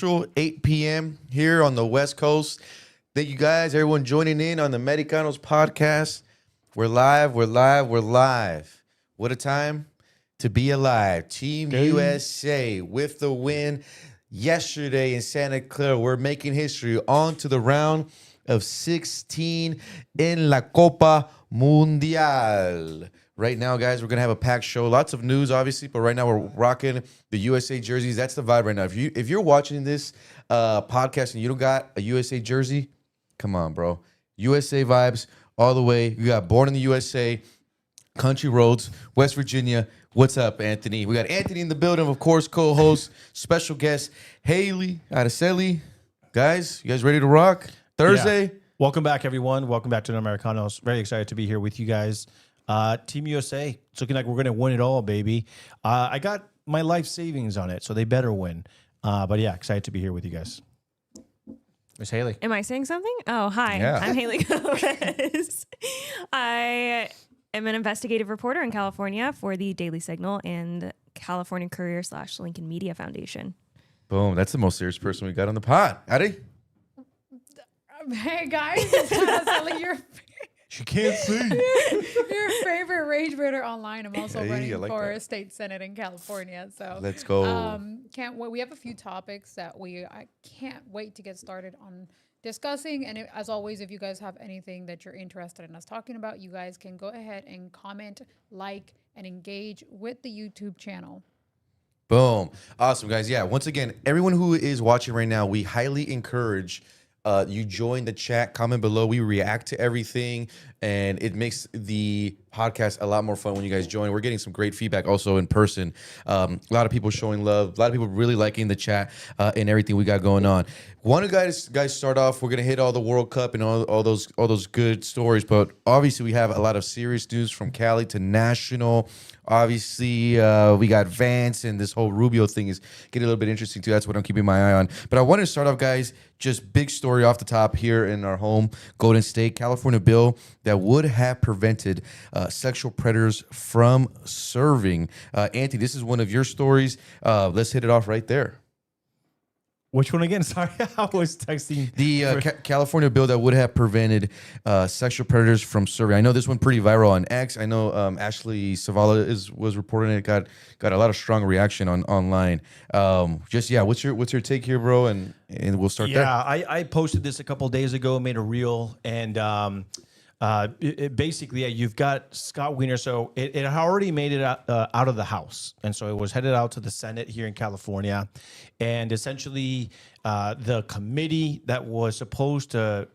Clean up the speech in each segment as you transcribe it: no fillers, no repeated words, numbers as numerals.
8 p.m. here on the West Coast. Thank you guys, everyone joining in on the Americanos podcast. We're live. What a time to be alive. Team USA with the win yesterday in Santa Clara. We're making history on to the round of 16 in La Copa Mundial. Right now, guys, we're going to have a packed show. Lots of news, obviously, but right now we're rocking the USA jerseys. That's the vibe right now. If you're watching this podcast and you don't got a USA jersey, come on, bro. USA vibes all the way. You got Born in the USA, Country Roads, West Virginia. What's up, Anthony? We got Anthony in the building, of course, co-host, special guest, Haley Araceli. Guys, you guys ready to rock? Thursday? Yeah. Welcome back, everyone. Welcome back to the Americanos. Very excited to be here with you guys. Team USA, it's looking like we're going to win it all, baby. I got my life savings on it, so they better win. But yeah, excited to be here with you guys. Miss Haley. Am I saying something? Oh, hi. Yeah. I'm Haley Gomez. I am an investigative reporter in California for the Daily Signal and California Courier / Lincoln Media Foundation. Boom. That's the most serious person we got on the pod. Adi? Hey, guys. It's Araceli, She can't see. your favorite rage baiter online. I'm also Hey, running I like for that. state senate in California. So Let's go. Can't wait. We have a few topics that I can't wait to get started on discussing. And as always, if you guys have anything that you're interested in us talking about, you guys can go ahead and comment, like, and engage with the YouTube channel. Boom. Awesome, guys. Yeah, once again, everyone who is watching right now, we highly encourage you join the chat, comment below. We react to everything, and it makes the podcast a lot more fun when you guys join. We're getting some great feedback also in person. A lot of people showing love. A lot of people really liking the chat and everything we got going on. Want to guys start off? We're gonna hit all the World Cup and all those good stories, but obviously we have a lot of serious news from Cali to national. Obviously, we got Vance, and this whole Rubio thing is getting a little bit interesting too. That's what I'm keeping my eye on. But I wanted to start off, guys, just big story off the top here in our home, Golden State, California bill that would have prevented sexual predators from serving. Anthony, this is one of your stories. Let's hit it off right there. Which one again? Sorry, I was texting. The California bill that would have prevented sexual predators from serving. I know this one pretty viral on X. I know Ashley Savala was reporting it. Got a lot of strong reaction online. What's your take here, bro? And we'll start there. Yeah, I posted this a couple days ago, made a reel, and basically, you've got Scott Wiener. So it had already made it out of the House, and so it was headed out to the Senate here in California. And essentially, the committee that was supposed to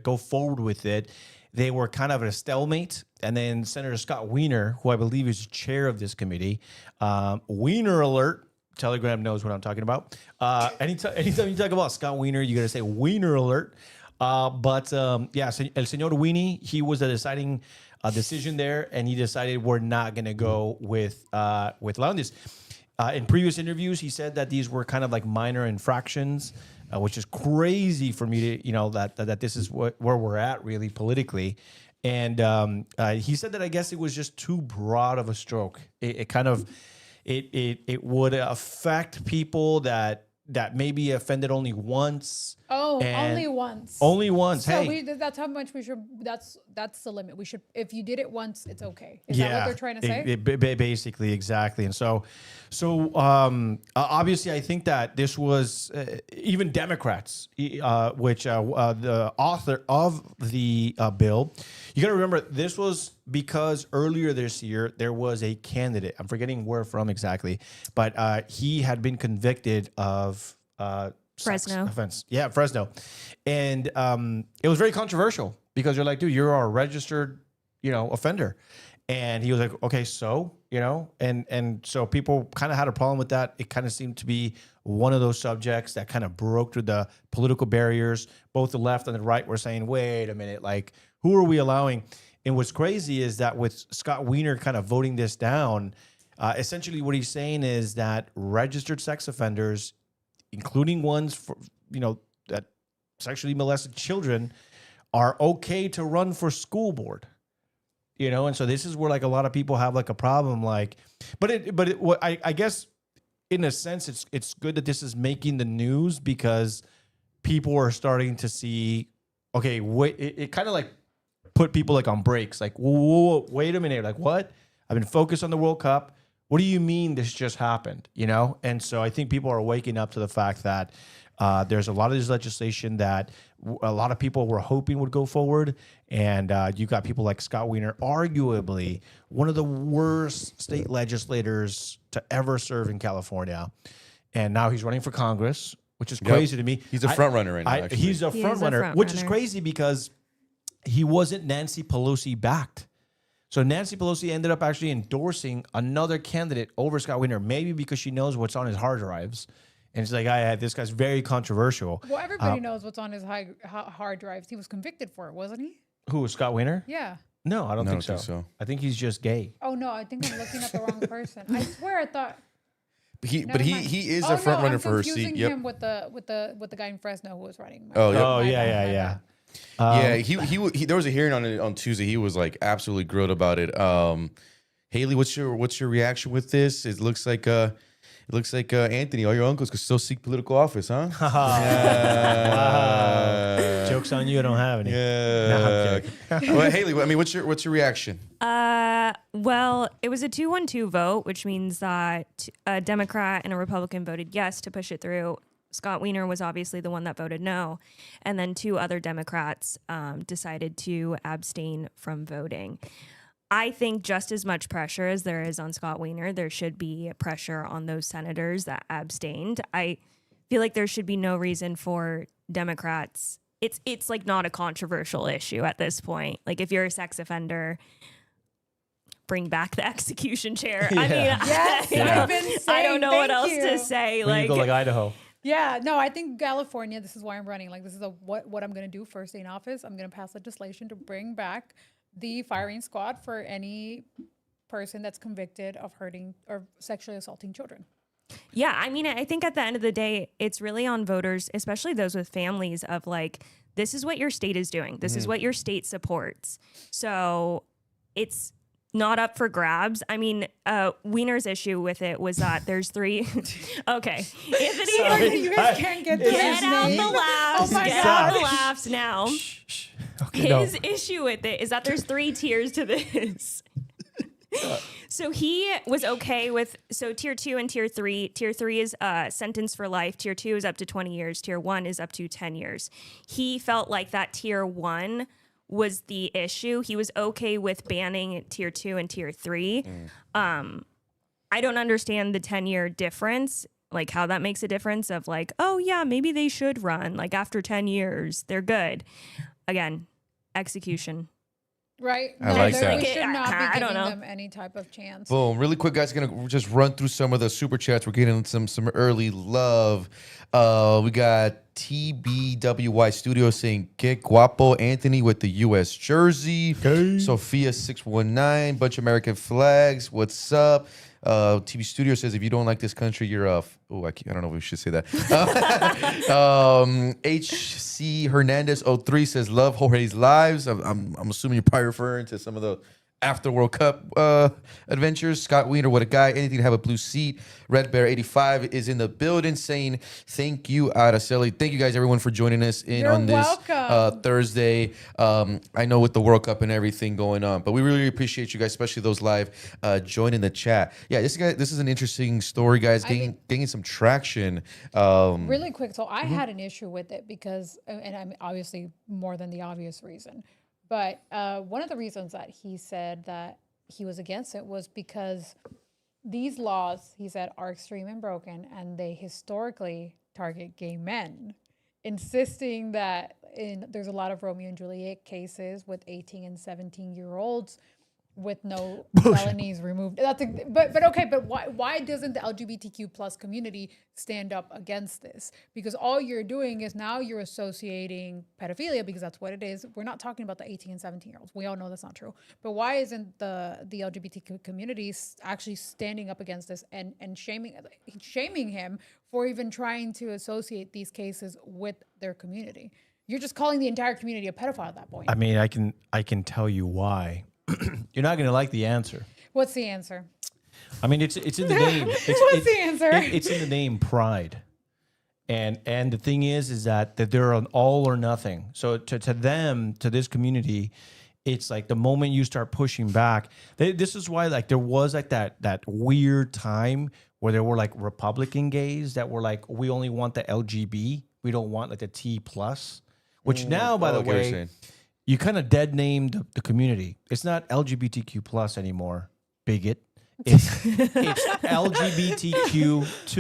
go forward with it, they were kind of at a stalemate. And then Senator Scott Wiener, who I believe is chair of this committee, Wiener alert. Telegram knows what I'm talking about. Anytime you talk about Scott Wiener, you got to say Wiener alert. El Señor Weenie, he was a deciding decision there, and he decided we're not going to go with allowing this. In previous interviews, he said that these were kind of like minor infractions, which is crazy for me to, that this is where we're at really politically. And he said that I guess it was just too broad of a stroke. It would affect people that maybe offended only once. Oh, only once. Only once. So hey, that's how much we should. That's the limit. We should. If you did it once, it's okay. Is that what they're trying to say? Basically, exactly. And so obviously, I think that this was even Democrats, which the author of the bill. You got to remember, this was because earlier this year there was a candidate. I'm forgetting where from exactly, but he had been convicted of Fresno offense. Yeah, Fresno. And it was very controversial because you're like, dude, you're a registered, offender. And he was like, okay, so, and so people kind of had a problem with that. It kind of seemed to be one of those subjects that kind of broke through the political barriers. Both the left and the right were saying, wait a minute, like, who are we allowing? And what's crazy is that with Scott Wiener kind of voting this down, essentially what he's saying is that registered sex offenders, including ones for, that sexually molested children, are okay to run for school board. And so this is where like a lot of people have like a problem, like, but I guess in a sense, it's good that this is making the news because people are starting to see. Okay, wait. It kind of like put people like on brakes. Like, whoa, wait a minute. Like, what? I've been focused on the World Cup. What do you mean this just happened? You know? And so I think people are waking up to the fact that there's a lot of this legislation that a lot of people were hoping would go forward. And you got people like Scott Wiener, arguably one of the worst state legislators to ever serve in California. And now he's running for Congress, which is crazy to me. He's a front runner right now, actually. He's a front runner, which is crazy because he wasn't Nancy Pelosi backed. So Nancy Pelosi ended up actually endorsing another candidate over Scott Wiener, maybe because she knows what's on his hard drives. And she's like, this guy's very controversial. Well, everybody knows what's on his hard drives. He was convicted for it, wasn't he? Who was Scott Wiener? Yeah. No, I don't think so. I think he's just gay. Oh no, I think I'm looking at the wrong person. I swear I thought. He is a front runner for her seat. I'm confusing him with the guy in Fresno who was running. Yeah. There was a hearing on Tuesday. He was like absolutely grilled about it. Haley, what's your reaction with this? It looks like Anthony, all your uncles could still seek political office, huh? Joke's on you. I don't have any. Yeah. No, I'm joking. Well, Haley, I mean, what's your reaction? Well, it was a 2-1-2 vote, which means that a Democrat and a Republican voted yes to push it through. Scott Wiener was obviously the one that voted no. And then 2 other Democrats decided to abstain from voting. I think just as much pressure as there is on Scott Wiener, there should be pressure on those senators that abstained. I feel like there should be no reason for Democrats. It's like not a controversial issue at this point. Like if you're a sex offender, bring back the execution chair. I mean, yes, I've been saying, I don't know what else to say. Like, you go like Idaho. Yeah, no, I think California, this is why I'm running. Like, this is what I'm going to do first day in office. I'm going to pass legislation to bring back the firing squad for any person that's convicted of hurting or sexually assaulting children. Yeah, I mean, I think at the end of the day, it's really on voters, especially those with families, of like, this is what your state is doing. This is what your state supports. So it's not up for grabs. I mean, Wiener's issue with it was that there's 3. Okay. Anthony, sorry, you guys can't get out the laughs. Oh my Get God. out the laughs now. Okay, His issue with it is that there's 3 tiers to this. So he was okay with, tier 2 and tier 3. Tier 3 is sentence for life. Tier 2 is up to 20 years. Tier 1 is up to 10 years. He felt like that tier 1 was the issue. He was okay with banning tier 2 and tier 3. I don't understand the 10-year difference, like how that makes a difference of like, oh yeah, maybe they should run. Like after 10 years, they're good. Again, execution. Right? I like that. We should not I be don't giving know. them any type of chance. Boom. Really quick, guys. Gonna just run through some of the super chats. We're getting some early love. We got TBWY Studio saying, "Que guapo Anthony with the U.S. jersey." Okay. Sophia 619, bunch of American flags. What's up? TV Studio says, if you don't like this country, you're I don't know if we should say that. HC Hernandez 03 says, love Jorge's lives. I'm assuming you're probably referring to some of the after World Cup adventures. Scott Wiener, what a guy. Anything to have a blue seat. Red Bear 85 is in the building saying, thank you, Araceli. Thank you guys, everyone, for joining us on this Thursday. I know with the World Cup and everything going on, but we really appreciate you guys, especially those live, joining the chat. Yeah, this is an interesting story, guys, getting some traction. Really quick, so I had an issue with it because, and I'm obviously more than the obvious reason, but one of the reasons that he said that he was against it was because these laws, he said, are extreme and broken, and they historically target gay men, insisting that there's a lot of Romeo and Juliet cases with 18 and 17-year-olds with no felonies removed. But why doesn't the LGBTQ plus community stand up against this? Because all you're doing is now you're associating pedophilia, because that's what it is. We're not talking about the 18 and 17-year-olds. We all know that's not true. But why isn't the LGBTQ community actually standing up against this and shaming him for even trying to associate these cases with their community? You're just calling the entire community a pedophile at that point. I mean, I can tell you why. You're not going to like the answer. What's the answer? I mean, it's in the name. What's the answer? It's in the name, pride. And the thing is that they're an all or nothing. So to them, to this community, it's like the moment you start pushing back. This is why like there was like that weird time where there were like Republican gays that were like, we only want the LGB, we don't want like the T plus. Which now, by the way, you kind of dead named the community. It's not LGBTQ plus anymore, bigot. It's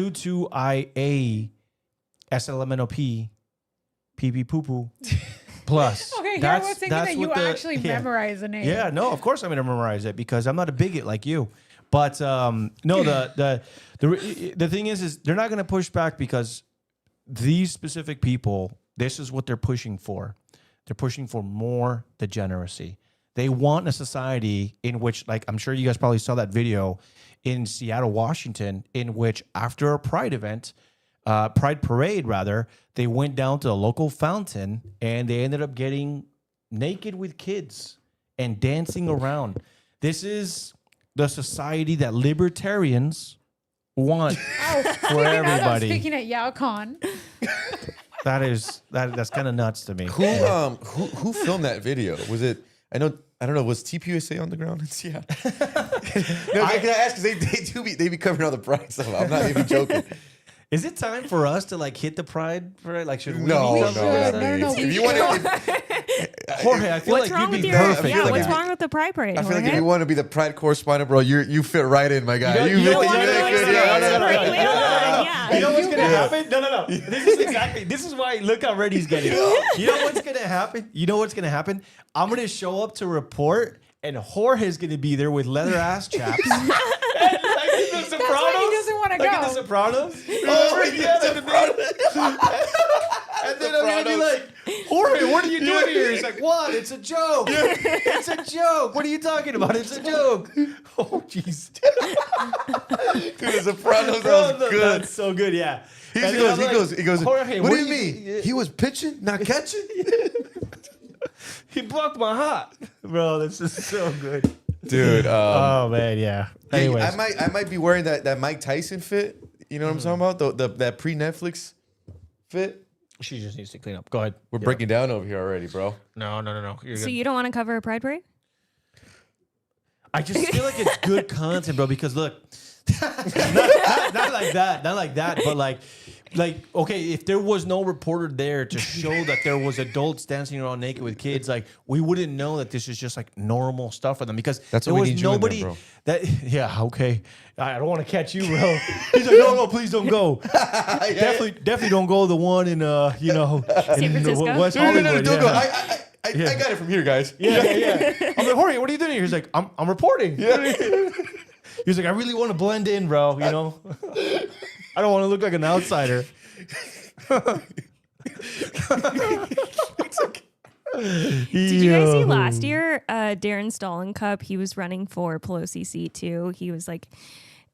LGBTQ22IA SLMNOP PP poo poo plus. Okay, here I was thinking that you actually memorize the name. Yeah, no, of course I'm going to memorize it because I'm not a bigot like you. But no, the thing is they're not going to push back because these specific people, this is what they're pushing for. They're pushing for more degeneracy. They want a society in which, like, I'm sure you guys probably saw that video in Seattle, Washington, in which after a Pride event, Pride parade rather, they went down to the local fountain and they ended up getting naked with kids and dancing around. This is the society that libertarians want for everybody. Speaking at YowCon. That's kind of nuts to me. Who filmed that video? Was it? I don't know. Was TPUSA on the ground in Seattle? No, I can ask because they be covering all the pride stuff. I'm not even joking. Is it time for us to like hit the pride? Like, should we? No. If you want to, Jorge, I feel What's like wrong you'd with be perfect. Yeah, for what's that. wrong with the Pride Parade? I feel like if Jorge? you want to be the pride correspondent, bro, you fit right in, my guy. You know what? Yeah. You know what's gonna happen? No. This is why. Look how ready he's getting. You know what's gonna happen? I'm gonna show up to report, and Jorge's gonna be there with leather ass chaps. The Sopranos. That's why he doesn't want to go. Like in The Sopranos. Oh, yeah, The Sopranos. And then I'm gonna be like, Jorge, what are you doing here? He's like, what? It's a joke. It's a joke. What are you talking about? It's a joke. Oh, jeez. Dude, The Sopranos Bro, was good. That's so good, yeah. He goes. Jorge, What do you mean? He was pitching, not catching? He blocked my heart. Bro, this is so good. Dude. Oh, man, yeah. Anyways. I might be wearing that Mike Tyson fit. You know what I'm talking about? That pre-Netflix fit. She just needs to clean up. Go ahead. We're breaking down over here already, bro. No. You're So good. you don't want to cover a Pride Parade? I just feel like it's good content, bro, because look, not like that, but like, okay, if there was no reporter there to show that there was adults dancing around naked with kids, like, we wouldn't know that this is just like normal stuff for them because That's there what we was need you in nobody there, bro. that, yeah, okay. I don't want to catch you, bro. He's like, no, please don't go. Definitely don't go the one in, San Francisco? West No, Hollywood. don't yeah. go. I got it from here, guys. Yeah. I'm like, Jorge, what are you doing here? He's like, I'm reporting. Yeah. He's like, I really want to blend in, bro. You know, I don't want to look like an outsider. Did you guys see last year, Darren Stallencup? He was running for Pelosi seat too. He was like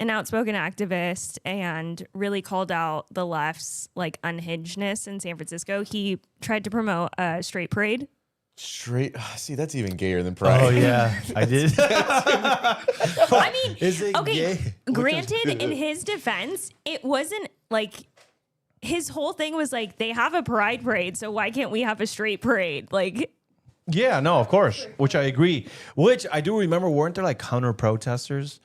an outspoken activist and really called out the left's like unhingedness in San Francisco. He tried to promote a straight parade. Straight. See, that's even gayer than pride. Oh yeah, I did. I mean, Is it okay, gay? granted, in his defense, it wasn't like his whole thing was like they have a pride parade, so why can't we have a straight parade? Like, Yeah, no, of course. Which I agree. Which I do remember, weren't there like counter protesters?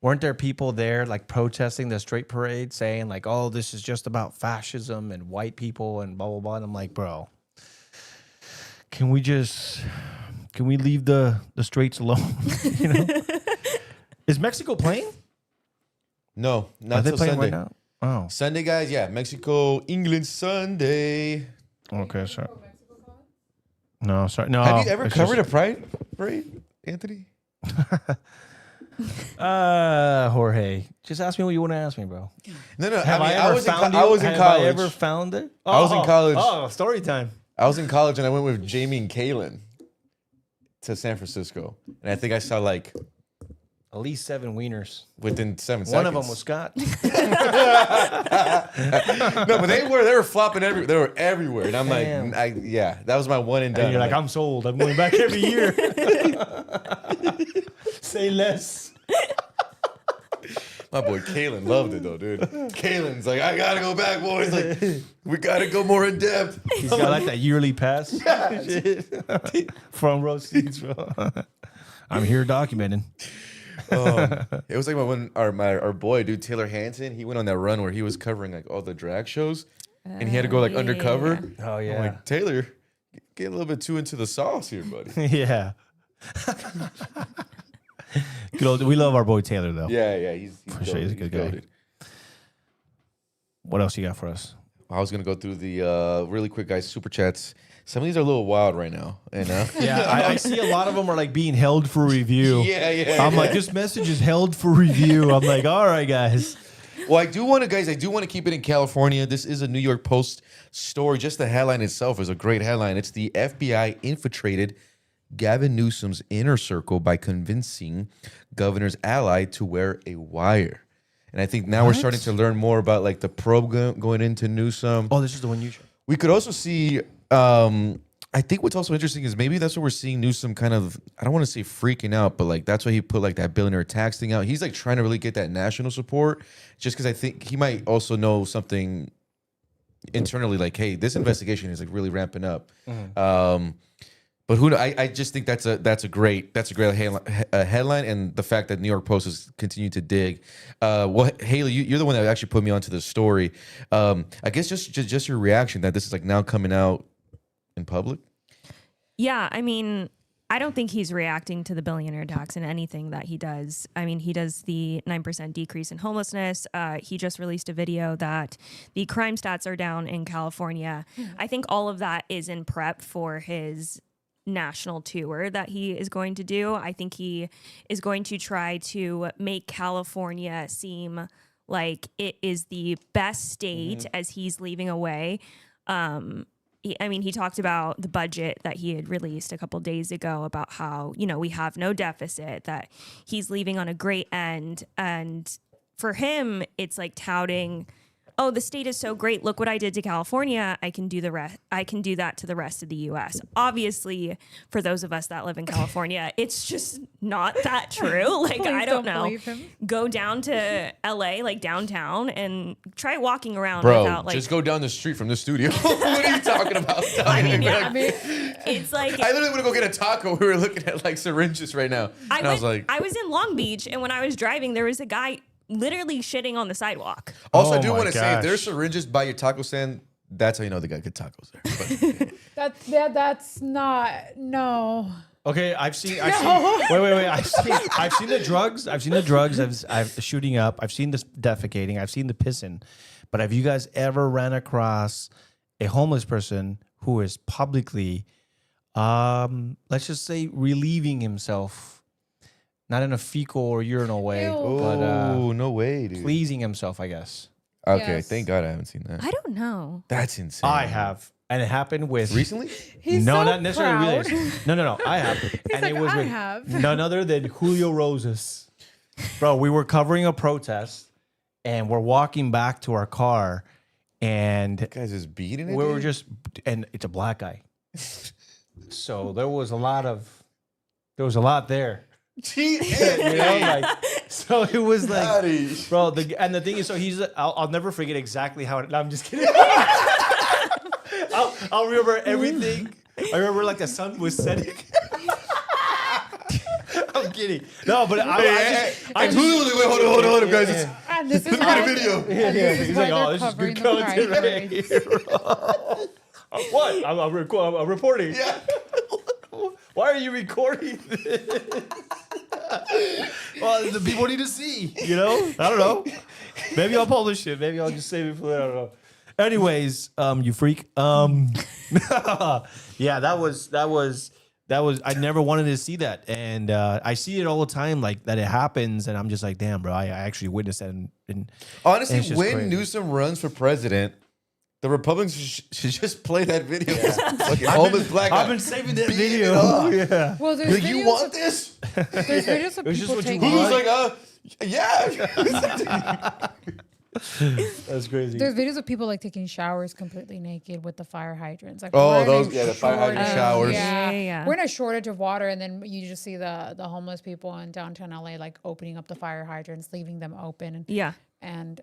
Weren't there people there like protesting the straight parade saying like, oh, this is just about fascism and white people and blah, blah, blah. And I'm like, bro, can we leave the straights alone? You know? Is Mexico playing? No, Are not they till playing Sunday. right now? Oh, Sunday, guys. Yeah, Mexico, England, Sunday. okay, sorry. No, sorry. No. Have you ever it's covered just- a pride parade, Anthony? Jorge, just ask me what you want to ask me, bro. No. Have I, I ever was in found I was in Have college. I ever found it? I was in college. Oh, story time. I was in college and I went with Jamie and Kaylin to San Francisco, and I think I saw like At least 7 wieners. within 7 seconds. One of them was Scott. No, but they were flopping they were everywhere, and I'm Damn. like, yeah, that was my one and done. And you're like, I'm sold. I'm going back every year. Say less. My boy Kalen loved it though, dude. Kalen's like, I gotta go back, boys. Like, we gotta go more in depth. He's got like that yearly pass. Front row seats, bro. I'm here documenting. It was like when our boy, dude, Taylor Hanson, he went on that run where he was covering like all the drag shows, and he had to go like undercover. Oh yeah. I'm like, Taylor, get a little bit too into the sauce here, buddy. Yeah. Good old, we love our boy Taylor though. Yeah, he's For sure, he's a good guy. goated. What else you got for us? I was gonna go through the really quick guys super chats. Some of these are a little wild right now, you know. Yeah, I see a lot of them are like being held for review. Yeah. I'm like, this message is held for review. I'm like, all right, guys. Well, I do want to keep it in California. This is a New York Post story. Just the headline itself is a great headline. It's the FBI infiltrated Gavin Newsom's inner circle by convincing governor's ally to wear a wire. And I think now we're starting to learn more about like the probe going into Newsom. Oh, this is the one you showed. We could also see, I think what's also interesting is maybe that's what we're seeing Newsom kind of, I don't want to say freaking out, but like that's why he put like that billionaire tax thing out. He's like trying to really get that national support just because I think he might also know something internally like, hey, this investigation is like really ramping up. But who? I just think that's a great headline, and the fact that New York Post is continuing to dig. Well, Haley, you're the one that actually put me onto the story. I guess just your reaction that this is like now coming out in public. Yeah, I mean, I don't think he's reacting to the billionaire tax in anything that he does. I mean, he does the 9% decrease in homelessness. He just released a video that the crime stats are down in California. I think all of that is in prep for his national tour that he is going to do. I think he is going to try to make California seem like it is the best state as he's leaving away. He talked about the budget that he had released a couple days ago about how, we have no deficit, that he's leaving on a great end. And for him, it's like touting, oh, the state is so great. Look what I did to California. I can do the rest. I can do that to the rest of the U.S. Obviously, for those of us that live in California, it's just not that true. Like, Please I don't know. believe him. Go down to L.A., like downtown, and try walking around Bro, without like. just go down the street from the studio. What are you talking about? It's like I literally want to go get a taco. We were looking at like syringes right now, and I was like, I was in Long Beach, and when I was driving, there was a guy literally shitting on the sidewalk. Also, Oh I do my want to say, if gosh. there's syringes by your taco stand, that's how you know they got good tacos there. But, That's not no. Okay, I've seen. Wait. I've seen the drugs. I've seen the drugs. I've shooting up. I've seen the defecating. I've seen the pissing. But have you guys ever ran across a homeless person who is publicly, let's just say, relieving himself? Not in a fecal or urinal way, Ew. but oh, no way, dude. pleasing himself, I guess. Okay, Yes. thank God I haven't seen that. I don't know. That's insane. I have. And it happened with... Recently? He's no, so not necessarily proud. related. No. I have. And like, it was "I with have." none other than Julio Rosas. Bro, we were covering a protest, and we're walking back to our car, and That guy's just beating it. we were dude? just... And it's a black guy. So there was a lot there. You know, like, so it was like, Daddy. bro. And the thing is, so he's. I'll never forget exactly how. No, I'm just kidding. I'll remember everything. I remember like the sun was setting. I'm kidding. No, but I just Julio was like, wait, hold on, guys. It's- And this is Let me why, get a video. and this is He's why like, oh, they're this is covering good the content crime right rates. here. What? I'm reporting. Yeah. Why are you recording this? Well, the people need to see, you know? I don't know. Maybe I'll publish it. Maybe I'll just save it for later. I don't know. Anyways, you freak. Yeah, that was I never wanted to see that. And I see it all the time, like that it happens, and I'm just like, damn, bro, I actually witnessed that. And Honestly, it's just when crazy. Newsom runs for president, the Republicans should just play that video. Fucking homeless black guy. I've been saving that beating video. it up. Yeah. Well, there's Like, you videos want of, this? there's videos of was just people what you taking. Who's like, yeah. That's crazy. There's videos of people like taking showers completely naked with the fire hydrants. Like, Oh, we're in those- a yeah, the fire hydrant shortage- showers. Yeah. We're in a shortage of water, and then you just see the homeless people in downtown LA like opening up the fire hydrants, leaving them open. Yeah. And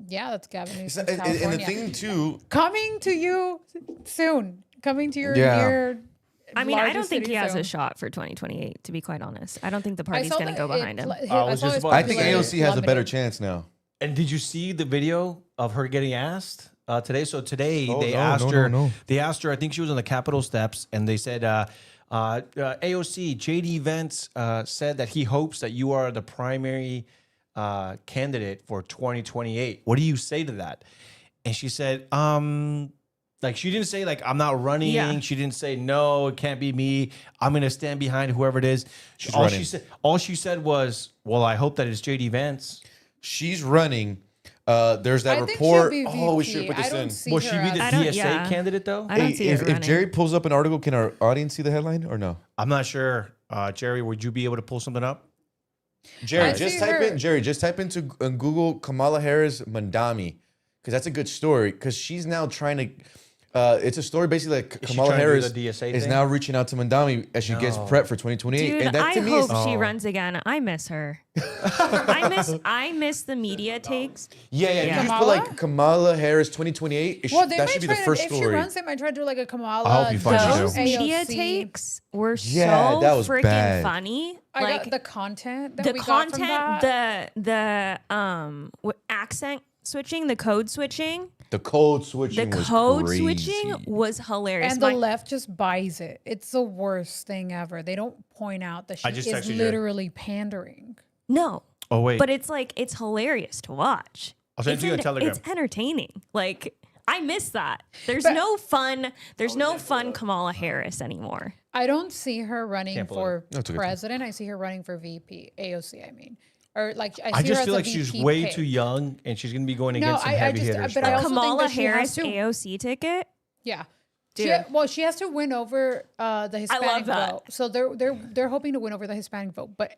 that's Gavin It's Newsom's not- and the California. thing too, Coming to you soon. Coming to your Yeah. near. I mean, I don't largest think he city has soon. a shot for 2028, to be quite honest. I don't think the I party's saw going to that go behind him. I was just about I to think say- AOC has a better chance now. And did you see the video of her getting asked today? So today Oh, they no, asked no, her. no, no. They asked her. I think she was on the Capitol steps, and they said, "AOC, JD Vance said that he hopes that you are the primary candidate for 2028. What do you say to that?" And she said, like she didn't say like I'm not running. Yeah. She didn't say no, it can't be me. I'm gonna stand behind whoever it is. She's all running. all she said was, "Well, I hope that it's JD Vance." She's running. There's that I think report. she'll be Oh, we VP. should put I this don't in. see Will her she be the I don't- DSA yeah. candidate though? I don't Hey, see her if running. Jerry pulls up an article, can our audience see the headline or no? I'm not sure. Jerry, would you be able to pull something up? Jerry, I just see type her- in. Jerry, just type into Google Kamala Harris Mandami, because that's a good story. Because she's now trying to. It's a story basically like she Kamala trying to do Harris the DSA is thing? now reaching out to Mandami as she gets prepped for 2028, Dude, and that I to me hope is she runs again. I miss her. I miss the media takes. yeah. You Yeah. just put like Kamala Harris 2028. It Well, should- they that might should be the try first to, if she story. runs, they might try to do like a Kamala. I hope you find she Those do. media AOC. takes were Yeah, so that was freaking bad. funny. I Like got the content that the we got from content, that. accent switching, the code switching, The code switching. the was code crazy. switching was hilarious. And the left just buys it. It's the worst thing ever. They don't point out that she I just is texted you. literally pandering. no, Oh wait, but it's like it's hilarious to watch. I'll send it to you on Telegram. It's entertaining. Like I miss that. There's no fun. There's no fun Kamala Harris anymore. I don't see her running Can't pull for No, it's okay. president. I see her running for VP, AOC. I mean, or like I see I her just as feel a like she's VP way pick. too young, and she's gonna be going No, against some I heavy just- hitters. but I bro. also think Kamala that she has Harris to- AOC ticket. Yeah. Dude. She has to win over the Hispanic that. vote. So they're hoping to win over the Hispanic vote, but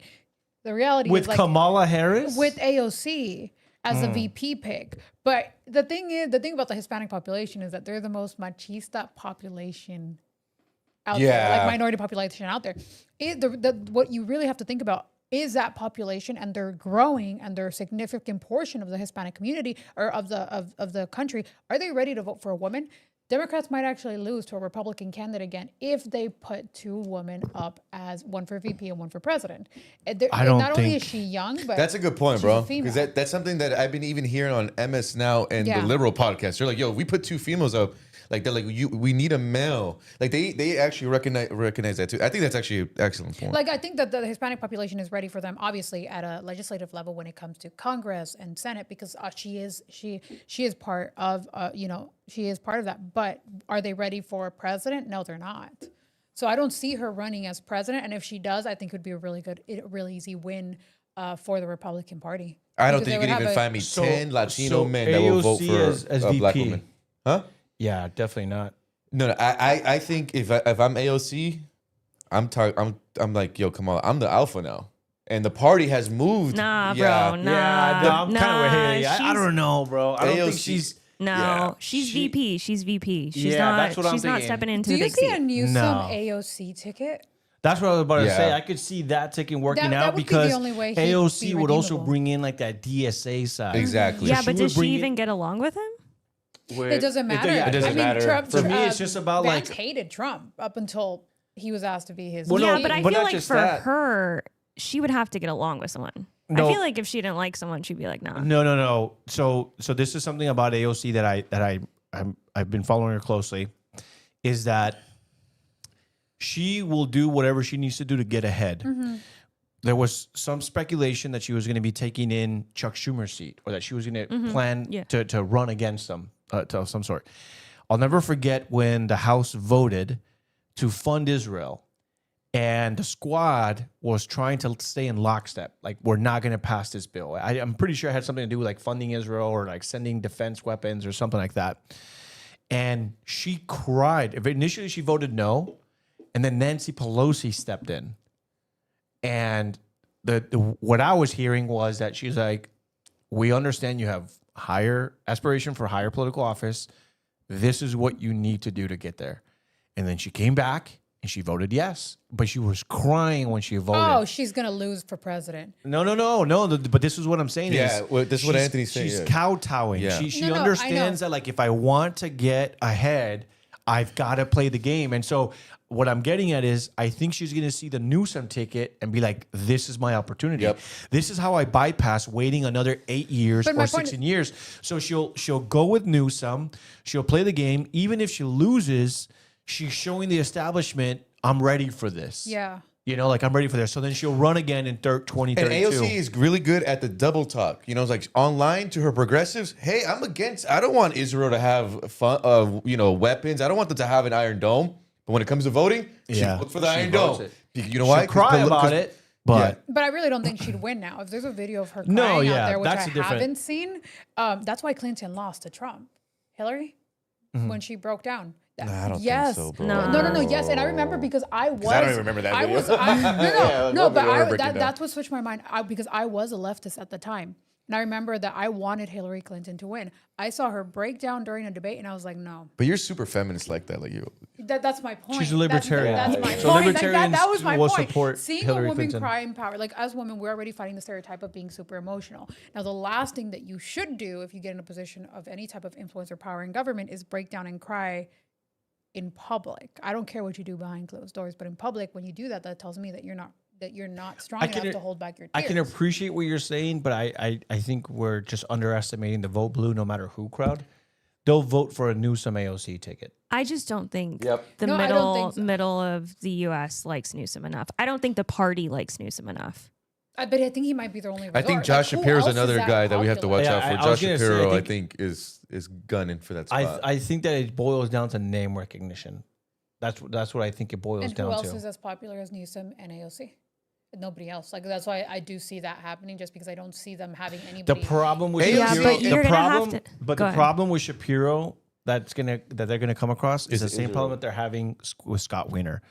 the reality with is like Kamala Harris. with AOC as a VP pick. But the thing about the Hispanic population is that they're the most machista population out there, Yeah. like minority population out there. What you really have to think about is that population, and they're growing, and they're a significant portion of the Hispanic community or of the country. Are they ready to vote for a woman? Democrats might actually lose to a Republican candidate again if they put two women up as one for VP and one for president. I don't Not only think- is she young, but That's a good point, she's bro. a female. Because that's something that I've been even hearing on MS Now and Yeah. the liberal podcast. They're like, yo, we put two females up. Like they're like, we need a male. Like they actually recognize that too. I think that's actually an excellent point. Like I think that the Hispanic population is ready for them, obviously at a legislative level when it comes to Congress and Senate, because she is part of she is part of that. But are they ready for president? No, they're not. So I don't see her running as president, and if she does, I think it would be a really easy win for the Republican Party. I don't Because think they you can would even have a- find me So- 10 Latino so men that will vote AOC for as a black VP. woman. Huh? Yeah, definitely not. No, I think if I'm AOC, I'm like, yo, come on, I'm the alpha now, and the party has moved. Nah, Yeah. bro. Nah, Yeah, no, I'm kind nah, of hey, I she's- don't know, bro. I don't think AOC she's. No, Yeah. she's She- VP. She's VP. She's Yeah, not. that's what I'm she's not thinking. stepping into Do the you big see a seat. Newsom No. AOC ticket? That's what I was about to say. Yeah. I could see that ticket working That out would be the because only way he'd AOC be would also redeemable. bring in like that DSA side. Exactly. Yeah, she but would does she bring it- even get along with him? It doesn't matter. It doesn't I mean, matter. Trump, For me, it's just about, Vance like- hated Trump up until he was asked to be his. Well, Yeah, no, but I but feel not like just for that. her, she would have to get along with someone. No. I feel like if she didn't like someone, she'd be like, nah. No. So this is something about AOC that I've been following her closely, is that she will do whatever she needs to do to get ahead. There was some speculation that she was going to be taking in Chuck Schumer's seat, or that she was going to plan Yeah. to run against them of some sort. I'll never forget when the House voted to fund Israel, and the squad was trying to stay in lockstep. Like, we're not going to pass this bill. I'm pretty sure it had something to do with like funding Israel or like sending defense weapons or something like that. And she cried. Initially, she voted no, and then Nancy Pelosi stepped in. And what I was hearing was that she's like, we understand you have higher aspiration for higher political office. This is what you need to do to get there. And then she came back and she voted yes, but she was crying when she voted. Oh, she's gonna lose for president. No. But this is what I'm saying. Yeah, is this is what she's- Anthony's saying, She's yeah. kowtowing. Yeah. She No, I understands know. that, like, if I want to get ahead, I've got to play the game. And so what I'm getting at is, I think she's going to see the Newsom ticket and be like, this is my opportunity. Yep. This is how I bypass waiting another 8 years But my or point 16 years. So she'll go with Newsom. She'll play the game. Even if she loses, she's showing the establishment, I'm ready for this. Yeah. You know, like, I'm ready for this. So then she'll run again in 2032. And AOC is really good at the double talk. You know, it's like online to her progressives. Hey, I don't want Israel to have weapons. I don't want them to have an Iron Dome. But when it comes to voting, she votes for the Iron votes Dome. it. You know why? She'll cry about it, but But I really don't think she'd win now. If there's a video of her No, crying yeah, out there, which I that's a different- haven't seen, that's why Clinton lost to Trump. Hillary, when she broke down. I don't yes. think so, bro. No. Yes, and I remember because I was. I don't even remember that I video. was. No, Yeah, no. what But video are we breaking down? that's what switched my mind. Because I was a leftist at the time, and I remember that I wanted Hillary Clinton to win. I saw her break down during a debate, and I was like, no. But you're super feminist like that, like you. That's my point. She's a libertarian. That's my So point. libertarians that was my will point. support Seeing Hillary a woman Clinton. cry in power, like as women, we're already fighting the stereotype of being super emotional. Now, the last thing that you should do if you get in a position of any type of influence or power in government is break down and cry in public. I don't care what you do behind closed doors, but in public, when you do that, that tells me that you're not strong enough to hold back your tears. I can appreciate what you're saying, but I think we're just underestimating the vote blue no matter who crowd. They'll vote for a Newsom AOC ticket. I just don't think the No, I don't think so. middle of the U.S. likes Newsom enough. I don't think the party likes Newsom enough. But I think he might be the only. I think resort. Josh Like, who Shapiro's else is another that guy that we have to watch popular? out for. I was Josh gonna say, Shapiro, I I think- think, is gunning for that spot. I think that it boils down to name recognition. That's what I think it boils And who down else to. is as popular as Newsom and AOC? Nobody else. Like that's why I do see that happening, just because I don't see them having The anybody. problem with Yeah, Shapiro, but you're the gonna have problem, to- but go the ahead. problem with Shapiro that they're gonna come across is the same Israel. problem that they're having with Scott Wiener.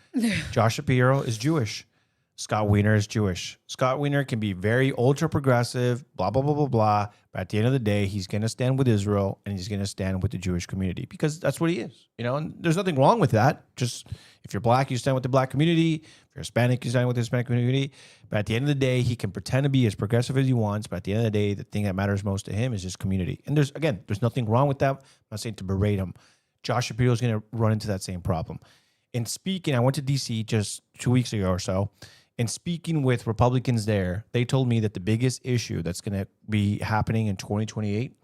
Josh Shapiro is Jewish. Scott Wiener is Jewish. Scott Wiener can be very ultra progressive, blah blah blah blah blah. But at the end of the day, he's gonna stand with Israel and he's gonna stand with the Jewish community because that's what he is. You know, and there's nothing wrong with that. Just if you're black, you stand with the black community. If you're Hispanic, you stand with the Hispanic community. But at the end of the day, he can pretend to be as progressive as he wants. But at the end of the day, the thing that matters most to him is his community. And there's nothing wrong with that. I'm not saying to berate him. Josh Shapiro is going to run into that same problem. In speaking, I went to DC just 2 weeks ago or so. And speaking with Republicans there, they told me that the biggest issue that's going to be happening in 2028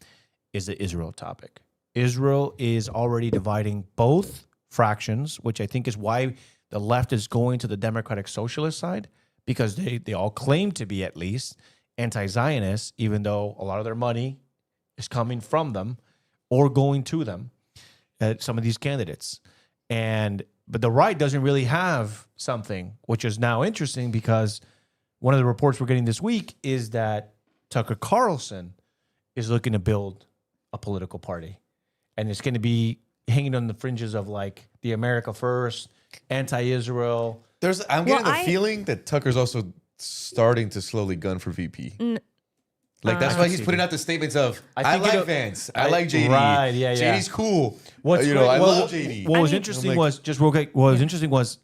is the Israel topic. Israel is already dividing both fractions, which I think is why the left is going to the Democratic Socialist side, because they all claim to be at least anti-Zionist, even though a lot of their money is coming from them or going to them, some of these candidates. But the right doesn't really have something, which is now interesting because one of the reports we're getting this week is that Tucker Carlson is looking to build a political party. And it's going to be hanging on the fringes of like the America First, anti-Israel. I'm getting the I- feeling that Tucker's also starting to slowly gun for VP. Like that's why he's putting out the statements of I think like it'll- Vance, I like JD, Right, yeah. JD's cool. What's I love JD. What was I mean- interesting I'm like- was just real quick. What was interesting was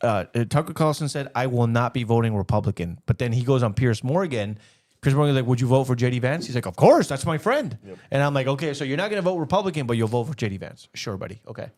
Tucker Carlson said, "I will not be voting Republican." But then he goes on Piers Morgan. Piers Morgan's like, "Would you vote for JD Vance?" He's like, "Of course, that's my friend." And I'm like, "Okay, so you're not going to vote Republican, but you'll vote for JD Vance." Sure, buddy. Okay.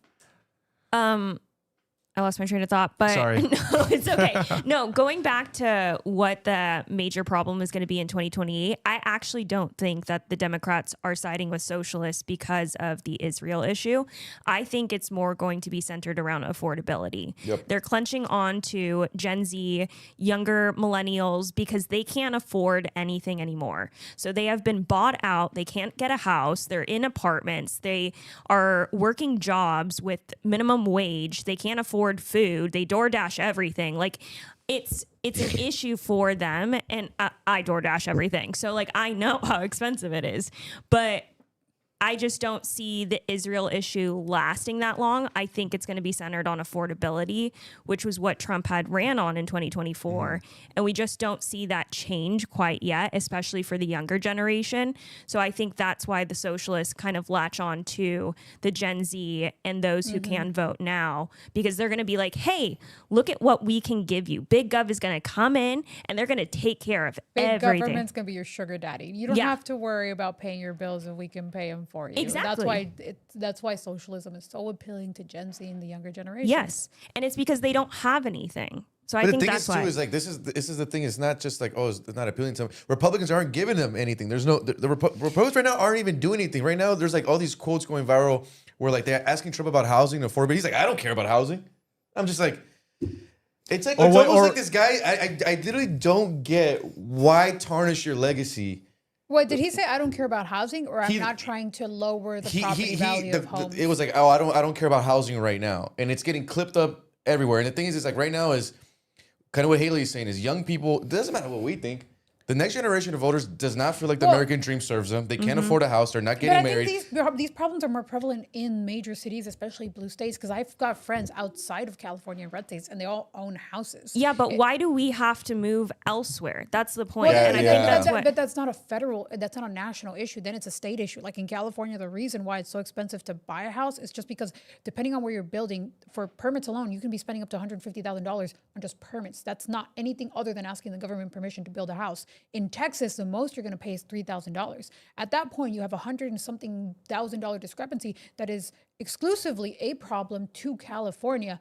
I lost my train of thought, but Sorry. no, it's okay. No, going back to what the major problem is going to be in 2028, I actually don't think that the Democrats are siding with socialists because of the Israel issue. I think it's more going to be centered around affordability. They're clenching on to Gen Z, younger millennials, because they can't afford anything anymore. So they have been bought out. They can't get a house. They're in apartments. They are working jobs with minimum wage. They can't afford food. They DoorDash everything. Like it's an issue for them. And I DoorDash everything. So like I know how expensive it is, but I just don't see the Israel issue lasting that long. I think it's going to be centered on affordability, which was what Trump had ran on in 2024. And we just don't see that change quite yet, especially for the younger generation. So I think that's why the socialists kind of latch on to the Gen Z and those who can vote now, because they're going to be like, hey, look at what we can give you. Big Gov is going to come in and they're going to take care of Big everything. government's going to be your sugar daddy. You don't have to worry about paying your bills if we can pay them for you. Exactly. That's why socialism is so appealing to Gen Z and the younger generation. Yes. And it's because they don't have anything. So I But think the thing that's is, why. too, is like this is the thing. It's not just like, oh, it's not appealing to them. Republicans aren't giving them anything. There's no the Republicans right now aren't even doing anything. Right now, there's like all these quotes going viral where like they're asking Trump about housing and affordability. He's like, I don't care about housing. I'm just like, it's like almost like this guy. I literally don't get why tarnish your legacy. What did he say? I don't care about housing, or I'm not trying to lower the property value of homes. It was like, oh, I don't care about housing right now, and it's getting clipped up everywhere. And the thing is, it's like right now is kind of what Haley is saying is young people. It doesn't matter what we think. The next generation of voters does not feel like the American dream serves them. They can't afford a house. They're not getting married. Think these problems are more prevalent in major cities, especially blue states, because I've got friends outside of California and red states, and they all own houses. Yeah, but why do we have to move elsewhere? That's the point. Well, And I think that's what. But that's not that's not a national issue. Then it's a state issue. Like in California, the reason why it's so expensive to buy a house is just because depending on where you're building, for permits alone, you can be spending up to $150,000 on just permits. That's not anything other than asking the government permission to build a house. In Texas, the most you're going to pay is $3,000. At that point, you have $100 and something thousand discrepancy that is exclusively a problem to California.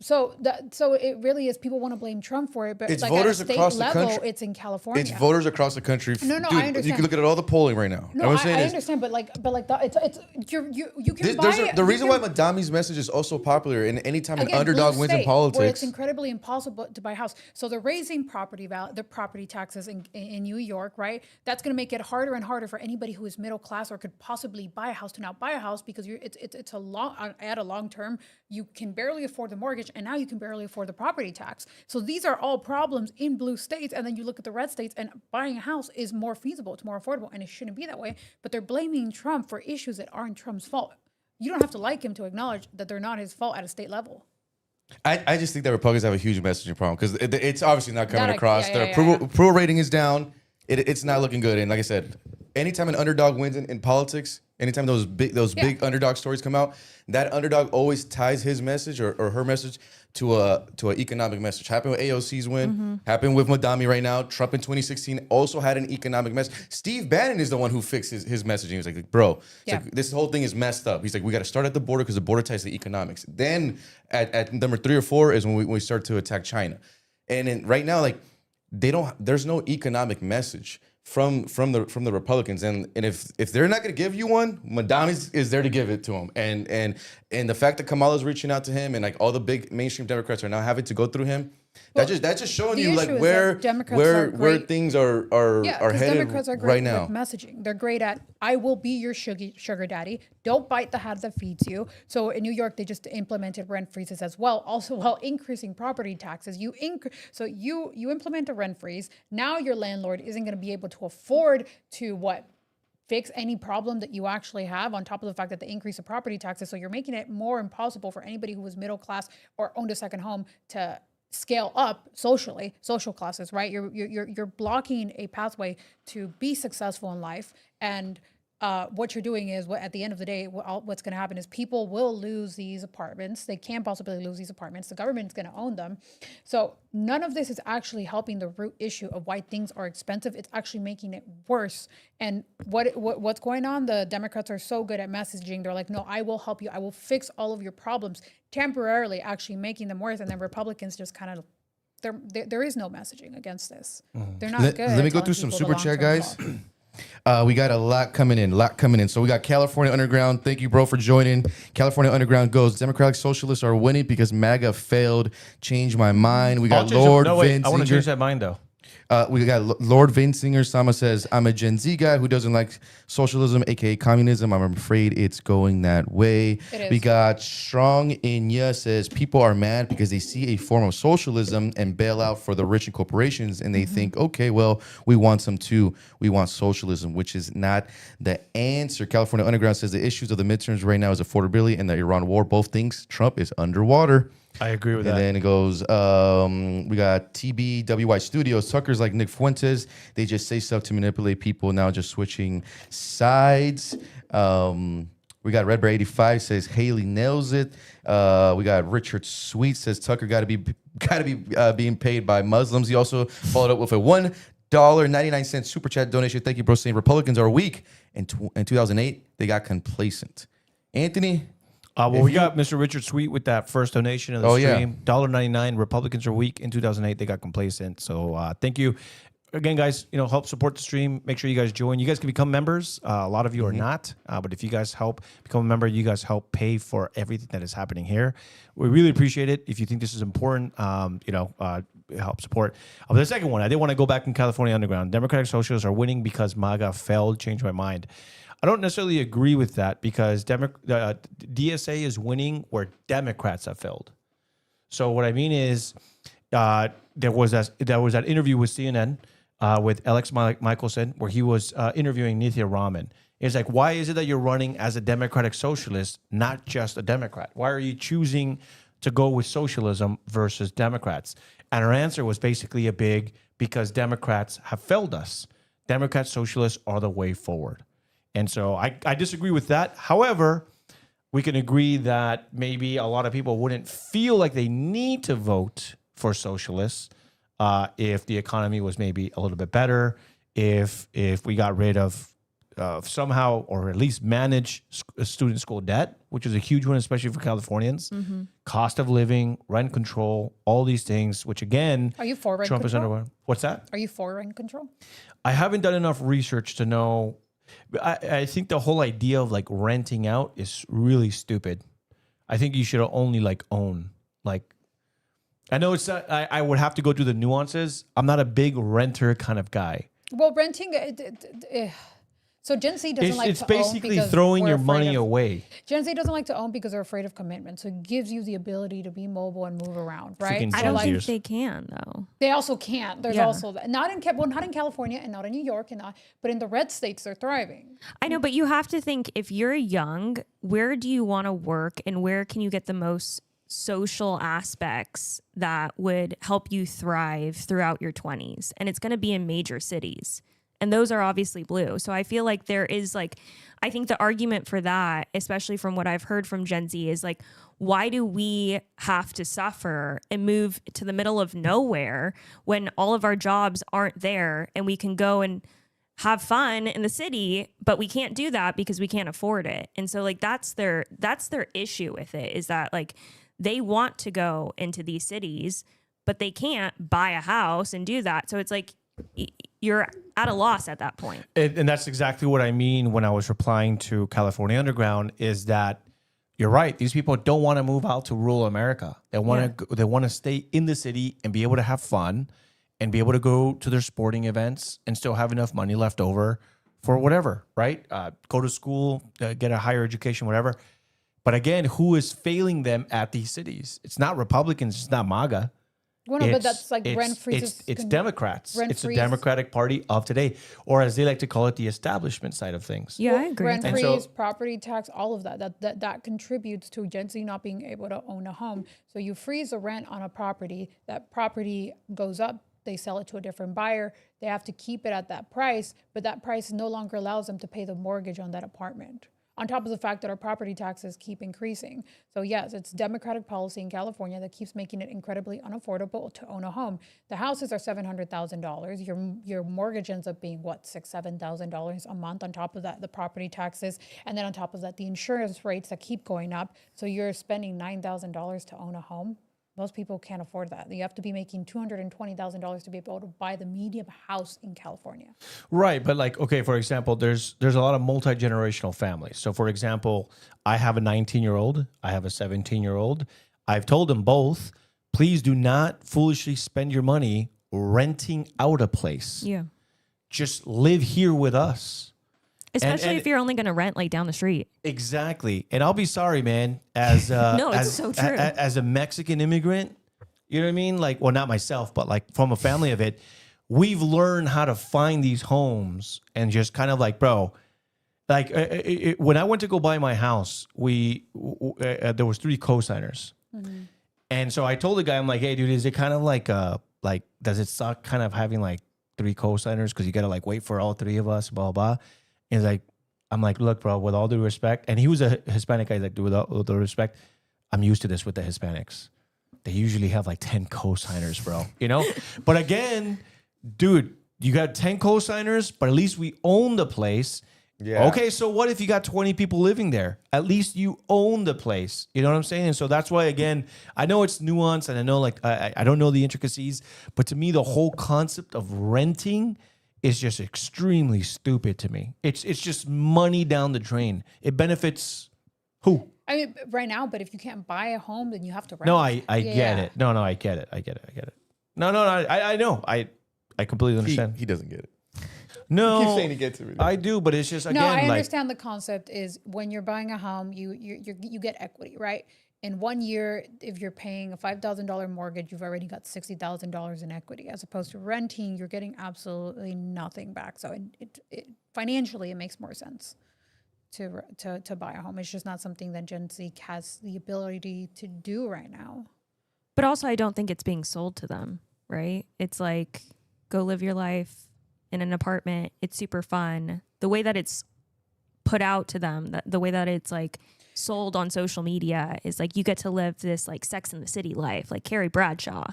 So it really is. People want to blame Trump for it, but It's like voters at a state across the level, country. it's in California. It's voters across the country. No, Dude, I understand. You can look at all the polling right now. No, What I'm I saying is, understand, but you can buy. there's the reason why Madami's message is also popular, and anytime an underdog wins in where politics, it's incredibly impossible to buy a house. So they're raising the property taxes in New York, right? That's going to make it harder and harder for anybody who is middle class or could possibly buy a house to now buy a house, because it's a long term. You can barely afford the mortgage, and now you can barely afford the property tax. So these are all problems in blue states, and then you look at the red states, and buying a house is more feasible, it's more affordable, and it shouldn't be that way. But they're blaming Trump for issues that aren't Trump's fault. You don't have to like him to acknowledge that they're not his fault at a state level. I just think that Republicans have a huge messaging problem because it's obviously not coming across. Yeah, Their approval rating is down. It's not looking good. And like I said, anytime an underdog wins in politics, anytime those big underdog stories come out, that underdog always ties his message or her message to an economic message. Happened with AOC's win. Happened with Madami right now. Trump in 2016 also had an economic message. Steve Bannon is the one who fixed his messaging. He was like, bro, like, this whole thing is messed up. He's like, we got to start at the border because the border ties to the economics. Then at number 3 or 4 is when we start to attack China. And then right now, like there's no economic message from the Republicans, and if they're not going to give you one, Madami is there to give it to him, and the fact that Kamala's reaching out to him, and like all the big mainstream Democrats are now having to go through him, that's just showing you like where things are headed Democrats are great right now. with messaging. They're great at, I will be your sugar daddy. Don't bite the hand that feeds you. So in New York, they just implemented rent freezes as well. Also, while increasing property taxes, you implement a rent freeze. Now your landlord isn't going to be able to afford to fix any problem that you actually have, on top of the fact that they increase the property taxes. So you're making it more impossible for anybody who was middle class or owned a second home to scale up socially, social classes, right? You're blocking a pathway to be successful in life. And what you're doing is, at the end of the day, what's going to happen is people will lose these apartments. They can't possibly lose these apartments. The government is going to own them. So none of this is actually helping the root issue of why things are expensive. It's actually making it worse. And what's going on? The Democrats are so good at messaging. They're like, no, I will help you. I will fix all of your problems, temporarily actually making them worse. And then Republicans just kind of, there is no messaging against this. They're not good. Let me go through some super chat, guys. We got a lot coming in. So we got California Underground. Thank you, bro, for joining. California Underground goes, Democratic Socialists are winning because MAGA failed. Change my mind. We got Lord Vince. I want to change that mind, though. We got Lord Vinsinger Sama says, I'm a Gen Z guy who doesn't like socialism, aka communism. I'm afraid it's going that way. It is. We got Strong Inya says, people are mad because they see a form of socialism and bail out for the rich and corporations, and they think, okay, well, we want some too. We want socialism, which is not the answer. California Underground says the issues of the midterms right now is affordability and the Iran war. Both things, Trump is underwater. I agree with And that. then it goes, we got TBWY Studios, suckers like Nick Fuentes. They just say stuff to manipulate people, now just switching sides. We got Red Bear 85 says Haley nails it. We got Richard Sweet says Tucker got to be being paid by Muslims. He also followed up with a $1.99 super chat donation. Thank you, bro. Saying Republicans are weak. In 2008, they got complacent. Anthony. Well, we got Mr. Richard Sweet with that first donation of the yeah. stream. $1.99. Republicans are weak. In 2008, they got complacent. So thank you. Again, guys, help support the stream. Make sure you guys join. You guys can become members. A lot of you are not. But if you guys help become a member, you guys help pay for everything that is happening here. We really appreciate it. If you think this is important, help support. The second one, I did want to go back in California Underground. Democratic Socialists are winning because MAGA failed. Changed my mind. I don't necessarily agree with that because DSA is winning where Democrats have failed. So what I mean is there was that interview with CNN with Alex Michelson where he was interviewing Nithya Raman. It's like, why is it that you're running as a Democratic Socialist, not just a Democrat? Why are you choosing to go with socialism versus Democrats? And her answer was basically because Democrats have failed us. Democrat Socialists are the way forward. And so I disagree with that. However, we can agree that maybe a lot of people wouldn't feel like they need to vote for socialists if the economy was maybe a little bit better, if we got rid of somehow or at least manage student school debt, which is a huge one, especially for Californians, cost of living, rent control, all these things, which again, Are you for rent Trump is control? under. What's that? Are you for rent control? I haven't done enough research to know. I think the whole idea of like renting out is really stupid. I think you should only like own. Like, I know it's not, I would have to go through the nuances. I'm not a big renter kind of guy. Well, renting. So Gen Z doesn't like It's to own basically because throwing we're your afraid money of- away. Gen Z doesn't like to own because they're afraid of commitment. So it gives you the ability to be mobile and move around, right? Freaking I So don't Gen think Zers. they can though. they also can't. There's Yeah. also that. Not in California and not in New York but in the red states they're thriving. I know, but you have to think if you're young, where do you want to work and where can you get the most social aspects that would help you thrive throughout your 20s? And it's going to be in major cities. And those are obviously blue. So I feel like there is I think the argument for that, especially from what I've heard from Gen Z, is like, why do we have to suffer and move to the middle of nowhere when all of our jobs aren't there and we can go and have fun in the city, but we can't do that because we can't afford it. And so that's their issue with it, is that they want to go into these cities, but they can't buy a house and do that. So it's like you're at a loss at that point. And that's exactly what I mean when I was replying to California Underground, is that you're right. These people don't want to move out to rural America. They want to stay in the city and be able to have fun and be able to go to their sporting events and still have enough money left over for whatever, right? Go to school, get a higher education, whatever. But again, who is failing them at these cities? It's not Republicans. It's not MAGA. Well, no, but that's like rent freezes. It's Democrats. rent It's the freeze. Democratic Party of today, or as they like to call it, the establishment side of things. Yeah, I agree. Rent with that. freeze, so- property tax, all of that contributes to Gen Z not being able to own a home. So you freeze the rent on a property, that property goes up, they sell it to a different buyer, they have to keep it at that price, but that price no longer allows them to pay the mortgage on that apartment. On top of the fact that our property taxes keep increasing. So yes, it's Democratic policy in California that keeps making it incredibly unaffordable to own a home. The houses are $700,000. Your mortgage ends up being $6,000-$7,000 a month. On top of that, the property taxes, and then on top of that, the insurance rates that keep going up. So you're spending $9,000 to own a home. Most people can't afford that. You have to be making $220,000 to be able to buy the medium house in California. Right, but okay, for example, there's a lot of multi-generational families. So for example, I have a 19-year-old, I have a 17-year-old. I've told them both, please do not foolishly spend your money renting out a place. Yeah. Just live here with us. Especially And- if you're only going to rent like down the street. Exactly. And I'll be sorry, man, as No, it's as, so true. As a Mexican immigrant, you know what I mean? Like, well, not myself, but like from a family of it, we've learned how to find these homes and just kind of like, bro, like when I went to go buy my house, there was 3 co-signers. Mm-hmm. And so I told the guy, I'm like, hey, dude, is it kind of like does it suck kind of having like 3 co-signers because you got to like wait for all 3 of us, blah, blah. And he's like, I'm like, look, bro, with all due respect. And he was a Hispanic guy. He's like, with all due respect, I'm used to this with the Hispanics. They usually have like 10 co-signers, bro, you know? But again, dude, you got 10 co-signers, but at least we own the place. Yeah. Okay, so what if you got 20 people living there? At least you own the place. You know what I'm saying? And so that's why, again, I know it's nuanced and I know like I don't know the intricacies, but to me, the whole concept of renting is just extremely stupid to me. It's just money down the drain. It benefits who? I mean, right now, but if you can't buy a home, then you have to rent. No, I get it. No, I get it. No, I know. I completely understand. He doesn't get it. No, He keeps saying he gets it. I do, but it's just again No, I like understand the concept is when you're buying a home, you get equity, right? In 1 year, if you're paying a $5,000 mortgage, you've already got $60,000 in equity. As opposed to renting, you're getting absolutely nothing back. So it financially, it makes more sense to buy a home. It's just not something that Gen Z has the ability to do right now. But also, I don't think it's being sold to them, right? It's like, go live your life in an apartment. It's super fun. The way that it's put out to them, the way that it's like sold on social media is like you get to live this like Sex in the City life, like Carrie Bradshaw.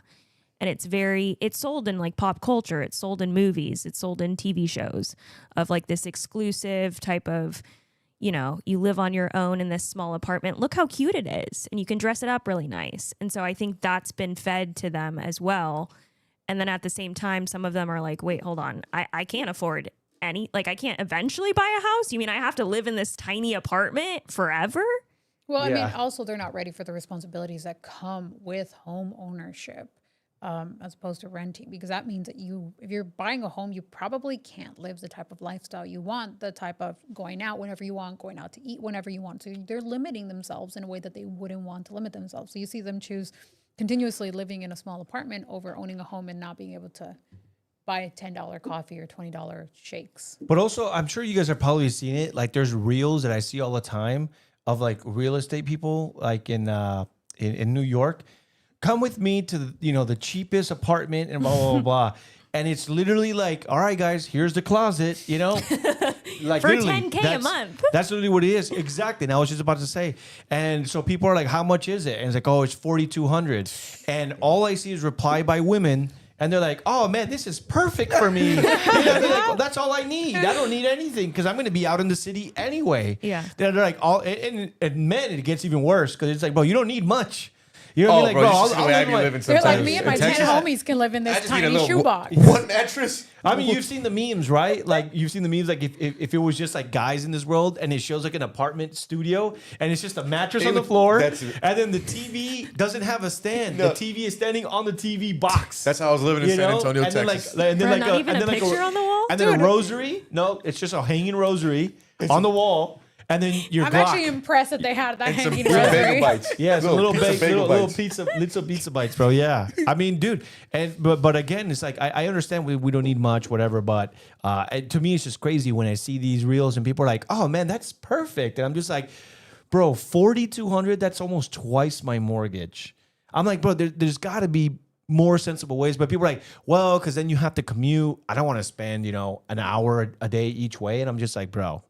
And it's sold in like pop culture. It's sold in movies. It's sold in TV shows of like this exclusive type of, you know, you live on your own in this small apartment. Look how cute it is. And you can dress it up really nice. And so I think that's been fed to them as well. And then at the same time, some of them are like, wait, hold on. I can't afford I can't eventually buy a house. You mean I have to live in this tiny apartment forever? Well, I Yeah. mean, also they're not ready for the responsibilities that come with home ownership, as opposed to renting, because that means that if you're buying a home, you probably can't live the type of lifestyle you want, the type of going out whenever you want, going out to eat whenever you want. So they're limiting themselves in a way that they wouldn't want to limit themselves. So you see them choose continuously living in a small apartment over owning a home and not being able to buy a $10 coffee or $20 shakes. But also, I'm sure you guys have probably seen it. Like, there's reels that I see all the time of like real estate people, like in New York. Come with me to the cheapest apartment and blah blah blah. blah. And it's literally like, all right, guys, here's the closet. Like For literally, $10K a that's- month. That's literally what it is. Exactly. And I was just about to say. And so people are like, how much is it? And it's like, oh, it's $4,200. And all I see is reply by women. And they're like, oh, man, this is perfect for me. They're like, oh, that's all I need. I don't need anything because I'm going to be out in the city anyway. Yeah. They're like, and men, it gets even worse because it's like, bro, you don't need much. You know what I mean? Like, bro, bro, this is the way I live be my- living They're sometimes. like, me and In my 10 Texas, homies can live in I this just need a tiny little shoebox. one mattress. I mean, you've seen the memes, right? Like, you've seen the memes, like, if it was just, like, guys in this world, and it shows, like, an apartment studio, and it's just a mattress on the floor, and then the TV doesn't have a stand. No. The TV is standing on the TV box. That's how I was living in You San know? Antonio, and then, Texas. and then, Bro, not even a picture on the wall? And then a rosary. No, it's just a hanging rosary on the wall. And then your I'm Glock. actually impressed that they had that And some hanging little bagel rosary. bites. Yeah, it's a little bagel pizza bites, bro. Yeah, I mean, dude, but again, it's like I understand we don't need much, whatever. But to me, it's just crazy when I see these reels and people are like, "Oh man, that's perfect," and I'm just like, "Bro, $4,200. That's almost twice my mortgage." I'm like, bro, there's got to be more sensible ways. But people are like, "Well, because then you have to commute. I don't want to spend an hour a day each way," and I'm just like, bro.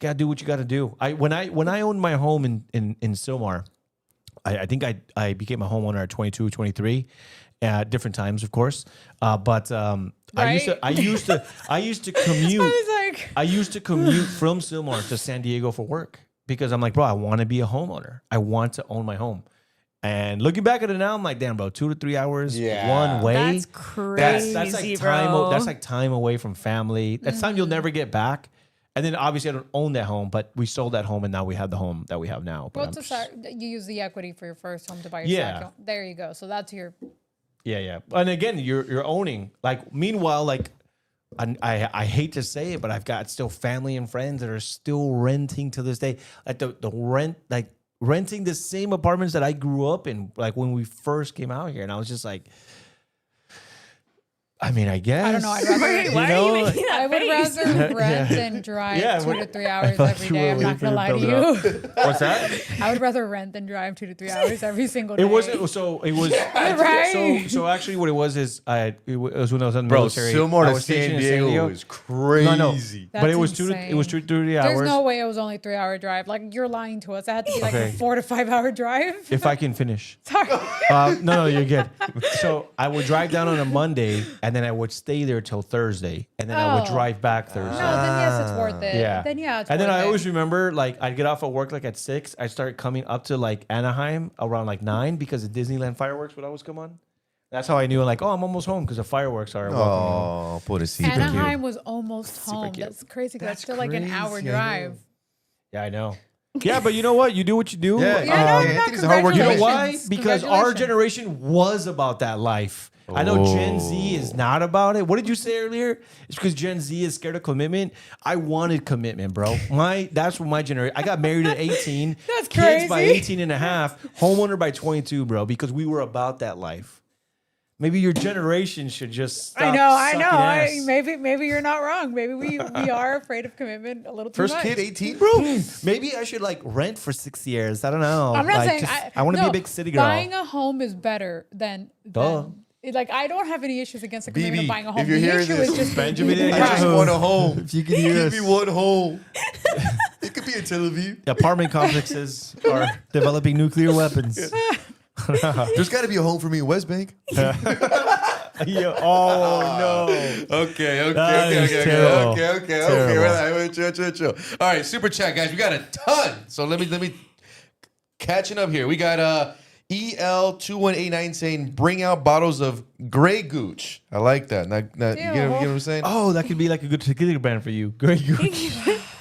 Gotta do what you gotta do. When I owned my home in Sylmar, I think I became a homeowner at 22, 23, at different times, of course. But I used to commute. I used to commute from Sylmar to San Diego for work because I'm like, bro, I want to be a homeowner. I want to own my home. And looking back at it now, I'm like, damn, bro, 2 to 3 hours one way. That's crazy, That's like bro. time. That's like time away from family. That's time you'll never get back. And then obviously I don't own that home, but we sold that home and now we have the home that we have now. But Well, you use the equity for your first home to buy your Yeah. second home. There you go. So that's your Yeah. And again, you're owning. Like, meanwhile, like, I hate to say it, but I've got still family and friends that are still renting to this day. Like the rent, like renting the same apartments that I grew up in, like when we first came out here, and I was just like, I mean, I guess. I don't know. I'd rather. Wait, why are you making that I would face? rather rent than drive 2 to 3 hours thought every you day. were I'm not waiting gonna for lie you to to you. What's that? I would rather rent than drive 2 to 3 hours every single day. It wasn't. So it was. Right. So actually, what it was is it was when I was in the Bro, military. Sylmar I to was San stationed in Diego is crazy. No. But That's it was insane. it was 2 to 3 hours. There's no way it was only 3 hour drive. Like, you're lying to us. That had to be like Okay. a 4 to 5 hour drive. If I can finish. Sorry. No, you're good. So I would drive down on a Monday, and then I would stay there till Thursday, and then I would Oh. drive back No, Thursday. then yes, it's worth it. Yeah. Then yeah, it's And then worth I it. always remember, like, I'd get off at work like at 6. I'd start coming up to like Anaheim around like 9 because the Disneyland fireworks would always come on. That's how I knew, like, oh, I'm almost home because the fireworks are welcoming home. Oh, pobrecito. Anaheim was almost home. cute. That's crazy. 'Cause that's That's still like an hour crazy, I know. drive. Yeah, I know. Yeah, but you know what? You do what you do. Yeah, Yeah, no, Anthony's a hardworking You know man. why? Because our Congratulations. generation was about that life. I know Gen Z Oh. is not about it. What did you say earlier? It's because Gen Z is scared of commitment. I wanted commitment, bro. That's what my generation. I got married at 18. That's kids by crazy. 18 and a half, homeowner by 22, bro, because we were about that life. Maybe your generation should just stop I know. sucking ass. Maybe you're not wrong. Maybe we are afraid of commitment a little too First much. kid, 18, bro. Maybe I should like rent for 6 years. I don't know. I'm not Like, saying just- I want to be a big city girl. Buying a home is better than like, I don't have any issues against the commitment BB, of buying a home. if you're The hearing issue this, is just Benjamin, being- I just Right. want a home. If you can hear Give us. me one home. It could be in Tel Aviv. Apartment complexes are developing nuclear weapons. There's got to be a home for me in West Bank. Yeah. Oh Okay. That is terrible. Okay. Terrible. Chill. All right, super chat, guys. We got a ton. So let me catching up here. We got EL2189 saying, bring out bottles of Grey Gooch. I like that. Now, you get what I'm saying? Oh, that could be like a good tequila brand for you. Great.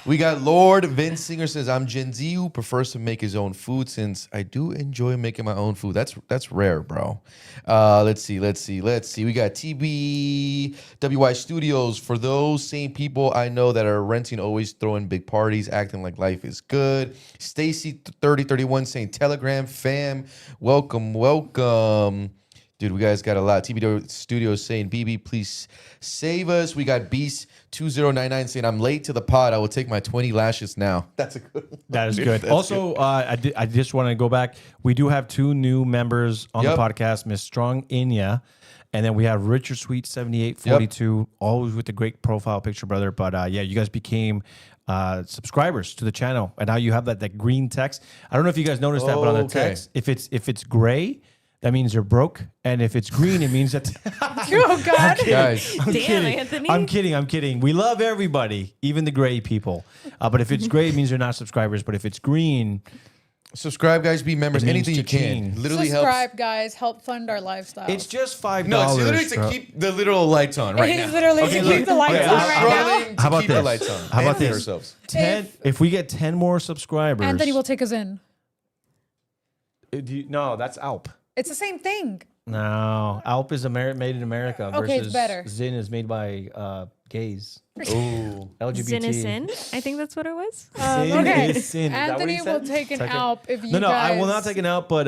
We got Lord Vince Singer says, I'm Gen Z who prefers to make his own food since I do enjoy making my own food. That's rare, bro. Let's see. We got TBWY Studios. For those same people I know that are renting, always throwing big parties, acting like life is good. Stacy 3031 saying, Telegram fam, welcome. Dude, we guys got a lot. TBW Studios saying, BB, please save us. We got Beast 2099 saying, I'm late to the pod. I will take my 20 lashes now. That's a good one. That is good. Also, I just want to go back. We do have 2 new members on the podcast, Miss Strong Inya, and then we have Richard Sweet 7842, always with the great profile picture, brother. But yeah, you guys became subscribers to the channel, and now you have that green text. I don't know if you guys noticed that, but on the text, if it's gray, that means you're broke, and if it's green, it means that. Oh God! Guys, I'm Damn, kidding. Anthony. I'm kidding. We love everybody, even the gray people. But if it's gray, it means they're not subscribers. But if it's green, subscribe, guys. Be members. It means Anything you can. cha-ching. Literally Subscribe, helps. guys. Help fund our lifestyle. it's just $5. No, it's literally to bro. keep the literal lights on right It now. is literally to keep the lights okay, on We're right now. struggling to How about keep the this? lights on. How about and feed this? ourselves. 10. If we get 10 more subscribers, Anthony will take us in. No, that's Alp. It's the same thing. No, Alp is made in America Okay, it's versus better. Zin is made by gays. Ooh. LGBT. Zinison, I think that's what it was. Sin Okay. is sin. Is that what he Anthony will said? take an Okay. Alp if you No, guys. I will not take an Alp, but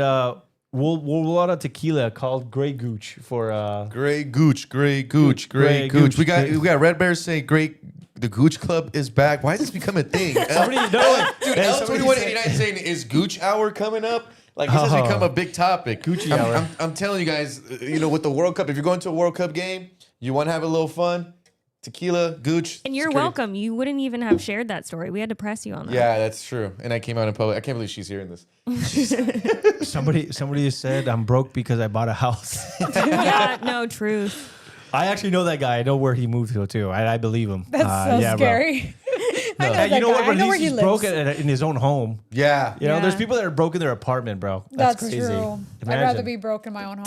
we'll roll out a tequila called Grey Gooch for Grey Gooch. Grey We Gooch. got Red Bear saying great. The Gooch Club is back. Why does this become a thing? Somebody know it. Dude, Hey, somebody L2189 saying, is Gooch Hour coming up? Like, this has become a big topic. Gucci I'm, Hour. I'm telling you guys, with the World Cup, if you're going to a World Cup game, you want to have a little fun, tequila, Gooch. And you're it's great. welcome. You wouldn't even have shared that story. We had to press you on that. Yeah, that's true. And I came out in public. I can't believe she's hearing this. somebody said I'm broke because I bought a house. Yeah, no, truth. I actually know that guy. I know where he moved to too. I believe him. That's so yeah, bro. scary. I know Yeah, that you know guy. what? I But know at where least he he's lives. broke in his own home. Yeah. You know, there's Yeah. people that are broke in their apartment, bro. That's crazy. true. Imagine. I'd rather be broke in my own home.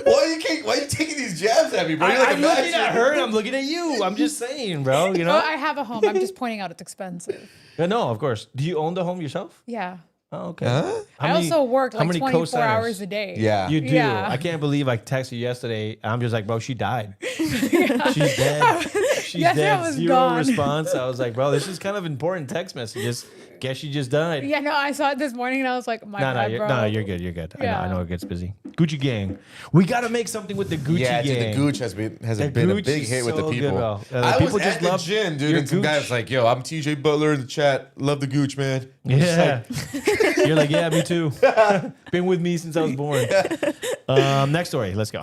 Why are you taking these jabs at me, bro? You're like I'm a looking master. at her and I'm looking at you. I'm just saying, bro. You know? Well, I have a home. I'm just pointing out it's expensive. No, of course. Do you own the home yourself? Yeah. Oh, okay. Huh? How I many- also work how like many 24 co-signers? hours a day. Yeah. You do. Yeah. I can't believe I texted you yesterday. I'm just like, bro, she died. She's dead. She's Yes, I dead. was Zero gone. response. I was like, bro, this is kind of important text messages. Guess she just died. Yeah, no, I saw it this morning and I was like, my No, God, you're, bro. no, you're good. You're good. I Yeah. know it gets busy. Gucci Gang. We got to make something with the Gucci Yeah, Gang. dude, the Gooch has The been a Gooch big is hit with the so good, people. bro. I People was just at the love gym, dude, your and some guy Gooch. was like, "Yo, I'm TJ Butler in the chat. Love the Gooch, man." Yeah. You're like, yeah, me too. Been with me since I was born. Next story. Let's go.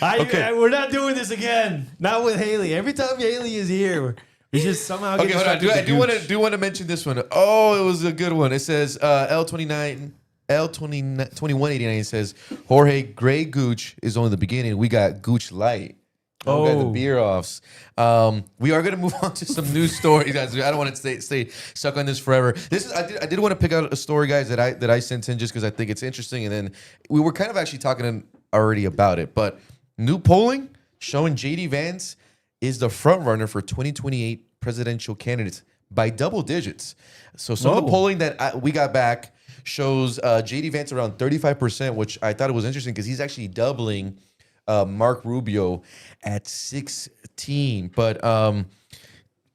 We're not doing this again. Not with Haley. Every time Haley is here, we just somehow get Okay, hold on. distracted with the I do want to mention this one. Oh, it was a good one. It says L2189 says Jorge Gray Gooch is only the beginning. We got Gooch Light. Oh, we got the Oh. beer offs. We are gonna move on to some news stories, guys. I don't want to stay stuck on this forever. I did want to pick out a story, guys, that I sent in just because I think it's interesting, and then we were kind of actually talking already about it. But new polling showing JD Vance is the front runner for 2028 presidential candidates by double digits. So some of the Whoa. polling that we got back shows JD Vance around 35%, which I thought it was interesting because he's actually doubling Mark Rubio at 16. But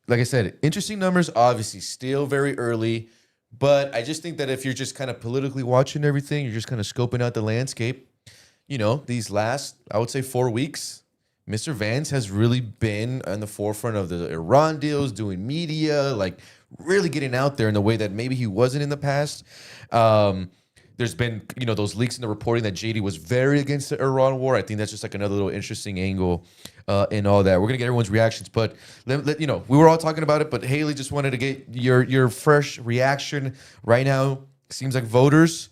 like I said, interesting numbers, obviously still very early. But I just think that if you're just kind of politically watching everything, you're just kind of scoping out the landscape, these last, I would say 4 weeks, Mr. Vance has really been on the forefront of the Iran deals, doing media, like really getting out there in a way that maybe he wasn't in the past. There's been, those leaks in the reporting that JD was very against the Iran war. I think that's just like another little interesting angle in all that. We're gonna get everyone's reactions, but we were all talking about it. But Haley, just wanted to get your fresh reaction right now. Seems like voters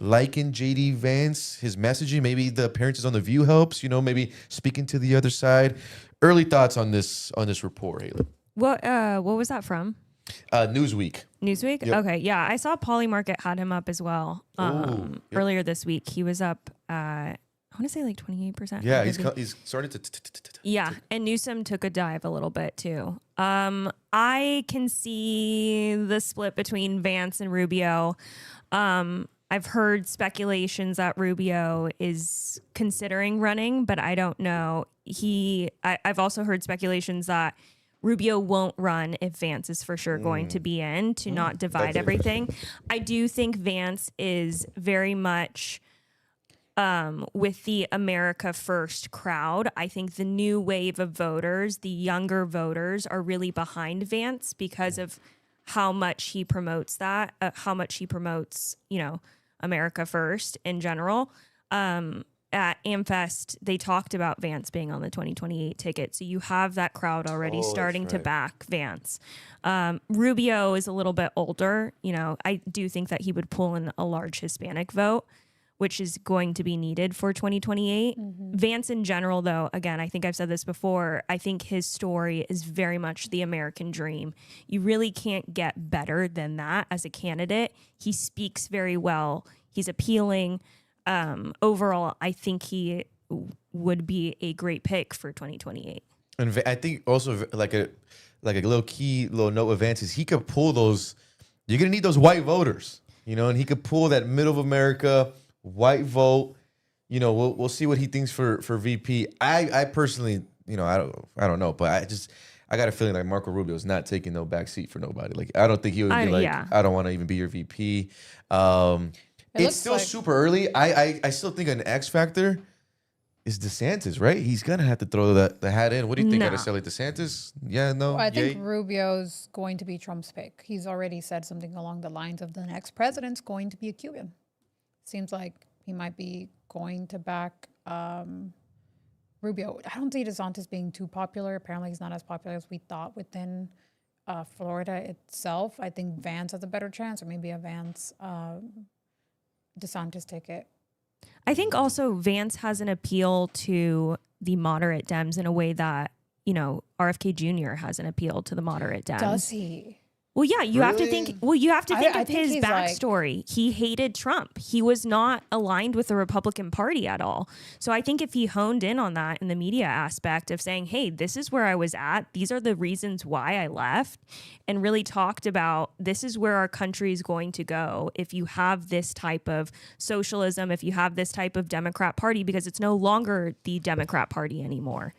liking JD Vance, his messaging. Maybe the appearances on The View helps. Maybe speaking to the other side. Early thoughts on this report, Haley. What was that from? Newsweek. Newsweek? Yep. Okay, yeah. I saw Polymarket had him up as well Yep. earlier this week. He was up, I want to say like 28%. Yeah, maybe. he's starting to. Yeah, and Newsom took a dive a little bit too. I can see the split between Vance and Rubio. I've heard speculations that Rubio is considering running, but I don't know. I've also heard speculations that Rubio won't run if Vance is for sure going to be in to not divide everything. I do think Vance is very much with the America First crowd. I think the new wave of voters, the younger voters, are really behind Vance because of how much he promotes that, how much he promotes, America First in general. At AmFest, they talked about Vance being on the 2028 ticket. So you have that crowd already starting to back Vance. Rubio is a little bit older. I do think that he would pull in a large Hispanic vote, which is going to be needed for 2028. Vance in general, though, again, I think I've said this before, I think his story is very much the American dream. You really can't get better than that as a candidate. He speaks very well. He's appealing. Overall, I think he would be a great pick for 2028. And I think also like a little note with Vance is he could pull those. You're gonna need those white voters, and he could pull that middle of America white vote. We'll see what he thinks for VP. I personally, I don't know, but I got a feeling like Marco Rubio is not taking no back seat for nobody. Like I don't think he would be like, yeah. I don't want to even be your VP. It's still super early. I still think an X factor is DeSantis, right? He's gonna have to throw the hat in. What do you think? No. Araceli? DeSantis? Yeah, no. Well, I think yay? Rubio's going to be Trump's pick. He's already said something along the lines of the next president's going to be a Cuban. Seems like he might be going to back Rubio. I don't see DeSantis being too popular. Apparently, he's not as popular as we thought within Florida itself. I think Vance has a better chance, or maybe a Vance DeSantis ticket. I think also Vance has an appeal to the moderate Dems in a way that, RFK Jr. has an appeal to the moderate Dems. Does he? Well, yeah, you have to Really? think. Well, you have to think I of think his he's like- backstory. He hated Trump. He was not aligned with the Republican Party at all. So I think if he honed in on that in the media aspect of saying, "Hey, this is where I was at. These are the reasons why I left," and really talked about this is where our country is going to go if you have this type of socialism, if you have this type of Democrat Party, because it's no longer the Democrat Party anymore.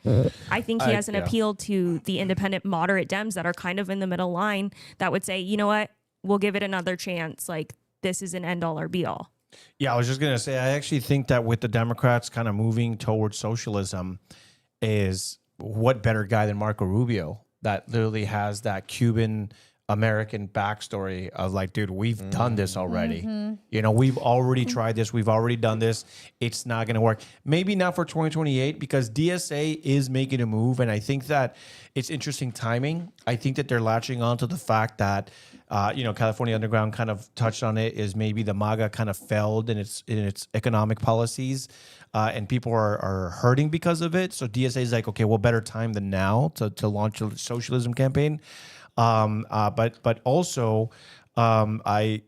I think he has an appeal to the independent, moderate Dems that are kind of in the middle line that would say, you know what, we'll give it another chance. Like, this is an end all or be all. Yeah, I was just going to say, I actually think that with the Democrats kind of moving towards socialism is what better guy than Marco Rubio that literally has that Cuban American backstory of like, dude, we've done this already. You know, we've already tried this. We've already done this. It's not going to work. Maybe not for 2028 because DSA is making a move. And I think that it's interesting timing. I think that they're latching on to the fact that, you know, California Underground kind of touched on it is maybe the MAGA kind of failed in its economic policies. And people are hurting because of it. So DSA is like, okay, well, better time than now to launch a socialism campaign. But also, I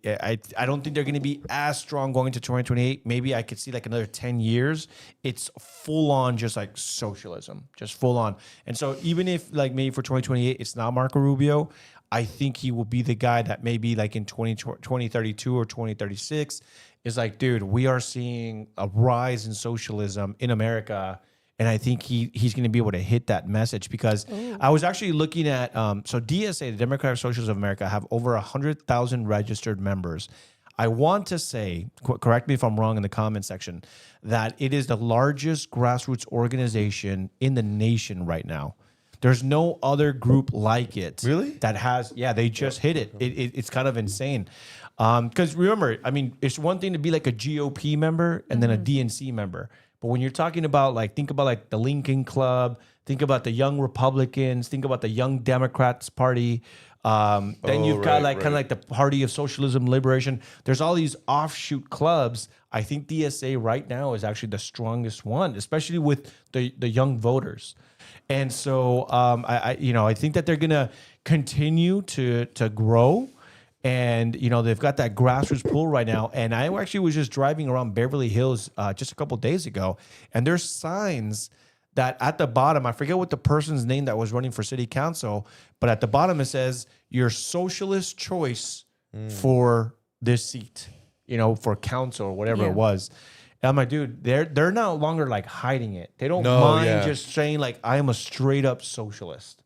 don't think they're going to be as strong going into 2028. Maybe I could see like another 10 years. It's full on, just like socialism, just full on. And so even if like maybe for 2028, it's not Marco Rubio, I think he will be the guy that maybe like in 2032 or 2036 is like, dude, we are seeing a rise in socialism in America. And I think he's going to be able to hit that message because I was actually looking at, so DSA, the Democratic Socialists of America, have over 100,000 registered members. I want to say, correct me if I'm wrong in the comment section, that it is the largest grassroots organization in the nation right now. There's no other group like it. Really? That has, yeah, they just hit it. It's kind of insane. Because remember, I mean, it's one thing to be like a GOP member and then a DNC member. But when you're talking about like, think about like the Lincoln Club, think about the Young Republicans, think about the Young Democrats Party. Then you've got like kind of like the Party of Socialism Liberation. There's all these offshoot clubs. I think DSA right now is actually the strongest one, especially with the young voters. And so I think that they're gonna continue to grow. And, you know, they've got that grassroots pool right now. And I actually was just driving around Beverly Hills just a couple of days ago. And there's signs that at the bottom, I forget what the person's name that was running for city council, but at the bottom it says, your socialist choice for this seat, you know, for council or whatever it was. And I'm like, dude, they're no longer like hiding it. They don't mind just saying like, I am a straight up socialist.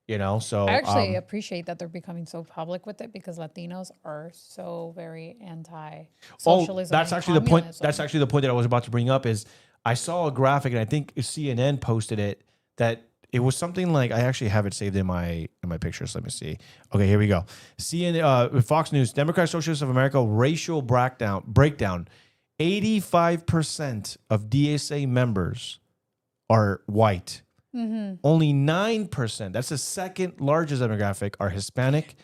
You know, so I actually appreciate that they're becoming so public with it because Latinos are so very anti-socialism. That's actually the point. That's actually the point that I was about to bring up. Is I saw a graphic and I think CNN posted it that it was something like, I actually have it saved in my pictures. Let me see. Okay, here we go. CNN, Fox News, Democratic Socialists of America racial breakdown. 85% of DSA members are white. Only 9%, that's the second largest demographic, are Hispanic.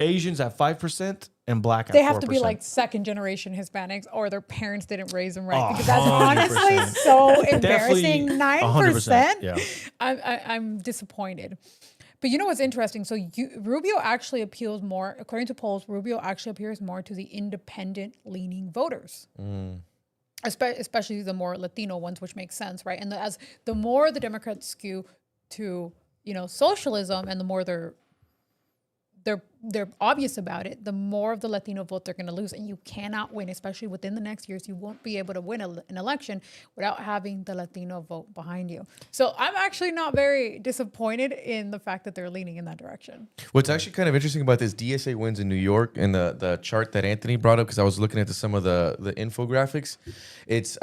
Asians at 5% and black at 4%. They have to be like second generation Hispanics or their parents didn't raise them right. Because that's honestly so embarrassing. 9%? Yeah. I'm disappointed. But you know what's interesting? So Rubio actually appeals more, according to polls, Rubio actually appears more to the independent leaning voters. Especially the more Latino ones, which makes sense, right? And as the more the Democrats skew to, you know, socialism, and the more they're obvious about it, the more of the Latino vote they're going to lose. And you cannot win, especially within the next years. You won't be able to win an election without having the Latino vote behind you. So I'm actually not very disappointed in the fact that they're leaning in that direction. What's actually kind of interesting about this DSA wins in New York and the chart that Anthony brought up, because I was looking at some of the infographics, it's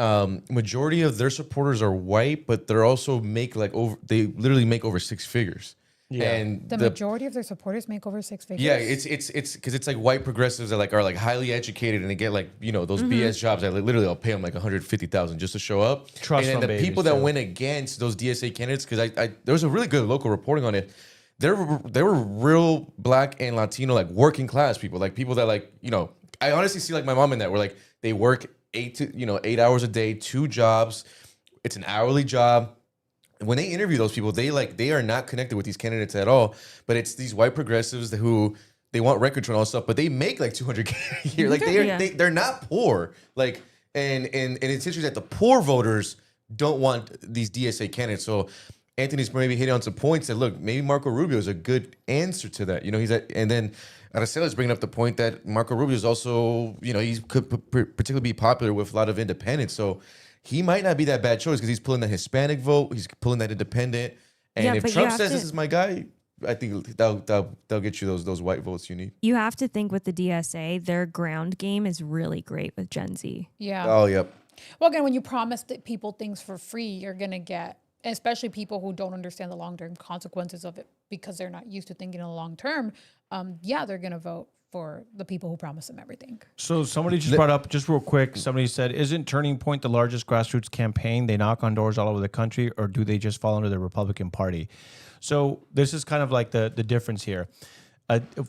majority of their supporters are white, but they're also they literally make over six figures. Yeah. And the majority of their supporters make over six figures. Yeah, it's because it's like white progressives that are highly educated and they get those BS jobs that literally I'll pay them like $150,000 just to show up. Trust and then the people that went against those DSA candidates, because there was a really good local reporting on it. They were real black and Latino working class people, people that I honestly see my mom in that where they work 8 hours a day, 2 jobs. It's an hourly job. when they interview those people, they are not connected with these candidates at all. But it's these white progressives who they want records and all stuff, but they make like $200K a year. Like they're not poor. Like and it's interesting that the poor voters don't want these DSA candidates. So Anthony's maybe hitting on some points that look, maybe Marco Rubio is a good answer to that. You know, and then Aracella's bringing up the point that Marco Rubio is also, you know, he could particularly be popular with a lot of independents. So he might not be that bad choice because he's pulling that Hispanic vote, he's pulling that independent. And if Trump says this is my guy, I think they'll get you those white votes you need. You have to think with the DSA, their ground game is really great with Gen Z. Yeah. Oh, yep. Well, again, when you promise people things for free, you're going to get, especially people who don't understand the long-term consequences of it because they're not used to thinking in the long term. They're going to vote for the people who promise them everything. So somebody just brought up, just real quick, somebody said, isn't Turning Point the largest grassroots campaign? They knock on doors all over the country, or do they just fall under the Republican Party? So this is kind of like the difference here.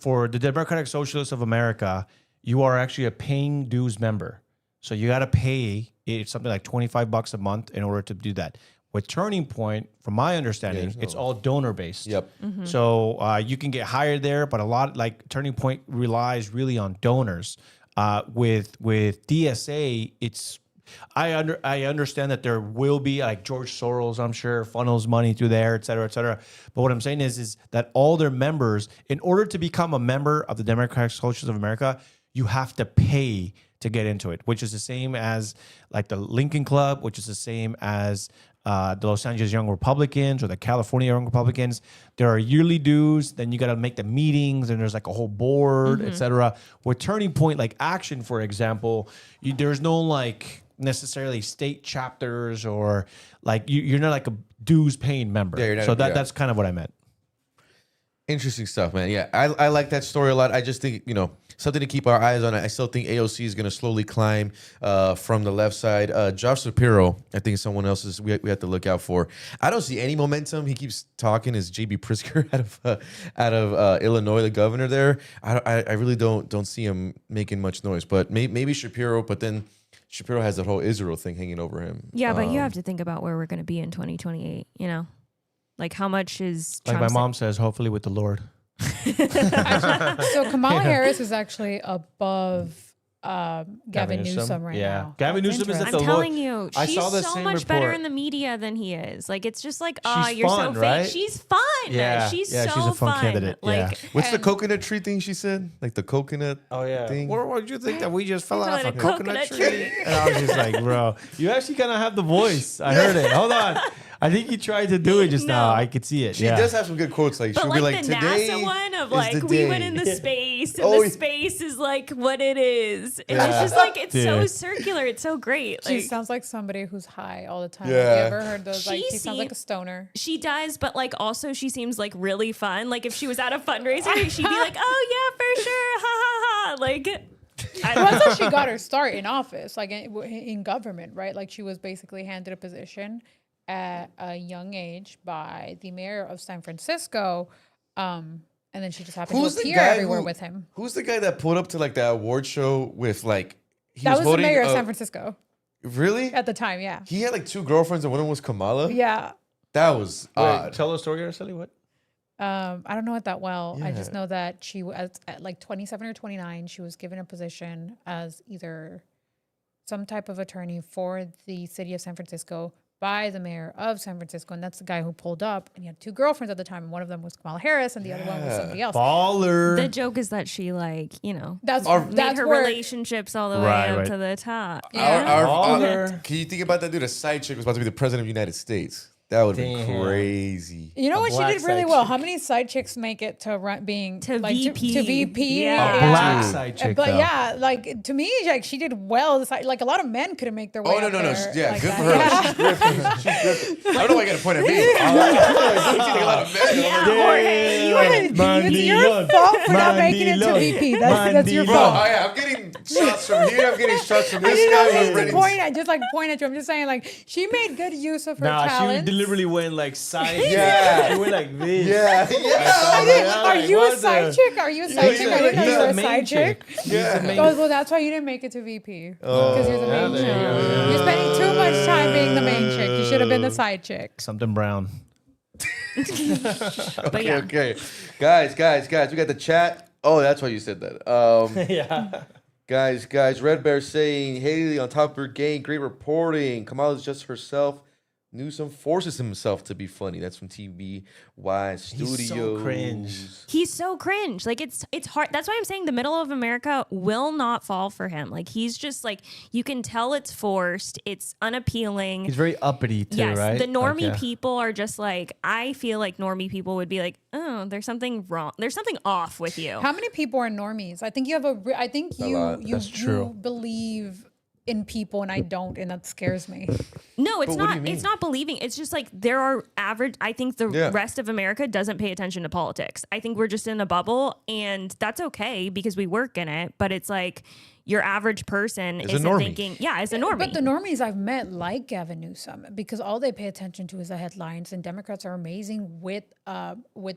For the Democratic Socialists of America, you are actually a paying dues member. So you got to pay something like $25 a month in order to do that. With Turning Point, from my understanding, it's all donor based. Yep. Mm-hmm. So you can get hired there, but a lot like Turning Point relies really on donors. With DSA, it's I understand that there will be like George Soros, I'm sure, funnels money through there, et cetera, et cetera. But what I'm saying is that all their members, in order to become a member of the Democratic Socialists of America, you have to pay to get into it, which is the same as like the Lincoln Club, which is the same as the Los Angeles Young Republicans or the California Young Republicans. There are yearly dues. Then you got to make the meetings, and there's like a whole board, et cetera. With Turning Point, like Action, for example, there's no like necessarily state chapters or like you're not like a dues paying member. Yeah, you're not, so that's kind of what I meant. Interesting stuff, man. Yeah, I like that story a lot. I just think, you know, something to keep our eyes on. I still think AOC is going to slowly climb from the left side. Josh Shapiro, I think someone else we have to look out for. I don't see any momentum. He keeps talking as J.B. Pritzker out of Illinois, the governor there. I really don't see him making much noise. But maybe Shapiro, but then Shapiro has that whole Israel thing hanging over him. Yeah, but you have to think about where we're going to be in 2028, you know? Like how much is Like Trump's my mom says, hopefully with the Lord. So Kamala Harris is actually above Gavin Newsom right now. Gavin That's Newsom is at I'm the telling you, I she's saw the so same much better report. in the media than he is. Like it's just like, She's you're fun, so fake. right? She's fun. Yeah, She's yeah, so she's a fun candidate. Like, Yeah. What's the coconut tree thing she said? Like the coconut thing? What did you think that we just fell fell off out a a coconut coconut tree? And I was just like, bro, you actually kind of have the voice. I heard it. Hold on. I think you tried to do it just now. No. I could see it. She yeah. does have some good quotes. Like but she'll like, be like, the today NASA one of is like the we went day." into space and Oh, the space is like what it is. And it's Yeah. just like it's so Dude. circular. It's so great. She Like sounds like somebody who's high all the time. Yeah. Have you ever heard those? Like She she sounds like a stoner. she does, but like also she seems like really fun. Like if she was at a fundraiser, she'd be like, "Oh yeah, for sure, ha ha ha!" Like Well, that's how she got her start in office, like in government, right? Like she was basically handed a position at a young age by the mayor of San Francisco, and then she just happened Who's to the appear guy everywhere who- with him. Who's the guy that pulled up to like that award show with like he That was the holding mayor of a- San Francisco Really? at the time. Yeah, He had like two girlfriends and one of them was Kamala. yeah. That was odd. Tell the story, Araceli. What? I don't know it that well. I just Yeah. know that she was at like 27 or 29. She was given a position as either some type of attorney for the city of San Francisco by the mayor of San Francisco, and that's the guy who pulled up. And he had two girlfriends at the time, and one of them was Kamala Harris, and the other one was somebody else. Baller. the joke is that she like That's made that's her where relationships all the way Right, up right. to the top. Yeah. Baller. Can you think about that dude? A side chick was about to be the president of the United States. That would be Damn. crazy. You know A what? She black did really side well. chick. How many side chicks make it to being To like, VP. To VP. Yeah. A black side chick, But though. yeah, like to me, like she did well. Like a lot of men couldn't make their way. Oh no up no no! there Yeah, like good that. for her. Yeah. She's gripping. She's gripping. I don't know why you got to point at me. I see like a lot of men. Yeah, Jorge, you It's your fault for not making it to VP. That's your Bro, fault. I'm getting shots from here. I'm getting shots from I this didn't guy. mean I'm to ready point. I just like point at you. I'm just saying, like she made good use of her Nah, talent. she literally went like side. Yeah. It went like this. Yeah. Are you a side chick? Are you a side chick? I didn't know you were a side chick. Yeah. Oh, well, that's why you didn't make it to VP. Because you're the main chick. You're spending too much time being the main chick. You should have been the side chick. Something brown. But yeah. Okay. Guys, we got the chat. Oh, that's why you said that. Yeah. Guys, Red Bear saying, Haley on top of her game, great reporting. Kamala's just herself. Newsom forces himself to be funny. That's from TBY Studios. He's so cringe. He's so cringe. Like it's hard. That's why I'm saying the middle of America will not fall for him. Like he's just like, you can tell it's forced. It's unappealing. He's very uppity too, Yes, right? the normie Like, people are just like, I feel like normie people would be like, oh, there's something wrong. There's something off with you. How many people are normies? I think you have I think lot. you That's true. believe in people and I don't, and that scares me. No, it's But what do you not. mean? It's not believing. It's just like there are average. I think the Yeah. rest of America doesn't pay attention to politics. I think we're just in a bubble, and that's okay because we work in it. But it's like your average person Is a isn't normie. thinking. Yeah, as a normie. But the normies I've met like Gavin Newsom because all they pay attention to is the headlines, and Democrats are amazing with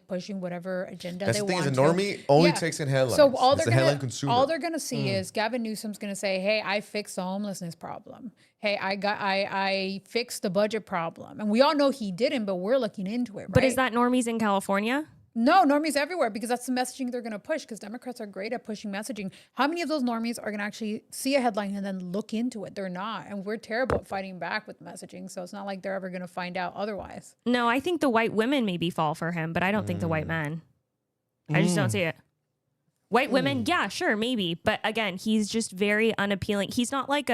pushing whatever agenda That's they the thing, want. as a normie, only takes in headlines. So all It's they're a headline gonna consumer. all they're gonna see is Gavin Newsom's gonna say, "Hey, I fixed the homelessness problem. Hey, I fixed the budget problem," and we all know he didn't, but we're looking into it. Right? But is that normies in California? No, normies everywhere because that's the messaging they're going to push because Democrats are great at pushing messaging. How many of those normies are going to actually see a headline and then look into it? They're not. And we're terrible at fighting back with messaging. So it's not like they're ever going to find out otherwise. No, I think the white women maybe fall for him, but I don't think the white men. I just don't see it. White women, yeah, sure, maybe. But again, he's just very unappealing. He's not like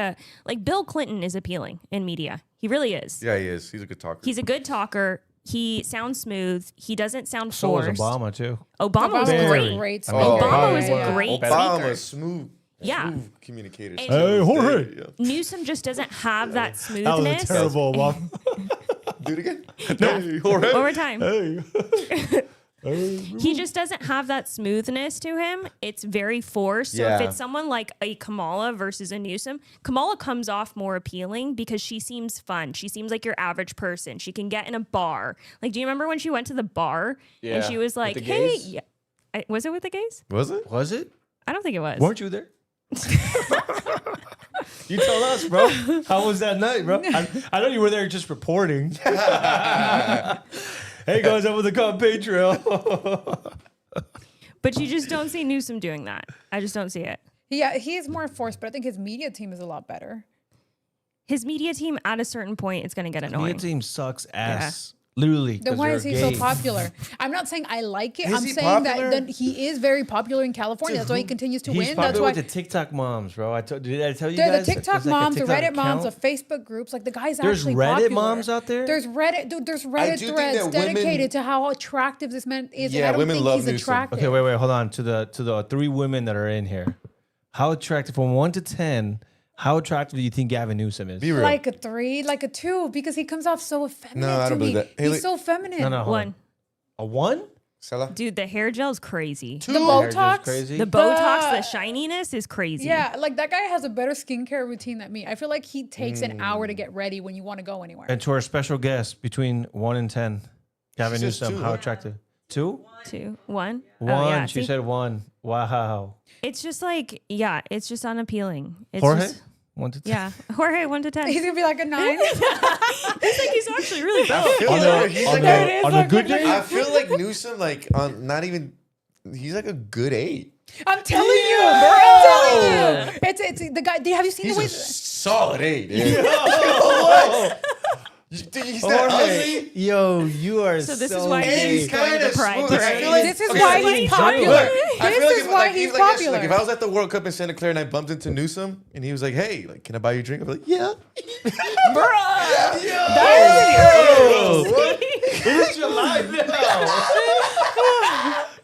Bill Clinton is appealing in media. He really is. Yeah, he is. He's a good talker. He's a good talker. He sounds smooth. He doesn't sound So was forced. Obama too. Obama was Very. great. speaker. Obama was Yeah. a great Obama, speaker. smooth Yeah. communicator. And- Hey, Jorge. Yeah. Newsom just doesn't have that That was smoothness. a terrible Obama. Do it again. Hey, Jorge. One more time. Hey. He just doesn't have that smoothness to him. It's very forced. So if Yeah. it's someone like a Kamala versus a Newsom, Kamala comes off more appealing because she seems fun. She seems like your average person. She can get in a bar. Like, do you remember when she went to the bar and she was like, the "Hey, gays? yeah." Was it with the gays? Was it? Was it? I don't think it was. Weren't you there? You tell us, bro. How was that night, bro? I know you were there just reporting. Hey guys, I'm with the campaign trail. But you just don't see Newsom doing that. I just don't see it. Yeah, he is more forced, but I think his media team is a lot better. His media team, at a certain point, it's going to get Media annoying. team sucks ass. Literally. Then 'cause why they're is he gay. so popular? I'm not saying I like it. Is I'm he saying popular? that he is very popular in California. That's why he continues to He's win. popular That's why with the TikTok moms, bro. Did I tell you they're guys? the TikTok There's like a moms, the TikTok Reddit moms, the account. Facebook groups. Like the guy's There's actually Reddit popular. moms out there? There's Reddit, dude. There's do Reddit think threads that women- dedicated to how attractive this man is. Yeah, and I don't women think love he's Newsom. attractive. Okay, wait, hold on. To the three women that are in here, how attractive from 1 to 10? How attractive do you think Gavin Newsom is? Be real. Like a 3, like a 2, because he comes off so effeminate No, I to don't me. believe that. Haley- He's so feminine. No, hold on. One. A 1? Salah? Dude, the hair gel's crazy. The Hair just Botox. crazy. The Botox, the shininess is crazy. Yeah, like that guy has a better skincare routine than me. I feel like he takes an hour to get ready when you want to go anywhere. And to our special guest, between 1 and 10, Gavin She says Newsom, 2, how huh? attractive? 2? 2, 1. 1. Oh, yeah. She See? said 1. Wow. It's just like, yeah, it's just unappealing. It's Jorge? just, 1 to 10. yeah. Jorge, 1 to 10. He's gonna be like a 9. He's like, he's actually really built. I feel On like he's the, on like There it the, is, on a look, good look, day? I feel like Newsom, like on not even. He's like a good 8. I'm telling you, bro. I'm telling you. It's the guy. Have you seen He's the way? a solid 8. Dude. What? Dude, he's not ugly. Yo, you are So this so is why And he's he's going kind to of Pride smooth. I Parade. feel like This is okay, why look, he's look, popular. I feel This is if, why like, he's like this, popular. Like if I was at the World Cup in Santa Clara and I bumped into Newsom and he was like, "Hey, like, can I buy you a drink?" I'd be like, "Yeah." It's July now.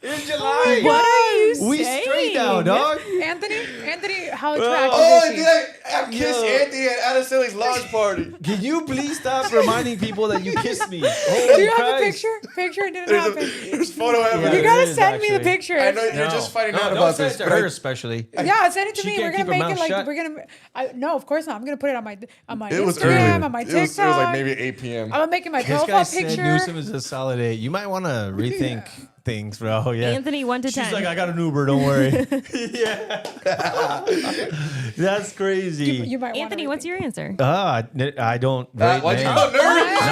It's July. What are you saying? We straight now, dog. Anthony, how attractive Oh, is and he? then I kissed Yo. Anthony Araceli's launch party. Can you please stop reminding people that you kissed me? Do you have a picture? Picture it didn't happen. There's photo evidence. You there gotta is, send me the actually. picture. I know you're just finding out don't about send this. it to but her especially. Yeah, send it to She me. can't We're keep gonna her make it mouth like shut? we're gonna. No, of course not. I'm gonna put it on my it was Instagram, early. on my It TikTok. was like maybe 8 p.m. I'm making my This profile guy said picture. Newsom is a solid 8. You might want to rethink things, bro. Yeah. Anthony, 1 to 10. She's like, I got an Uber. Don't worry. Yeah. That's crazy. You might Anthony, wanna what's your answer? I don't rate Why'd you men. go nervous? No,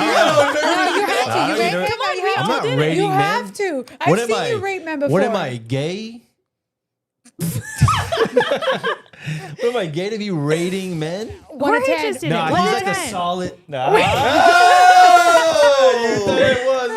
you have to. You you rate know- men. Come on, You we have I'm all not did it. rating You men. have to. What I've am seen I? you rate men before. What am I, gay? What am I, gay to be rating men? 1 to Jorge 10. just did Nah, it. he's 1 to like a 10. solid. Nah. Oh! You thought it was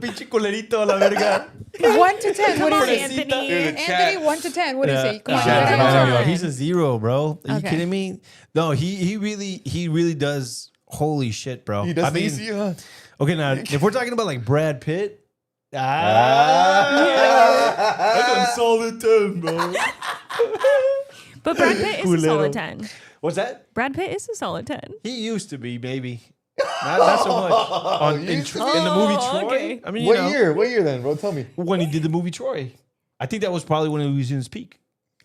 pinche culerito a la verga. 1 to 10. What Come do on, you say? Anthony. Dude, the Anthony, chat. 1 to 10. What do you say? Come on, Yeah, you yeah, gotta yeah. answer. He's a 0, bro. Are you Okay. kidding me? No, he really does. Holy shit, bro. He does I mean, easy, huh? okay, now if we're talking about like Brad Pitt, I got solid 10, bro. But Brad Pitt is a Culero. solid 10. What's that? Brad Pitt is a solid 10. He used to be, baby. Not so much. In Used to the movie Oh, Troy. okay. I mean, you know, What year then, bro? Tell me. when he did the movie Troy. I think that was probably when he was in his peak.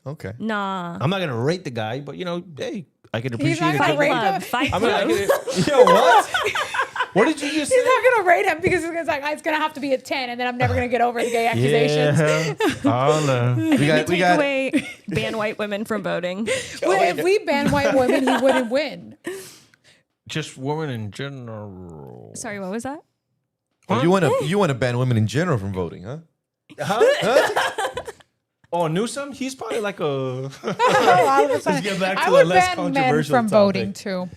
Okay. Nah. I'm not gonna rate the guy, but you know, hey, I can He's appreciate not it. gonna Fight rate Club. him. Fight I mean, I Club. can, yo, what? What did you just say? He's not gonna rate him because it's like it's gonna have to be a 10, and then I'm never gonna get over the gay accusations. Yeah. Oh, no. We got. Take away ban white women from voting. Well, if we ban white women, he wouldn't win. Just women in general. Sorry, what was that? Oh, you want to ban women in general from voting, huh? Huh? Oh, Newsom? He's probably like a. All of a sudden, Let's get back to I a would less ban men controversial from topic. voting too.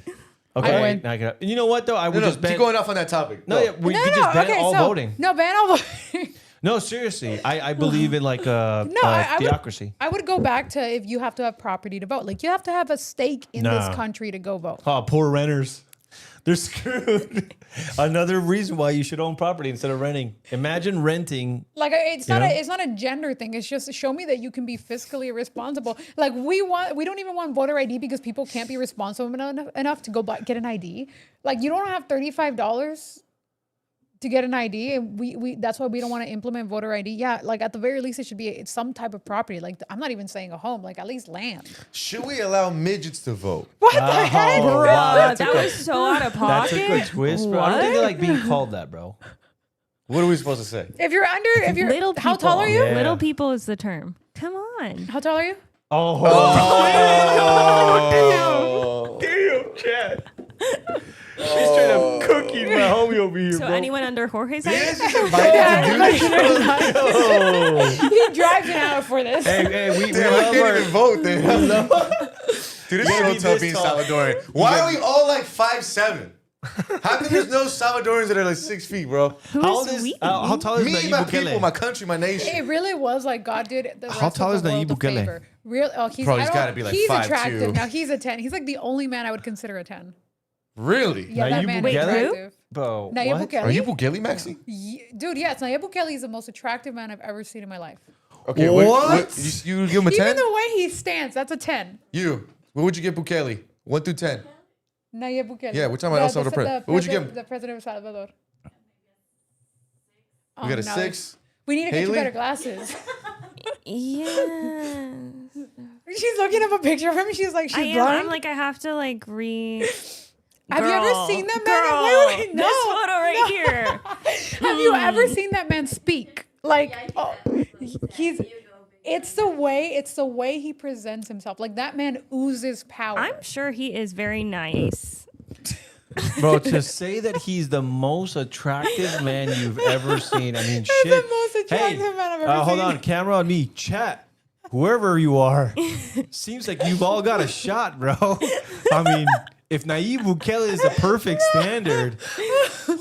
Okay. I would. now I can- You know what though? I would No, just ban. keep going off on that topic. No, yeah, we could just ban all voting. No, ban all voting. No, seriously, I believe in like a I would- theocracy. I would go back to if you have to have property to vote. Like you have to have a stake in Nah. this country to go vote. Oh, poor renters. They're screwed. Another reason why you should own property instead of renting. Imagine renting. Like it's You not know? it's not a gender thing. It's just show me that you can be fiscally responsible. Like we don't even want voter ID because people can't be responsible enough to go get an ID. Like you don't have $35 to get an ID, and we that's why we don't want to implement voter ID. Yeah, like at the very least it should be some type of property. Like I'm not even saying a home, like at least land. Should we allow midgets to vote? What the heck? Oh, Bro, wow, that was so out of That pocket. took a twist, bro. I don't think they like being called that, bro. What are we supposed to say? If you're Little people. how tall are you? Yeah. Little people is the term. Come on. How tall are you? Oh, Oh, damn, Chad. He's straight up cooking my homie over here, So bro. anyone under Jorge's height? Yes, you should invite me to do this. Oh. He drives an hour for this. Hey, we Damn, I love can't our. even vote then. Dude, it's gotta so be tough this being tall. Salvadorian. Why are we all like 5'7"? How come there's no Salvadorians that are like 6 feet, bro? Who How is old is we? how tall is Me, Nayib my Bukele? people, my country, my nation. It really was like God did the How rest tall of is the Nayib world a Bukele? favor. Real, he's, Bro, I he's don't- gotta be like he's 5'2". attractive. Now he's a 10. He's like the only man I would consider a 10. Really? Yeah, Nayib that man is Bukele? attractive. Bro, Nayib what? Bukele. Are you Bukele, Maxi? Dude, yes, Nayib Bukele is the most attractive man I've ever seen in my life. Okay, What? you give him a Even 10? the way he stands, that's a 10. You. What would you give Bukele? 1 through 10. Nayib Bukele. Yeah, we're talking about El Salvador president. What would you give him? The president of Salvador. We got a no. 6. We need to get you Haley? better glasses. Yeah. She's looking up a picture of him. She's like, she's I am. blind. I'm like, I have to like read. Have you ever Girl, seen that man? girl, Wait, wait, no. This photo right here. Have you ever seen that man speak? Like, he's. It's the way he presents himself. Like that man oozes power. I'm sure he is very nice. Bro, to say that he's the most attractive man you've ever seen, I mean, He's shit. the most attractive man I've ever Hold seen. on, camera on me. Chat, whoever you are, seems like you've all got a shot, bro. I mean, if Nayib Bukele is the perfect standard,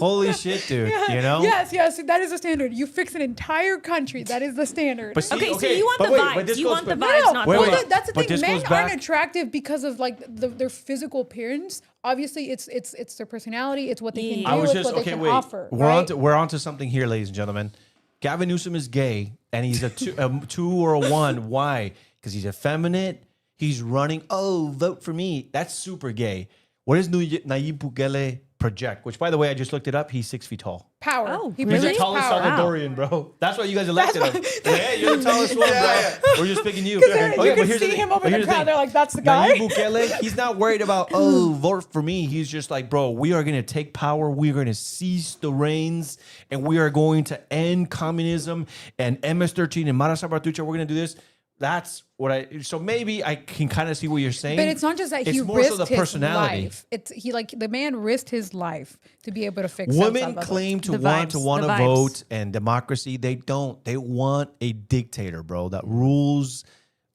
holy shit, dude, you know? Yes, that is the standard. You fix an entire country. That is the standard. But see, Okay, so you want but the wait, but vibes. this You goes want the back- vibes, No, not Wait, the wait. look. that's the But thing. this Men goes aren't back- attractive because of like their physical appearance. Obviously, it's their personality. It's what they can do. I was it's just what they okay. can Wait, offer. we're onto something here, ladies and gentlemen. Gavin Newsom is gay, and he's a 2 or a 1. Why? Because he's effeminate. He's running. Oh, vote for me. That's super gay. What does Nayib Bukele project? Which, by the way, I just looked it up. He's 6 feet tall. Power. Oh, He really? He's the projects tallest power. Salvadorian, bro. That's why you guys elected him. Hey, you're the tallest one, bro. We're just picking you. You but can here's see the him thing. over But the here's crowd. thing. They're like, that's the guy. Nayib Bukele, he's not worried about, vote for me. He's just like, bro, we are going to take power. We are going to seize the reins, and we are going to end communism and MS-13 and Mara Salvatrucha. We're going to do this. That's what so maybe I can kind of see what you're saying. But it's not just that It's he more risked so the his personality. life. The man risked his life to be able to fix El Women Salvador. claim to The want vibes, to the vibes. vote and democracy. They don't. They want a dictator, bro, that rules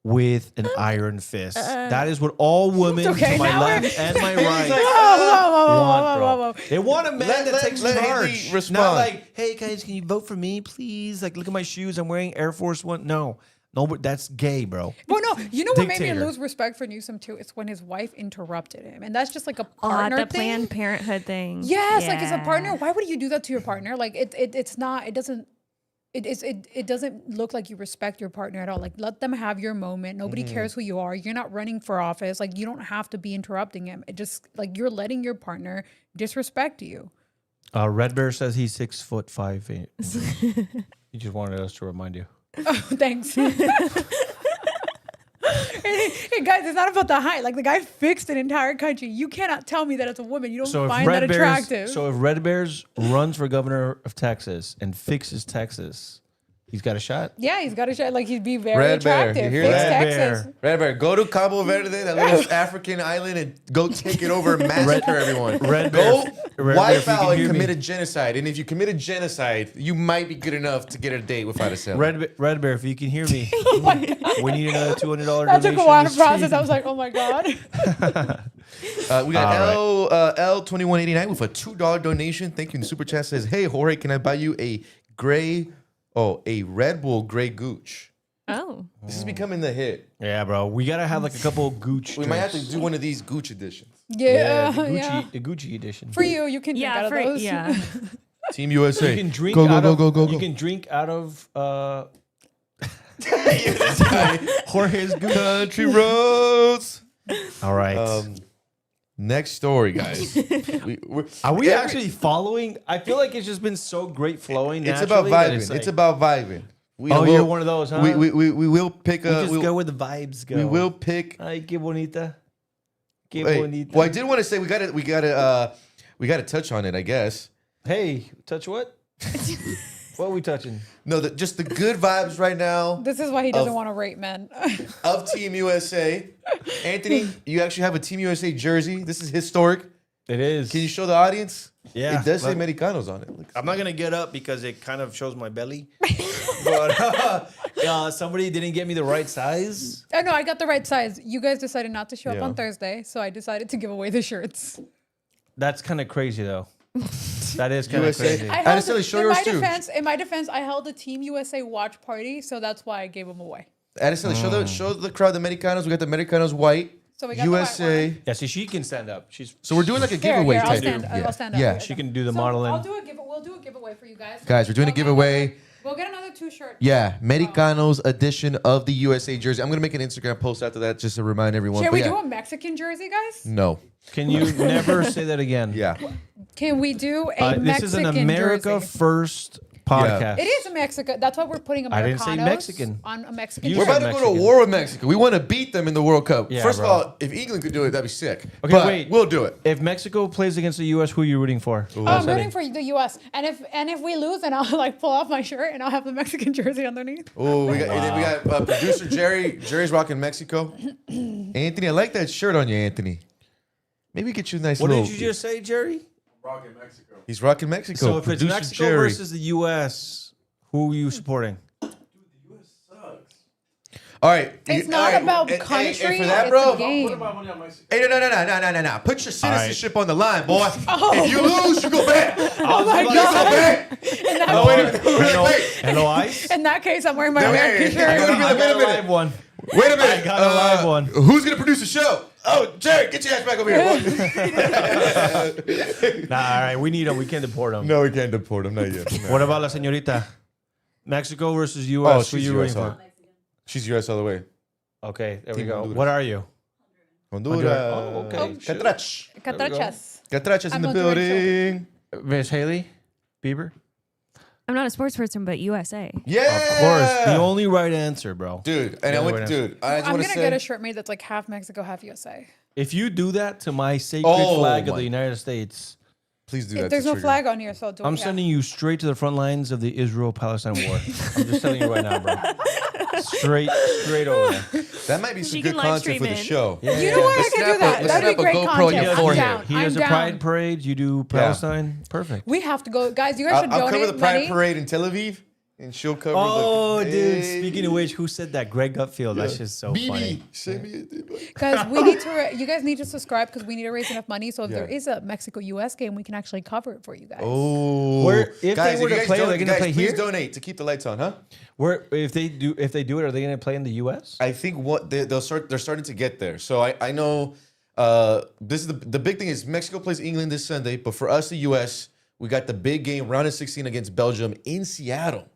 with an iron fist. That is what all women Okay, to my now we're- left and my right want, bro. They want a man that Let- takes let charge. Haley respond. Not like, hey guys, can you vote for me, please? Like, look at my shoes. I'm wearing Air Force One. No, but that's gay, bro. Well, no, you know what made me Dictator. lose respect for Newsom too? It's when his wife interrupted him, and that's just like a Oh, partner the thing. Planned Parenthood thing. Yes, like as a Yeah. partner, why would you do that to your partner? Like it's not. It doesn't. It doesn't look like you respect your partner at all. Like let them have your moment. Nobody cares who you are. You're not running for office. Like you don't have to be interrupting him. It just like you're letting your partner disrespect you. Red Bear says he's 6'5". He just wanted us to remind you. Oh, thanks. Hey guys, it's not about the height. Like the guy fixed an entire country. You cannot tell me that as a woman you don't find that attractive. So if Red Bears runs for governor of Texas and fixes Texas, he's got a shot. Yeah, he's got a shot. Like he'd be very Red Bear, attractive. you hear Fix that? Red Texas. Bear. Red Bear, go to Cabo Verde, that little African island, and go take it over and massacre everyone. Red Go Bear, Red Bear, wipe if you can out and hear me. commit a genocide. And if you commit a genocide, you might be good enough to get a date with Adesela. Red Bear, if you can hear me, we need another $200 That donation. took a while to this process. week. I was like, oh my God. We got All L2189 with a $2 donation. Thank you. And Super Chat says, hey, Jorge, can I buy you a Red Bull Grey Gooch? Oh. This is becoming the hit. Yeah, bro. We gotta have like a couple of Gooch. We might have to drinks. do one of these Gooch editions. Yeah, the Gucci, yeah. the Gucci edition. For you can drink out of those. Yeah. Team USA. You can drink go, out go, of, go, go, go, You go. can drink out of Jorge's Gucci. Country roads. All right. Next story, guys. Are we actually following? I feel like it's just been so great flowing. It's about naturally that vibing. like- It's about vibing. you're one of those, huh? We will pick We a. just go where the vibes go. We will pick. Ay, qué bonita. Qué Wait, bonita. well, I did want to say we gotta touch on it. I guess. Hey, touch what? What are we touching? No, just the good vibes right now This is why he doesn't Of- want to rate men. of Team USA. Anthony, you actually have a Team USA jersey. This is historic. It is. Can you show the audience? Yeah. It does say Look. Americanos on it. Look. I'm not gonna get up because it kind of shows my belly. But somebody didn't get me the right size. Oh no, I got the right size. You guys decided not to show up Yeah. on Thursday, so I decided to give away the shirts. That's kind of crazy, though. That is kind of USA. crazy. I just said, show yours too. In my defense, I held a Team USA watch party, so that's why I gave them away. Addison, show the crowd the Americanos. We got the Americanos white. So we got the USA. white one. Yeah, see, she can stand up. She's So we're doing like a Here, giveaway here, I'll type. stand, Yeah. I'll stand up. Yeah. Here, she can do the So modeling. we'll do a giveaway for you guys. Guys, we're doing a giveaway. We'll get another 2 shirts. Yeah, Americanos edition of the USA jersey. I'm gonna make an Instagram post after that just to remind everyone. Can But we yeah. do a Mexican jersey, guys? No. Can you never say that again? Yeah. Can we do a Mexican This is an America jersey? First podcast. It is a Mexico. That's why we're putting I Americanos didn't say Mexican. on a Mexican You We're jersey. about to go to Mexican. war with Mexico. We want to beat them in the World Cup. Yeah, First bro. of all, if England could do it, that'd be sick. Okay, but wait. we'll do it. If Mexico plays against the U.S., who are you rooting for? I'm rooting for the U.S. And if we lose, then I'll like pull off my shirt and I'll have the Mexican jersey underneath. Oh, and then we got producer Jerry. Jerry's rocking Mexico. Anthony, I like that shirt on you, Anthony. Maybe get you a nice What little. did you just say, Jerry? He's rocking Mexico. So if it's Producer Mexico Jerry. versus the U.S., who are you supporting? All right. It's all not right, about and- country. and for that, it's bro. a game. Hey, no. Put your citizenship on the line, boy. If you lose, you go back. Oh my You go God. back. Oh, wait a minute. Wait. Hello, Ice? In that case, I'm wearing my No, American hey, shirt. I gotta be I like, got wait a a minute. live one. Wait a minute. I got a live one. Who's gonna produce the show? Oh, Jerry, get your ass back over here. Nah, all right, we need them. We can't deport them. No, we can't deport him. Not yet. What about la señorita? Mexico versus Oh, U.S. Who she's you US rooting all. for? She's US all the way. Okay, there we Team go. Honduras. What are you? Honduras. Oh, okay. Catrach. Catrachas. Catrach's in I'm the Honduran, building. Miss Haley Bieber. I'm not a sports person, but USA. Yeah. Of course, the only right answer, bro. Dude, and I only went, right dude, I just I'm want gonna to get a say, shirt made that's like half Mexico, half USA. If you do that to my sacred Oh flag of my- the United States, please do that. If there's to no trigger. flag on here, so do I'm it. sending you straight to the front lines of the Israel-Palestine war. I'm just telling you right now, bro. Straight over there. That might be some She good can live content stream for the it. show. Yeah. You know what? Let's I can do snap that. a- let's That'd be snap a great GoPro on content. your I'm forehead. down. He I'm does a down. pride parade. You do Palestine. Perfect. We have to go, guys. You guys should I'll cover donate the Pride money. Parade in Tel Aviv, and she'll cover Oh, the. dude. Speaking of which, who said that? Greg Gutfield. That's just so funny. BB, send me a Guys, we need to. You guys need to subscribe because we need to raise enough money. So if Yeah. there is a Mexico-US game, we can actually cover it for you guys. Oh, Where- if guys, they were you to guys play, don't- are they gonna guys, play please here? donate to keep the lights on, huh? Where if they do it, are they going to play in the U.S.? I think what they'll start. They're starting to get there. So I know this is the big thing is Mexico plays England this Sunday, but for us the U.S. we got the big game round of 16 against Belgium in Seattle.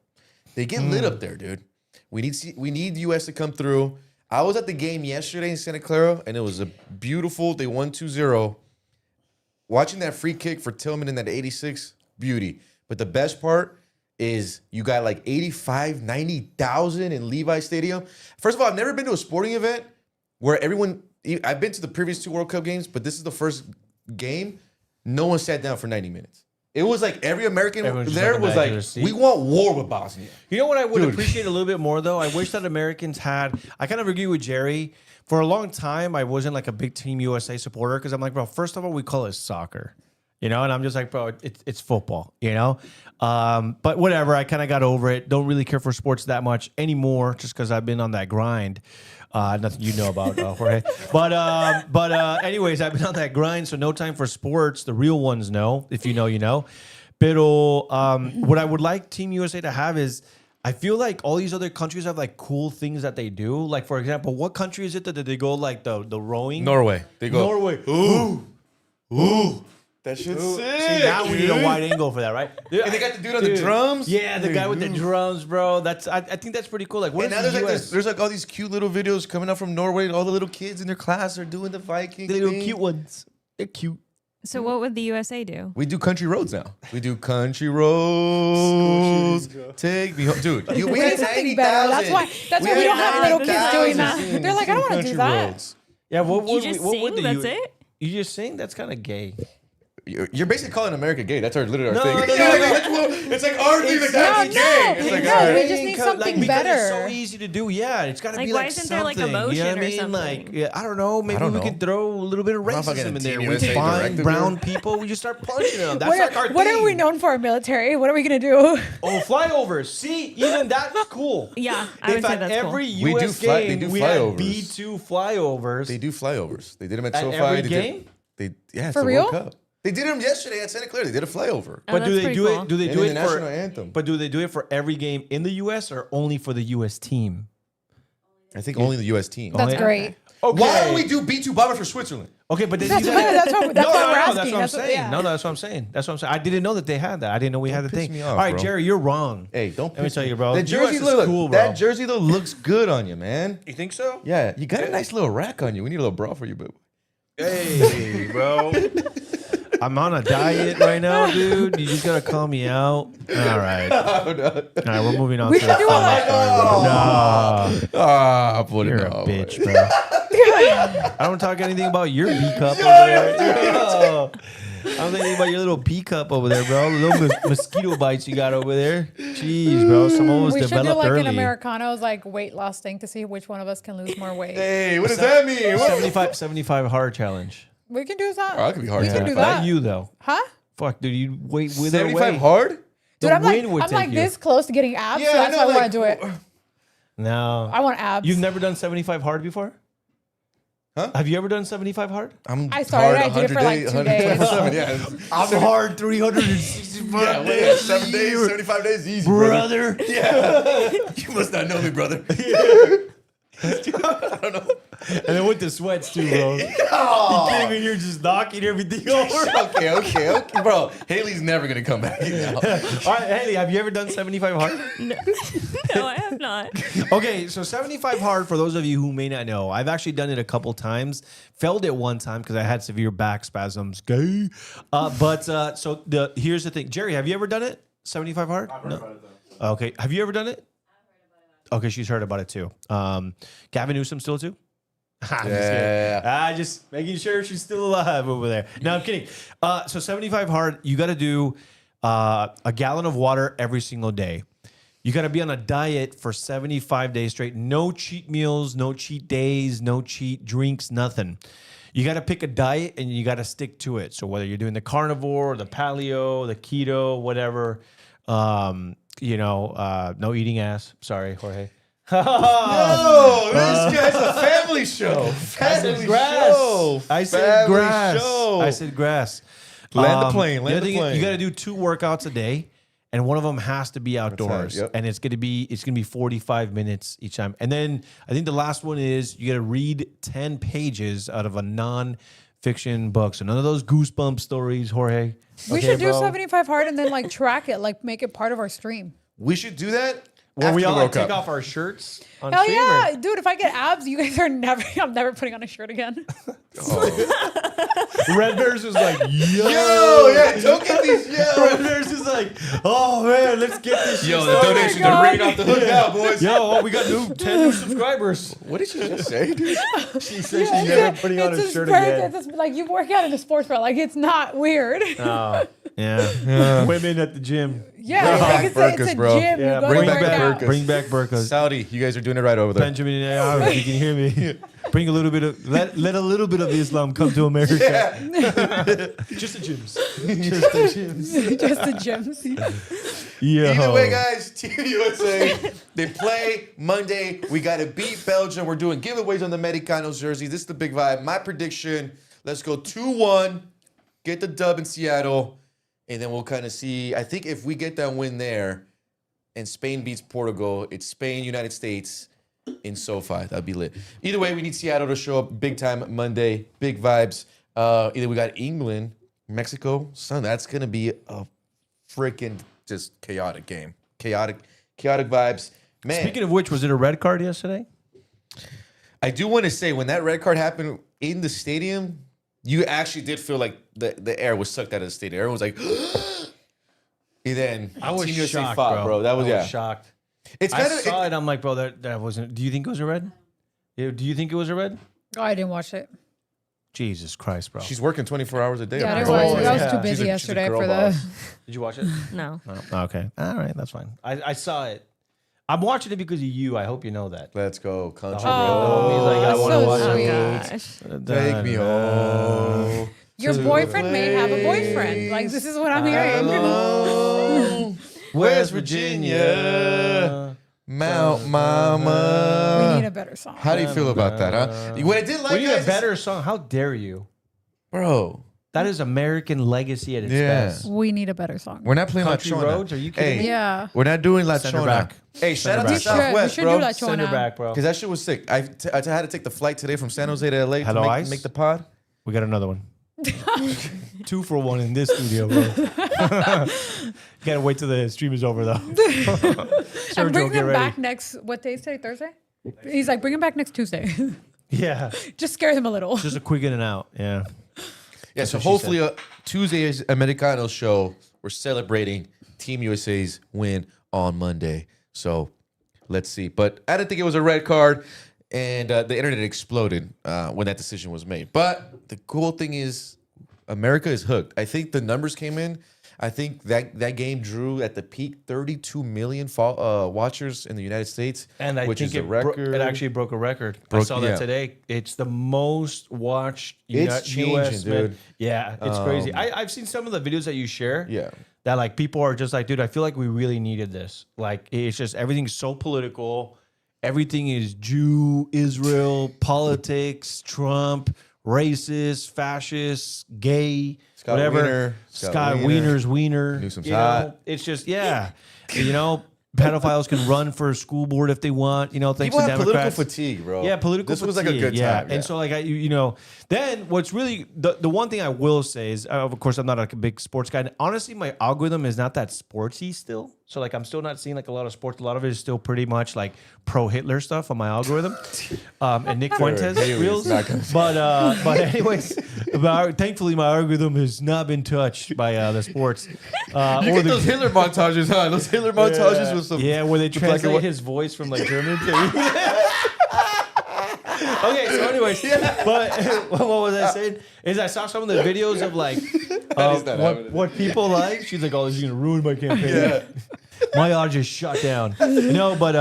They get lit up there, dude. We need the U.S. to come through. I was at the game yesterday in Santa Clara, and it was a beautiful. They won 2-0. Watching that free kick for Tillman in that 86, beauty. But the best part is you got like 85, 90,000 in Levi Stadium. First of all, I've never been to a sporting event where I've been to the previous 2 World Cup games, but this is the first game. No one sat down for 90 minutes. It was like every American Everyone's just there like was back in their like, seat. we want war with Bosnia. You know what I would Dude. appreciate a little bit more though? I wish that Americans had. I kind of agree with Jerry. For a long time, I wasn't like a big Team USA supporter because I'm like, bro, first of all, we call it soccer, you know, and I'm just like, bro, it's football, you know. But whatever, I kind of got over it. Don't really care for sports that much anymore, just because I've been on that grind. Nothing you know about, Jorge. But anyways, I've been on that grind, so no time for sports. The real ones know. If you know, you know. Pero what I would like Team USA to have is, I feel like all these other countries have like cool things that they do. Like for example, what country is it that they go like the rowing? Norway. They go, Norway. ooh. That shit's sick. See, now we need a dude. wide angle for that, right? And they got the dude on the drums. Yeah, the guy with the drums, bro. I think that's pretty cool. Like, what And is now the US? there's like all these cute little videos coming out from Norway. All the little kids in their class are doing the Viking the little thing. cute ones. They're cute. So what would the USA do? We do country roads now. We do country roads. Take me home. Dude, we We had need something better. 90,000. That's why we don't have little kids doing that. 90,000 They're like, I don't want to country do that. roads. Yeah, what You would just what would sing? the That's it? You just sing? That's kind of gay. You're basically calling America gay. That's literally our No, thing. no, no, Yeah, no. it's like our thing. Like, that's No, gay. It's like, no, all we right. just need Because- something because better. It's so easy to do. Yeah, it's got to Like, be why like isn't there, like, something. You know emotion what I or mean? something? Like, yeah, I don't know. Maybe don't we know. could throw a little bit of don't know if I racism can in there. Team We USA find directive brown here. people. We just start punching them. That's like our What thing. are we known for our military? What are we gonna do? Oh, flyovers. See, even that's cool. Yeah, I would If say at that's every cool. We do US fly- they game do we had flyovers. B2 flyovers. They do flyovers. They did them at At SoFi. every They game? Yeah, it's For the real? World Cup. They did them yesterday at Santa Clara. They did a flyover. Oh, But do that's they pretty do cool. it? Do they And do then it the for? national anthem. But do they do it for every game in the U.S. or only for the U.S. team? I think only the U.S. team. That's yeah. great. Okay. Why don't we do B2 bomber for Switzerland? Okay, but then That's you what, gotta- that's what, that's no, what no, we're no, asking. that's what I'm That's what- saying. yeah. No, that's what I'm saying. That's what I'm saying. I didn't know that they had that. I didn't know we had the piss thing. me off, All right, bro. Jerry, you're wrong. Hey, don't. Let me piss tell me- you, bro. That jersey, US is look, cool, bro. That jersey though looks good on you, man. You think so? Yeah, you got a nice little rack on you. We need a little bra for you, but Hey, bro. I'm on a diet right now, dude. You just gotta call me out. All right. All right, we're moving on We to should the do a fun like- part. No, put you're it a on. bitch, bro. I don't talk anything about your B cup over there. No. I don't think anything about your little pea cup over there, bro. Little mosquito bites you got over there. Jeez, bro. Someone was We should do developed like early. an Americano's like weight loss thing to see which one of us can lose more weight. Hey, what does that mean? What? 75 hard challenge. We can do that. Oh, that could be hard. We can Yeah. do Not that. you though. Huh? Fuck, dude. You wait with 75 away. hard? Dude, The I'm like, wind would I'm take like you. this close to getting abs, Yeah, so I that's know, why I like- want to do it. No. I want abs. You've never done 75 hard before? Huh? Have you ever done 75 hard? I'm I started, I did it for like 2 days. 127, yeah. I'm hard 365 Yeah, well, yeah, 7 days, 75 days, easy, brother. brother. Yeah. You must not know me, brother. I don't know. And then with the sweats too, bro. He came in here just knocking everything over. Okay. Bro, Haley's never going to come back now. All right, Haley, have you ever done 75 hard? No, I have not. Okay, so 75 hard, for those of you who may not know, I've actually done it a couple times. Failed it one time because I had severe back spasms. Gay. Here's the thing. Jerry, have you ever done it? 75 hard? I've heard about it, though. Okay. Have you ever done it? Okay, she's heard about it too. Gavin Newsom still too? Just making sure she's still alive over there. No, I'm kidding. So 75 hard, you got to do a gallon of water every single day. You got to be on a diet for 75 days straight. No cheat meals, no cheat days, no cheat drinks, nothing. You got to pick a diet and you got to stick to it. So whether you're doing the carnivore, the paleo, the keto, whatever, no eating ass. Sorry, Jorge. No, this guy's a family show. Family show. I said Family grass. show. I said grass. Land the plane. The other thing, you got to do 2 workouts a day, and one of them has to be outdoors. Yep. And it's gonna be 45 minutes each time. And then I think the last one is you got to read 10 pages out of a non-fiction book. So none of those goosebump stories, Jorge. We Okay, should do bro? 75 hard and then like track it, like make it part of our stream. We should do that. Where after we the all World take Cup. off our shirts on Hell stream, yeah, or- dude! If I get abs, you guys are never. I'm never putting on a shirt again. Red Bears is like, Yo, yeah, don't get these. Red Yo, Bears is like, oh man, let's get this shit yo, the started. donations God. are ringing off the hook now, boys. Yo, we got 10 new subscribers. What did you just say, dude? She said she's never putting on a It's shirt perfect. again. It's like you work out in a sports bra. Like it's not weird. Oh, yeah. Women at the gym. Yeah, back it's burkas, a bro. gym. Yeah, you go bring to back work the out. burkas. Bring back burkas. Saudi, you guys are doing it right over there. Benjamin, you can hear me. Bring a little bit of let a little bit of Islam come to America. Just the gyms. Just the gyms. Just the gyms. Yeah. Either way, guys, Team USA, they play Monday. We got to beat Belgium. We're doing giveaways on the Americanos jerseys. This is the big vibe. My prediction, let's go 2-1, get the dub in Seattle, and then we'll kind of see. I think if we get that win there and Spain beats Portugal, it's Spain, United States in SoFi. That'd be lit. Either way, we need Seattle to show up big time Monday. Big vibes. Either we got England, Mexico. Son, that's going to be a freaking just chaotic game. Chaotic vibes. Man, Speaking of which, was it a red card yesterday? I do want to say when that red card happened in the stadium, you actually did feel like the air was sucked out of the stadium. Everyone was like, and then I was Team USA shocked, fought, bro. That was, I was shocked. It's I kind of saw it. I'm like, bro, that wasn't. Do you think it was a red? Yeah, do you think it was a red? Oh, I didn't watch it. Jesus Christ, bro. she's working 24 hours a day. Yeah, I on didn't her watch phone. it. I was yeah. too She's busy a yesterday girl for boss. the. Did you watch it? No. Oh, okay. All right, that's fine. I saw it. I'm watching it because of you. I hope you know that. Let's go, country Oh, He's like, I that's wanna so watch Oh sweet. gosh. Take me home. Your boyfriend may have a boyfriend. Like this is what I'm hearing. Hello, West Virginia, Mount Mama. We need a better song. How do you feel about that, huh? What I did like, We need guys, a is- better song. How dare you? bro. That is American legacy at its Yeah. best. We need a better song. We're not playing Country La Chona. Roads? Are you kidding Hey, me? Yeah. we're not doing La Center Chona. back. Hey, shout out to Center back. We Southwest, should bro. do La Send her Chona. back, bro. Because that shit was sick. I had to take the flight today from San Jose to LA Hello, to Ice? make the pod. We got another one. 2 for 1 in this studio, bro. Gotta wait till the stream is over, though. And Sergio, bring get them ready. back next. What day is today? Thursday. He's like, bring him back next Tuesday. Yeah, Just scare them a little. just a quick in and out. Yeah. Yeah, so what she hopefully Tuesday's Americano show, we're celebrating Team USA's win on Monday. So let's see. But I didn't think it was a red card, and the internet exploded when that decision was made. But the cool thing is America is hooked. I think the numbers came in. I think that game drew at the peak 32 million watchers in the United States, And I which think is a record. it actually broke a record. I Broke- saw that yeah. today. It's the most watched. It's changing, US men- dude. Yeah, it's crazy. I've seen some of the videos that you share. Yeah. That like people are just like, dude, I feel like we really needed this. Like it's just everything's so political. Everything is Jew, Israel, politics, Trump, racist, fascist, gay, Scott whatever. Wiener. Scott Wiener's wiener. Newsom's you know? hot. It's just, yeah. You know, pedophiles can run for a school board if they want, thanks People to have political Democrats. fatigue, bro. Yeah, political This fatigue. was like a good time. And so, then what's really the one thing I will say is, of course, I'm not like a big sports guy. And honestly, my algorithm is not that sportsy still. So, like, I'm still not seeing like a lot of sports. A lot of it is still pretty much like pro Hitler stuff on my algorithm. And Nick Fuentes reels. But anyways, thankfully, my algorithm has not been touched by the sports. You get those Hitler montages, huh? Those Hitler montages with some. Yeah, where they translate his voice from like German to. Okay, so anyways, but what was I saying? Is I saw some of the videos of like what people like. She's like, "Oh, this is gonna ruin my campaign." Yeah. My odds just shut down. What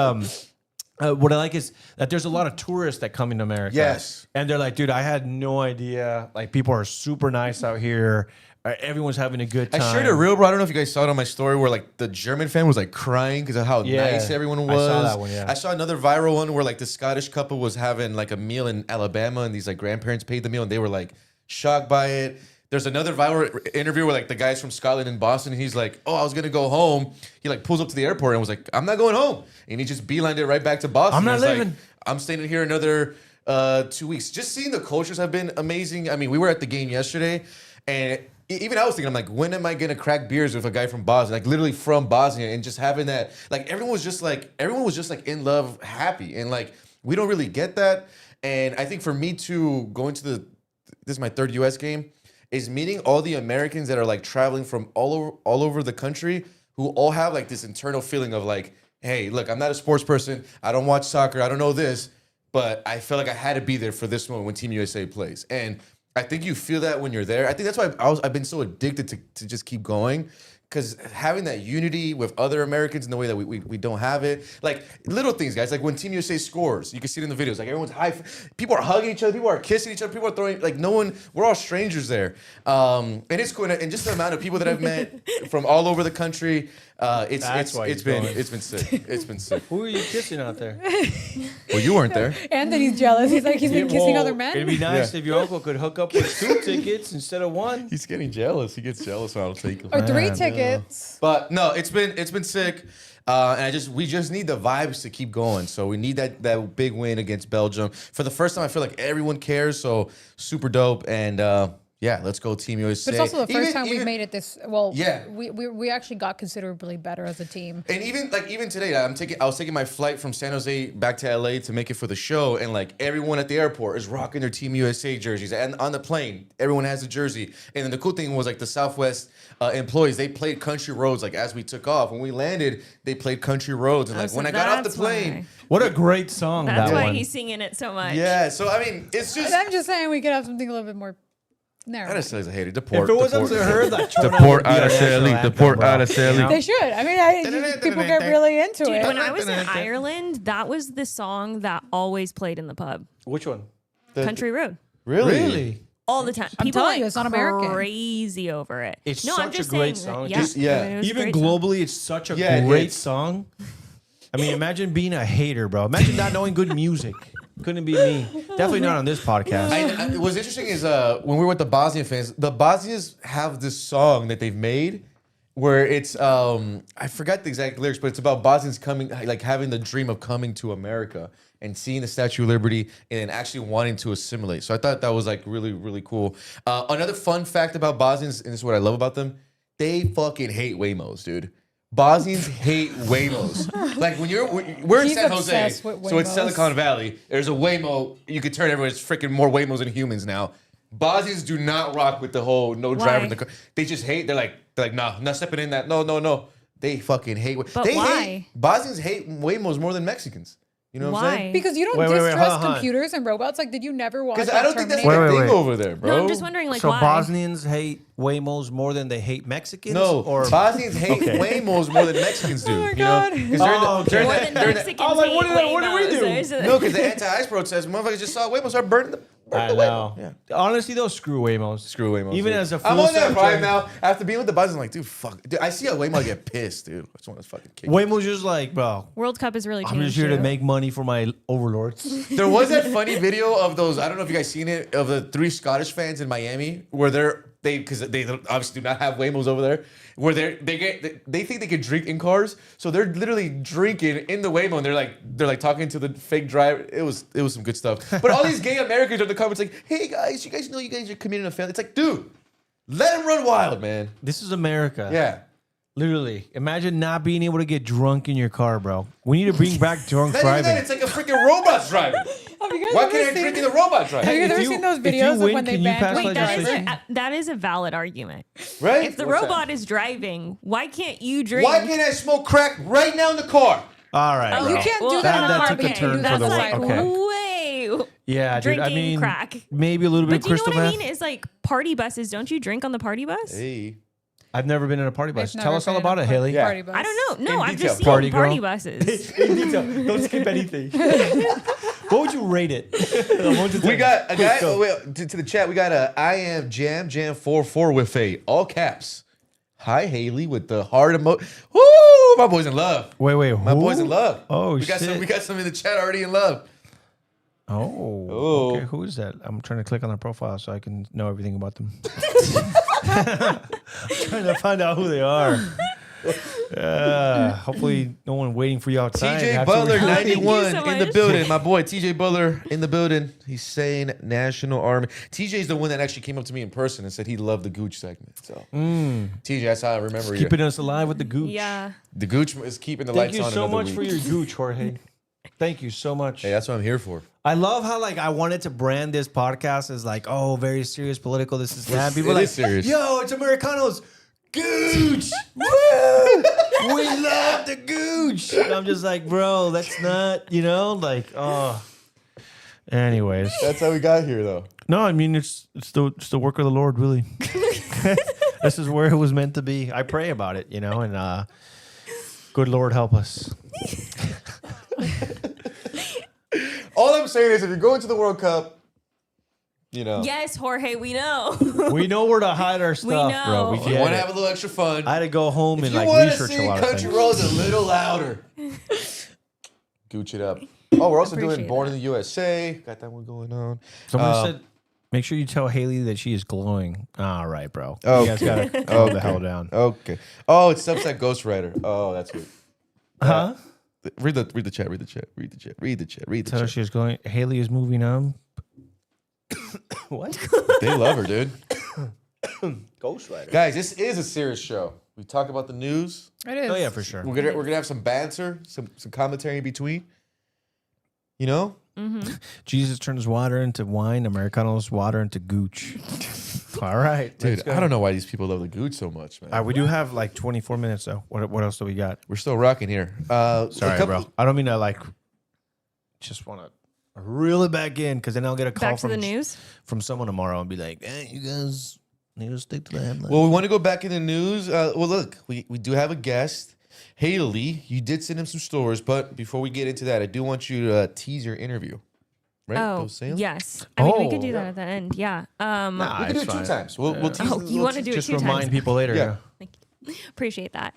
I like is that there's a lot of tourists that come into America. Yes, and they're like, "Dude, I had no idea. Like, people are super nice out here. Everyone's having a good time." I shared a reel, bro. I don't know if you guys saw it on my story where like the German fan was like crying because of how nice everyone was. I saw that one, yeah. I saw another viral one where like the Scottish couple was having like a meal in Alabama and these like grandparents paid the meal and they were like shocked by it. There's another viral interview where like the guy's from Scotland in Boston and he's like, "Oh, I was gonna go home." He like pulls up to the airport and was like, "I'm not going home," and he just beelined it right back to Boston. I'm not leaving. Like, I'm staying here another 2 weeks. Just seeing the cultures have been amazing. I mean, we were at the game yesterday, and even I was thinking, I'm like, when am I gonna crack beers with a guy from Bosnia, like literally from Bosnia, and just having that, like everyone was just like in love, happy, and like we don't really get that. And I think for me too, going to this is my third U.S. game, is meeting all the Americans that are like traveling from all over the country who all have like this internal feeling of like, hey, look, I'm not a sports person, I don't watch soccer, I don't know this, but I felt like I had to be there for this moment when Team USA plays. And I think you feel that when you're there. I think that's why I've been so addicted to just keep going, because having that unity with other Americans in the way that we don't have it, like little things, guys. Like when Team USA scores, you can see it in the videos. Like everyone's high, people are hugging each other, people are kissing each other, people are throwing like no one. We're all strangers there, and it's cool. And just the amount of people that I've met from all over the country, it's been sick. It's been sick. Who are you kissing out there? Well, you weren't there. Anthony's jealous. He's like, he's been kissing other men. It'd be nice if your uncle could hook up with 2 tickets instead of 1. He's getting jealous. He gets jealous when I'll take him. Or 3 tickets. But no, it's been sick, and we just need the vibes to keep going. So we need that big win against Belgium for the first time. I feel like everyone cares. So super dope, and yeah, let's go Team USA. But it's also the first time we've made it this well. Yeah, we actually got considerably better as a team. And even today, I was taking my flight from San Jose back to LA to make it for the show, and like everyone at the airport is rocking their Team USA jerseys, and on the plane, everyone has a jersey. And then the cool thing was like the Southwest employees, they played Country Roads like as we took off. When we landed, they played Country Roads, and like when I got off the plane, what a great song! That's that why one. he's singing it so much. Yeah, so I mean, it's just. I'm just saying we could have something a little bit more. I just say as a hater. If it was up to her, that Deport Araceli. Deport Araceli. They should. I mean, people get really into Dude, it. when I was in Ireland, that was the song that always played in the pub. Which one? Country Road. Really? All the time. I'm People telling you, it's not American. Crazy over it. It's I'm such just a great saying song. that- it was a Even great song. globally, it's such a great song. I mean, imagine being a hater, bro. Imagine not knowing good music. Couldn't be me. Definitely not on this podcast. What's interesting is when we were with the Bosnian fans, the Bosnians have this song that they've made where it's I forgot the exact lyrics, but it's about Bosnians coming, like having the dream of coming to America and seeing the Statue of Liberty and then actually wanting to assimilate. So I thought that was like really, really cool. Another fun fact about Bosnians, and this is what I love about them, they fucking hate Waymos, dude. Bosnians hate Waymos. Like we're in San Jose, so it's Silicon Valley. There's a Waymo. You could turn everywhere. It's freaking more Waymos than humans now. Bosnians do not rock with the whole no driver in the car. They just hate. They're like, nah, not stepping in that. No. They fucking hate. But why? Bosnians hate Waymos more than Mexicans. You know what I'm saying? Because you don't distrust computers and robots. Like, did you never watch? Because I don't think that's like a thing over there, bro. No, I'm just wondering, like, so why? Bosnians hate Waymos more than they hate Mexicans? No, or Bosnians hate Waymos more than Mexicans do. Oh my God. More than Mexicans hate what do we do? Waymos. No, because the anti-ICE protest, motherfuckers just saw Waymos start burning the I know. Yeah. Honestly, though, screw Waymos. Screw Waymos. Even dude. as a I'm on that full-time pride driver. now. After being with the Bosnians, I'm like, dude, fuck. Dude, I see a Waymo, I get pissed, dude. I just want to fucking kick. Waymo's just like, bro, World Cup is really I'm changed. just here to too. make money for my overlords. There was that funny video of those, I don't know if you guys seen it, of the 3 Scottish fans in Miami where they're because they obviously do not have Waymos over there, where they think they can drink in cars, so they're literally drinking in the Waymo, and they're like talking to the fake driver. It was some good stuff. But all these gay Americans are in the comments like, "Hey guys, you guys know you guys are committing a felony." It's like, dude, let them run wild, man. This is America. Yeah. Literally. Imagine not being able to get drunk in your car, bro. We need to bring back drunk Not even driving. that, it's like a freaking robot's driving. Have you guys Why ever can't I seen- drink in the robot driving? Have you If ever you- seen those if you videos win, of when they can you banned pass Wait, legislation? that is a valid argument. Right? If the What's that? robot is driving, why can't you drink? Why can't I smoke crack right now in the car? All right, Oh, bro. You can't do that That- on that a took a carpet. turn for That's the like worse. Okay. way Yeah, dude. drinking I mean, crack. maybe a little bit But of do you know crystal what I meth. mean? Is like party buses. Don't you drink on the party bus? Hey. I've never been in a party bus. I've Tell never us all been in about a it, Haley. Yeah. party bus. I don't know. No, In I've detail. just seen Party party, girl. buses. In detail. Don't skip anything. What would you rate it? We got a guy go. to the chat. We got a I am Jam44 with a all caps. Hi Haley with the heart emoji. Woo! My boy's in love. Wait. My boy's in love. Oh, we got shit. We got some in the chat already in love. Oh. Oh. Okay, who is that? I'm trying to click on their profile so I can know everything about them. Trying to find out who they are. Hopefully, no one waiting for you outside. TJ after Butler we- thank you 91 so in the much. building. My boy TJ Butler in the building. He's saying National Army. TJ's the one that actually came up to me in person and said he loved the Gooch segment. So TJ, that's how I remember you. Keeping us alive with the gooch. Yeah. The Gooch is keeping the Thank lights you on so another much week. for your gooch, Jorge. Thank you so much. Hey, that's what I'm here for. I love how I wanted to brand this podcast as very serious, political. This is that. People It are like, is serious. yo, it's Americanos. Gooch. Woo! We love the gooch. And I'm just like, bro, that's not, oh. Anyways. That's how we got here, though. No, I mean it's the work of the Lord, really. This is where it was meant to be. I pray about it, and good Lord help us. All I'm saying is, if you're going to the World Cup, Yes, Jorge, we know. We know where to hide our stuff, know. bro. you want to have a little extra fun. I had to go home If and you want to research a sing lot of Country things. Roads a little louder, gooch it up. Oh, we're also doing Appreciate Born that. in the USA. Got that one going on. Someone said, make sure you tell Haley that she is glowing. All right, bro. Okay. You guys gotta calm the hell down. Okay. Oh, it's Substack Ghostwriter. Oh, that's good. Huh? Read the chat. Tell her she is glowing. Haley is moving on. What? They love her, dude. Ghostwriter. Guys, this is a serious show. We talk about the news. It is. Oh yeah, for sure. We're gonna have some banter, some commentary in between. Jesus turns water into wine. Americanos water into gooch. All right, Dude, I don't know why these people love the gooch so much, man. We do have 24 minutes though. What else do we got? We're still rocking here. Sorry, bro. I don't mean to just want to reel it back in because then I'll get a call Back to the news. from someone tomorrow and be like, "Hey, you guys need to stick to the headline." Well, we want to go back in the news. Look, we do have a guest. Haley, you did send him some stories, but before we get into that, I do want you to tease your interview. Right? Oh, Those sales? yes. I mean, we could Oh. do that at the end. Yeah. Nah, We can do it's it two fine. times. We'll tease Oh, you want to do it Just two remind times? people later. Yeah. Yeah. Appreciate that.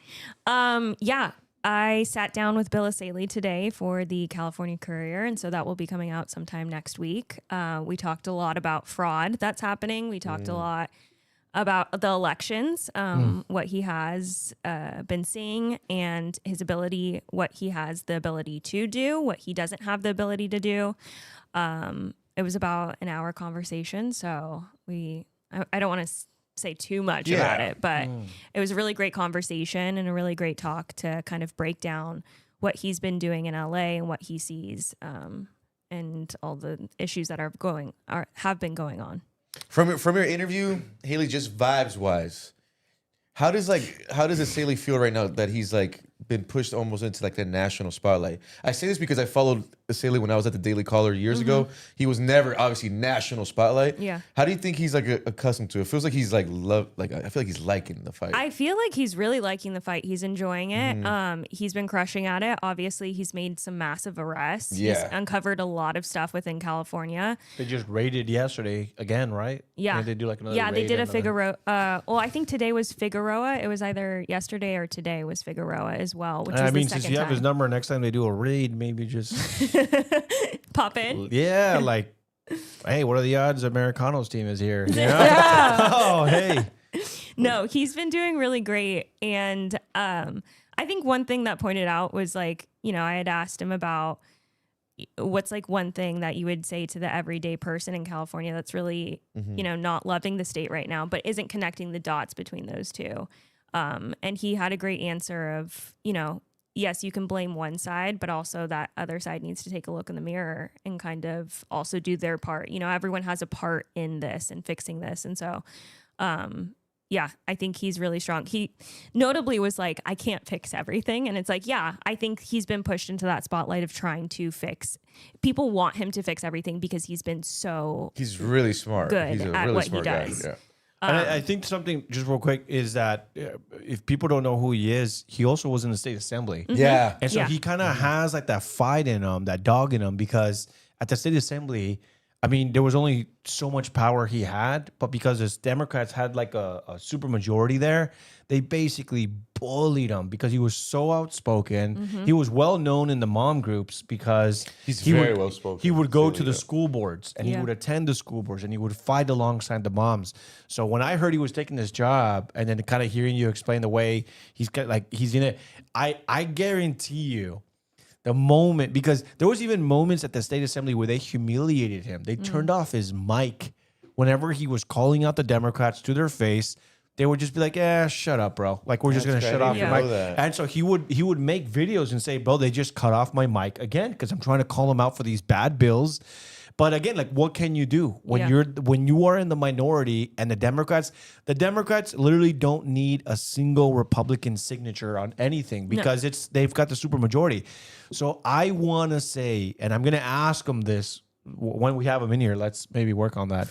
Yeah. I sat down with Bill Asaley today for the California Courier, and so that will be coming out sometime next week. We talked a lot about fraud that's happening. We talked a lot about the elections, what he has been seeing, and his ability, what he has the ability to do, what he doesn't have the ability to do. It was about an hour conversation, so I don't want to say too much about it, but it was a really great conversation and a really great talk to kind of break down what he's been doing in LA and what he sees, and all the issues that have been going on. From your interview, Haley, just vibes wise, how does Asaley feel right now that he's been pushed almost into the national spotlight? I say this because I followed Asaley when I was at the Daily Caller years ago. He was never obviously national spotlight. Yeah. How do you think he's accustomed to it? It feels like he's I feel like he's liking the fight. I feel like he's really liking the fight. He's enjoying it. He's been crushing at it. Obviously, he's made some massive arrests. Yeah. He's uncovered a lot of stuff within California. They just raided yesterday again, right? Yeah. They do another. Yeah, they raid did a and Figueroa. Well, I think today was Figueroa. It was either yesterday or today was Figueroa as well, which I is mean, the second since you have his time. number, next time they do a raid, maybe just Pop in. yeah, Hey, what are the odds Americano's team is here? You know? Yeah. Oh, hey. No, he's been doing really great. And I think one thing that pointed out was like, you know, I had asked him about what's like one thing that you would say to the everyday person in California that's really, you know, not loving the state right now, but isn't connecting the dots between those two. And he had a great answer of, you know, yes, you can blame one side, but also that other side needs to take a look in the mirror and kind of also do their part. You know, everyone has a part in this and fixing this. And so, yeah, I think he's really strong. He notably was like, I can't fix everything. And it's like, yeah, I think he's been pushed into that spotlight of trying to fix. People want him to fix everything because he's been so He's really smart. good He's a at really what he smart guy. does. Yeah. And I think something just real quick is that if people don't know who he is, he also was in the state assembly. Yeah. And so Yeah. he kind of has like that fight in him, that dog in him, because at the state assembly, I mean, there was only so much power he had, but because his Democrats had like a super majority there, they basically bullied him because he was so outspoken. He was well known in the mom groups because He's he very would, well spoken. He would go Really, to the yeah. school boards and he Yeah. would attend the school boards and he would fight alongside the moms. So when I heard he was taking this job and then kind of hearing you explain the way he's got, like he's in it, I guarantee you the moment, because there was even moments at the state assembly where they humiliated him. They turned off his mic whenever he was calling out the Democrats to their face. They would just be like, "Yeah, shut up, bro. Like we're just That's gonna great. shut I off didn't your know mic." that. And so he would make videos and say, "Bro, they just cut off my mic again because I'm trying to call them out for these bad bills." But again, like, what can you do when Yeah. when you are in the minority and the Democrats literally don't need a single Republican signature on anything because they've got the super majority. So I want to say, and I'm going to ask them this when we have them in here. Let's maybe work on that.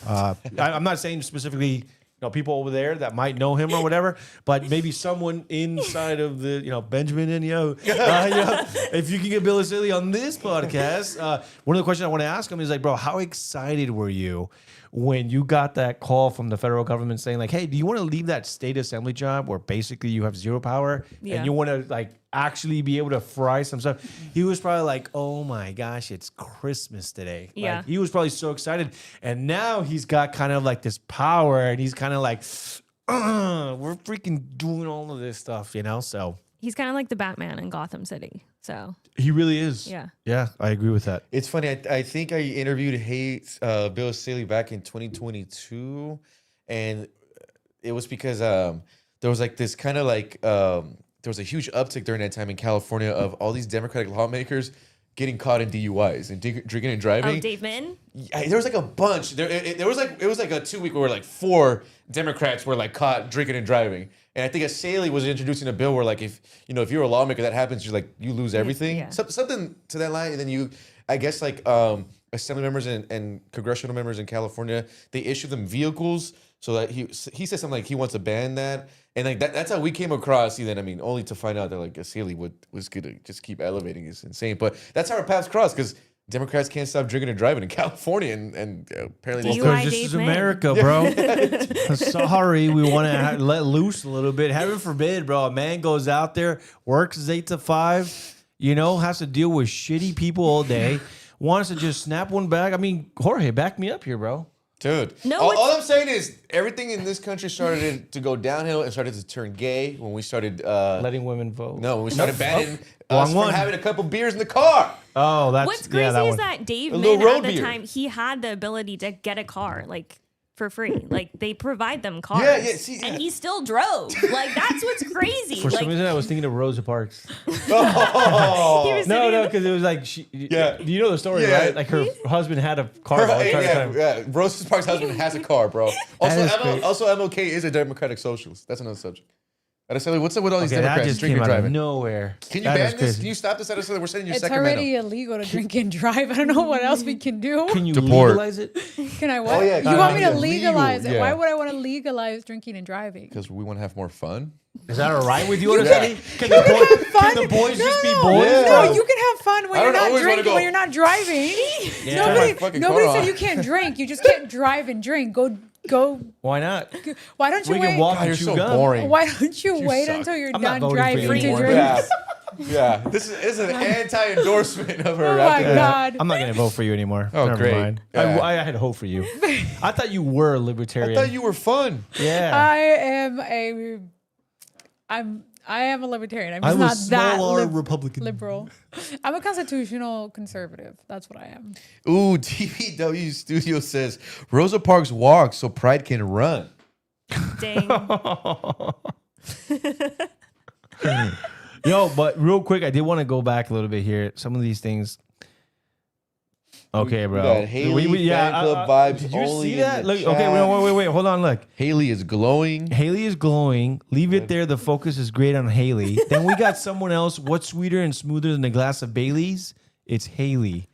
I'm not saying specifically, people over there that might know him or whatever, but maybe someone inside of the, Benjamin and if you can get Bill Silly on this podcast, one of the questions I want to ask him is like, bro, how excited were you when you got that call from the federal government saying like, hey, do you want to leave that state assembly job where basically you have zero power and you want to like actually be able to fry some stuff? He was probably like, oh my gosh, it's Christmas today. Yeah. Like, he was probably so excited. And now he's got kind of like this power and he's kind of like, we're freaking doing all of this stuff, So He's kind of like the Batman in Gotham City. So he really is. Yeah. Yeah, I agree with that. It's funny. I think I interviewed Bill Silly back in 2022, and it was because there was like this kind of like there was a huge uptick during that time in California of all these Democratic lawmakers getting caught in DUIs and drinking and driving. oh, Dave Min? There was like a bunch. There was like it was like a 2 week where like 4 Democrats were like caught drinking and driving. And I think Saley was introducing a bill where like if you're a lawmaker that happens, you lose everything. Yeah. Something to that line. And then I guess like assembly members and congressional members in California, they issue them vehicles so that he said something like he wants to ban that. And like that's how we came across. And then I mean, only to find out that like Saley was gonna just keep elevating is insane. But that's how our paths crossed because Democrats can't stop drinking and driving in California, and apparently DUI Because this Dave is Min. America, bro. Sorry, we want to let loose a little bit. Heaven forbid, bro. A man goes out there, works his 8 to 5, has to deal with shitty people all day, wants to just snap one back. I mean, Jorge, back me up here, bro. Dude, No, all I'm saying is everything in this country started to go downhill and started to turn gay when we started. Letting women vote. No, when we started banning Wrong us from one. having a couple beers in the car. Oh, that's What's crazy that is one. that Dave A little Min road at the beer. time, he had the ability to get a car, like, for free. Like, they provide them cars. Yeah, see, yeah. And he still drove. Like, that's what's crazy. For like, some reason, I was thinking of Rosa Parks. he was No, sitting in because it was like she. Yeah. You know the story, Yeah. right? Like her husband had a car. all the time. yeah. Rosa Parks' husband has a car, bro. Also, is great. MLK is a Democratic socialist. That's another subject. Araceli, what's up with all these Okay, that Democrats just drinking came and out of driving? nowhere. Can you That ban is this? crazy. Can you stop this, Araceli? We're sending you It's Sacramento. already illegal to drink and drive. I don't know what else we can do. Can you Deport. legalize it? Can I what? Oh, yeah, You want me to legal, legalize it? yeah. Why would I want to legalize drinking and driving? Because we want to have more fun. Is that all right with you, can- Araceli? Can, You can have fun. can the boys just be No, boys? Yeah. No, you can have fun when I you're don't not always wanna drinking, go- when you're not driving. Yeah. my fucking Nobody car said on. you can't drink. You just can't drive and drink. Go. Why not? Why don't you We wait? can walk God, and you're chew so gum. boring. Why don't you You wait suck. until you're I'm not done voting for you driving to anymore. drink? Yeah. Yeah, this is an anti-endorsement of her. Oh my God. I'm not gonna vote for you anymore. Oh, Never great. mind. Yeah. I had hope for you. I thought you were a libertarian. I thought you were fun. Yeah. I am a libertarian. I'm I just not was that small R Republican. liberal. I'm a constitutional conservative. That's what I am. Ooh, TVW Studio says Rosa Parks walks so Pride can run. Dang. Yo, but real quick, I did want to go back a little bit here. Some of these things. Okay, We bro. got Haley fan club vibes Did you only see in that? the Look, chat. okay, wait. Hold on, look. Haley is glowing. Haley is glowing. Leave it there. The focus is great on Haley. Then we got someone else. What's sweeter and smoother than a glass of Bailey's? It's Haley.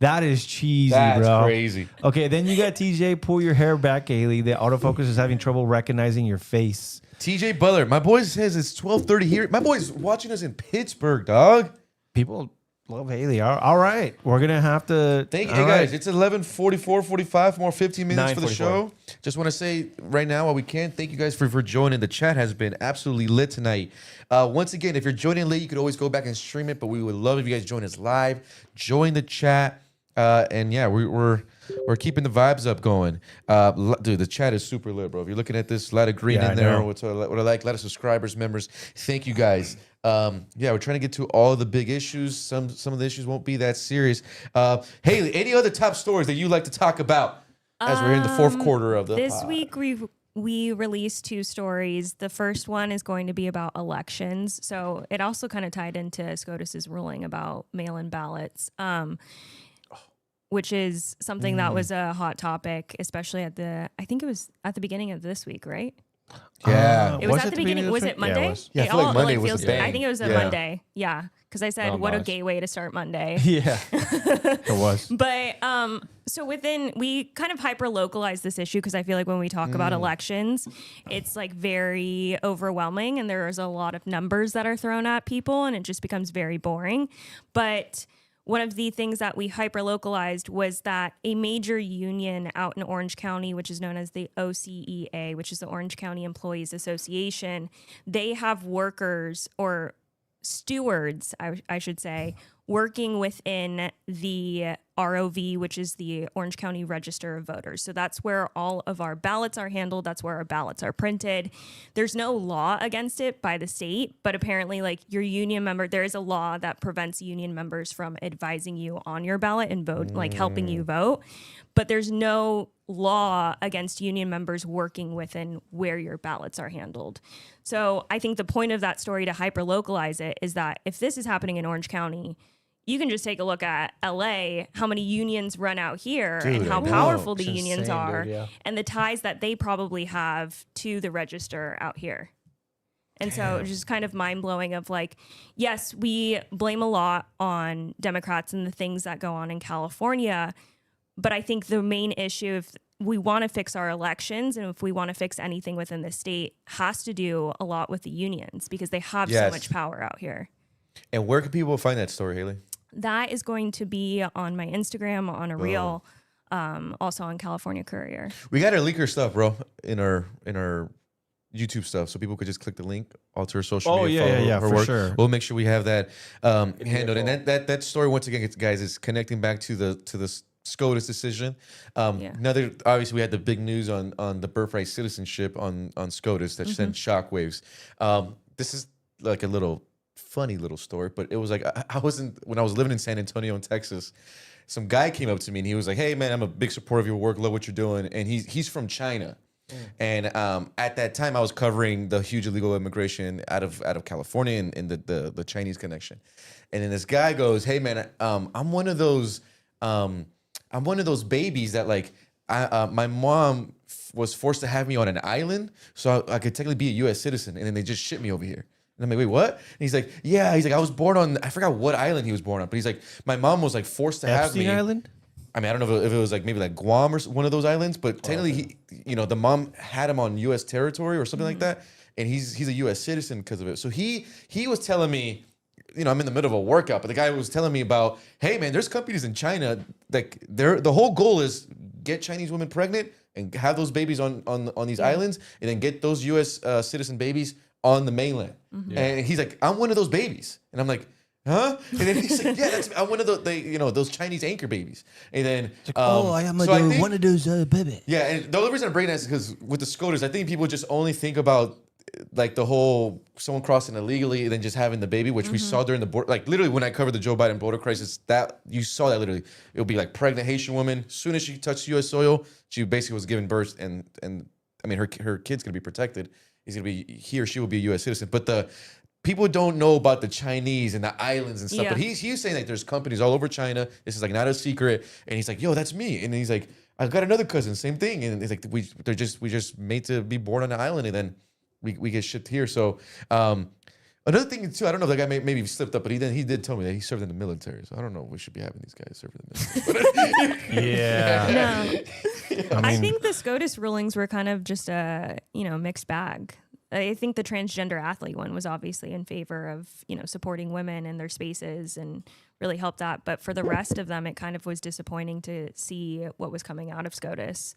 That is cheesy, That's bro. crazy. Okay, then you got TJ. Pull your hair back, Haley. The autofocus is having trouble recognizing your face. TJ Butler, my boy says it's 12:30 here. My boy's watching us in Pittsburgh, dog. People love Haley. All right, we're gonna have to. Thank you, all hey guys. right. It's 11:44, 45 more 15 minutes for the 9:44. show. Just want to say right now while we can, thank you guys for joining. The chat has been absolutely lit tonight. Once again, if you're joining late, you could always go back and stream it, but we would love if you guys join us live. Join the chat. And yeah, we're keeping the vibes up going. Dude, the chat is super lit, bro. If you're looking at this, a lot of green Yeah, in I there. know. What I like, a lot of subscribers, members. Thank you guys. Yeah, we're trying to get to all the big issues. Some of the issues won't be that serious. Haley, any other top stories that you like to talk about as we're in the fourth quarter of the This pod? week we released 2 stories. The first one is going to be about elections. So it also kind of tied into SCOTUS's ruling about mail-in ballots. Which is something that was a hot topic, especially I think it was at the beginning of this week, right? Yeah. It was Was at it the the beginning beginning. of Was this it week? Yeah, it Monday? was. Yeah, I feel like Monday was the bang. I think it was a Yeah. Monday. Yeah, because I said, Oh, "What a nice. gay way to start Monday." Yeah, it was. But so we kind of hyper localize this issue because I feel like when we talk about elections, it's like very overwhelming and there's a lot of numbers that are thrown at people and it just becomes very boring. But one of the things that we hyper localized was that a major union out in Orange County, which is known as the OCEA, which is the Orange County Employees Association, they have workers or stewards, I should say, working within the ROV, which is the Orange County Register of Voters. So that's where all of our ballots are handled. That's where our ballots are printed. There's no law against it by the state, but apparently like your union member, there is a law that prevents union members from advising you on your ballot and vote, like helping you vote. But there's no law against union members working within where your ballots are handled. So I think the point of that story to hyper localize it is that if this is happening in Orange County, you can just take a look at LA, how many unions run out here Dude, and how I know. powerful the It's unions insane, are dude, yeah. and the ties that they probably have to the register out here. And so it's just kind of mind blowing of like, yes, we blame a lot on Democrats and the things that go on in California. But I think the main issue, if we want to fix our elections and if we want to fix anything within the state, has to do a lot with the unions because they have so Yes. much power out here. And where can people find that story, Haley? That is going to be on my Instagram, on a reel, also on California Courier. We got our leaker stuff, bro, in our YouTube stuff, so people could just click the link onto her social Oh, media. yeah, follow yeah, her for work. sure. We'll make sure we have that handled. And that story once again, guys, is connecting back to the SCOTUS decision. Another, obviously, we had the big news on the birthright citizenship on SCOTUS that sent shockwaves. This is like a little funny little story, but it was like when I was living in San Antonio in Texas, some guy came up to me and he was like, "Hey man, I'm a big supporter of your work, love what you're doing." And he's from China. And at that time I was covering the huge illegal immigration out of California and the Chinese connection. And then this guy goes, "Hey man, I'm one of those babies that like my mom was forced to have me on an island so I could technically be a US citizen, and then they just shipped me over here." And I'm like, "Wait, what?" And he's like, "Yeah." He's like, "I was born on," I forgot what island he was born on, but he's like, "My mom was like forced to have me." Epstein Island? I mean, I don't know if it was like maybe like Guam or one of those islands, but technically, the mom had him on U.S. territory or something like that, and he's a U.S. citizen because of it. So he was telling me, I'm in the middle of a workout, but the guy was telling me about, hey man, there's companies in China like the whole goal is get Chinese women pregnant and have those babies on these islands, and then get those U.S. Citizen babies on the mainland. And he's like, I'm one of those babies. And I'm like, huh? And then he's like, yeah, I'm one of those Chinese anchor babies. And then, I am one of those babies. Yeah, and the only reason I'm bringing that is because with the SCOTUS, I think people just only think about like the whole someone crossing illegally and then just having the baby, which we saw during the border. Like literally when I covered the Joe Biden border crisis, that you saw that literally. It would be like pregnant Haitian woman. As soon as she touched U.S. soil, she basically was giving birth, and I mean her kid's gonna be protected. He's gonna be he or she will be a U.S. citizen. But the people don't know about the Chinese and the islands and stuff. Yeah. But he's saying like there's companies all over China. This is like not a secret. And he's like, yo, that's me. And he's like, I've got another cousin, same thing. And he's like, we just made to be born on the island, and then we get shipped here. So another thing too, I don't know if that guy maybe slipped up, but he did tell me that he served in the military. So I don't know if we should be having these guys serve in the military. Yeah. No. I think the SCOTUS rulings were kind of just a, mixed bag. I think the transgender athlete one was obviously in favor of, supporting women in their spaces and really helped that. But for the rest of them, it kind of was disappointing to see what was coming out of SCOTUS.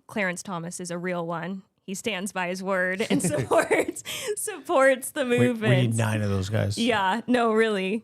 Clarence Thomas is a real one. He stands by his word and supports the movement. We need 9 of those guys. Yeah, no, really.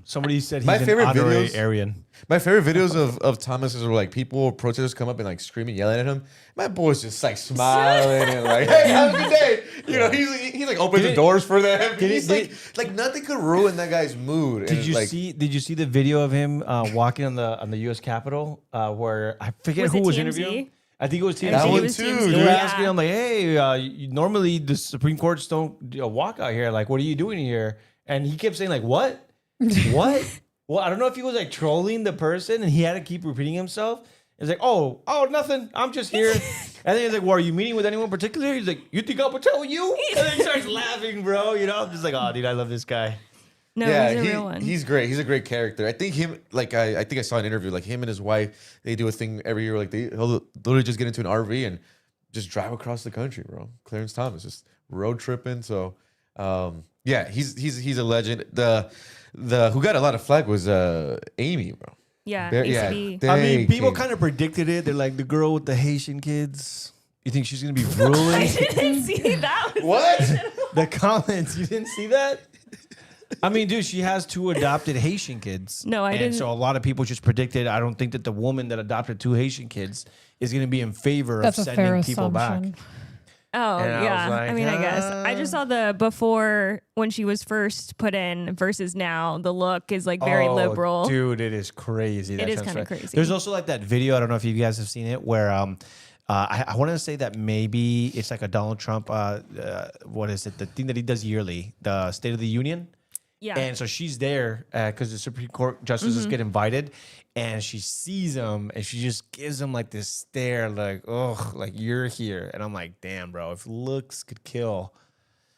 Somebody said he's My an favorite honorary videos- Aryan. My favorite videos of Thomas are like people, protesters come up and like screaming, yelling at him. My boy's just like smiling and like, hey, have a good day. He like opens the doors for them. He's like nothing could ruin that guy's mood. Did you see the video of him walking on the U.S. Capitol where I forget Was who it was TMZ? interviewing? I think it was TMZ. That I think one it was too, TMZ. dude. They were Yeah. asking him like, "Hey, normally the Supreme Courts don't walk out here. Like, what are you doing here?" And he kept saying like, "What? What?" Well, I don't know if he was like trolling the person, and he had to keep repeating himself. It's like, "Oh, nothing. I'm just here." And then he's like, "Well, are you meeting with anyone in particular?" He's like, "You think I'm gonna tell you?" And then he starts laughing, bro. I'm just like, "Oh, dude, I love this guy." No, yeah, he's a real one. he's great. He's a great character. I think him, like I think I saw an interview, like him and his wife, they do a thing every year. Like he'll literally just get into an RV and just drive across the country, bro. Clarence Thomas just road tripping. So yeah, he's a legend. The who got a lot of flack was Amy, bro. Yeah, Yeah, ACB. I mean, people King. kind of predicted it. They're like, the girl with the Haitian kids. You think she's gonna be ruling? I didn't see that. What? The comments. You didn't see that? I mean, dude, she has 2 adopted Haitian kids. No, I and didn't. So a lot of people just predicted. I don't think that the woman that adopted 2 Haitian kids is going to be in favor That's of a fair sending people back. assumption. Oh, And I yeah. was like, I mean, I guess. I just saw the before when she was first put in versus now. The look is like very liberal. Dude, it is crazy. It is transfer. kinda crazy. There's also like that video. I don't know if you guys have seen it where I want to say that maybe it's like a Donald Trump. What is it? The thing that he does yearly, the State of the Union. Yeah. And so she's there because the Supreme Court justices get invited, and she sees him, and she just gives him like this stare, like, "Oh, like you're here." And I'm like, "Damn, bro, if looks could kill."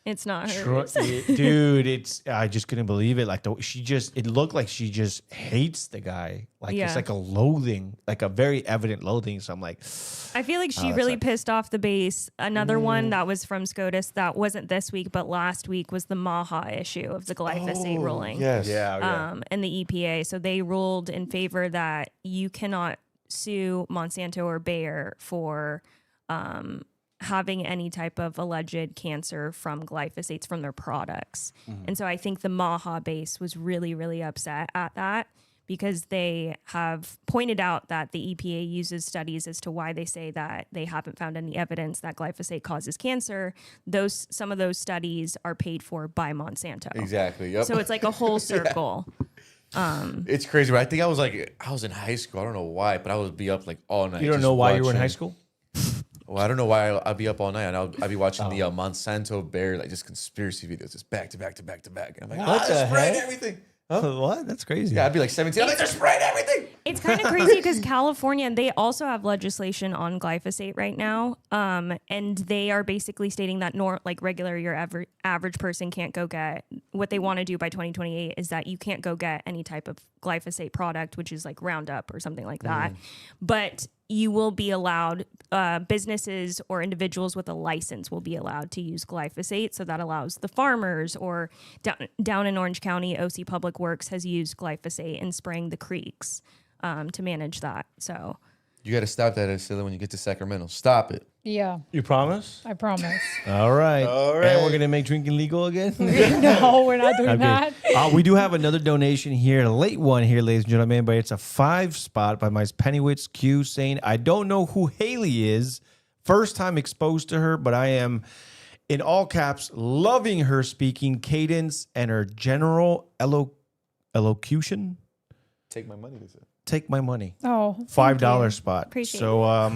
It's not hers. Dude, I just couldn't believe it. Like it looked like she just hates the guy. Like Yeah. it's like a loathing, like a very evident loathing. So I'm like, I feel like she really pissed off the base. Another one that was from SCOTUS that wasn't this week, but last week was the Maha issue of the glyphosate ruling. Yes. And the EPA. So they ruled in favor that you cannot sue Monsanto or Bayer for having any type of alleged cancer from glyphosates from their products. And so I think the Maha base was really, really upset at that because they have pointed out that the EPA uses studies as to why they say that they haven't found any evidence that glyphosate causes cancer. Some of those studies are paid for by Monsanto. Exactly. Yep. So it's like a whole circle. It's crazy. But I think I was in high school. I don't know why, but I would be up like all night. you don't just know why you were in watching. high school? Well, I don't know why I'd be up all night, and I'd be watching the Monsanto Bayer like just conspiracy videos, just back to back to back to back. And I'm like, What the they're spraying heck? everything. What? That's crazy. Yeah, I'd be like 17. I'm like, they're spraying everything. It's kind of crazy because California, they also have legislation on glyphosate right now. And they are basically stating that your average person can't go get, what they want to do by 2028 is that you can't go get any type of glyphosate product, which is like Roundup or something like that. But you will be allowed, businesses or individuals with a license will be allowed to use glyphosate. So that allows the farmers, or down in Orange County, OC Public Works has used glyphosate in spraying the creeks to manage that. So You got to stop that, Asila, when you get to Sacramento. Stop it. Yeah, You promise? I promise. All right. All And right. we're going to make drinking legal again? No, we're not doing Okay. that. We do have another donation here, a late one here, ladies and gentlemen, but it's a 5 spot by my Pennywitz Q saying, I don't know who Haley is. First time exposed to her, but I am, in all caps, loving her speaking cadence and her general elocution. Take my money. They said. Take my money. Oh, $5 spot. Appreciate so,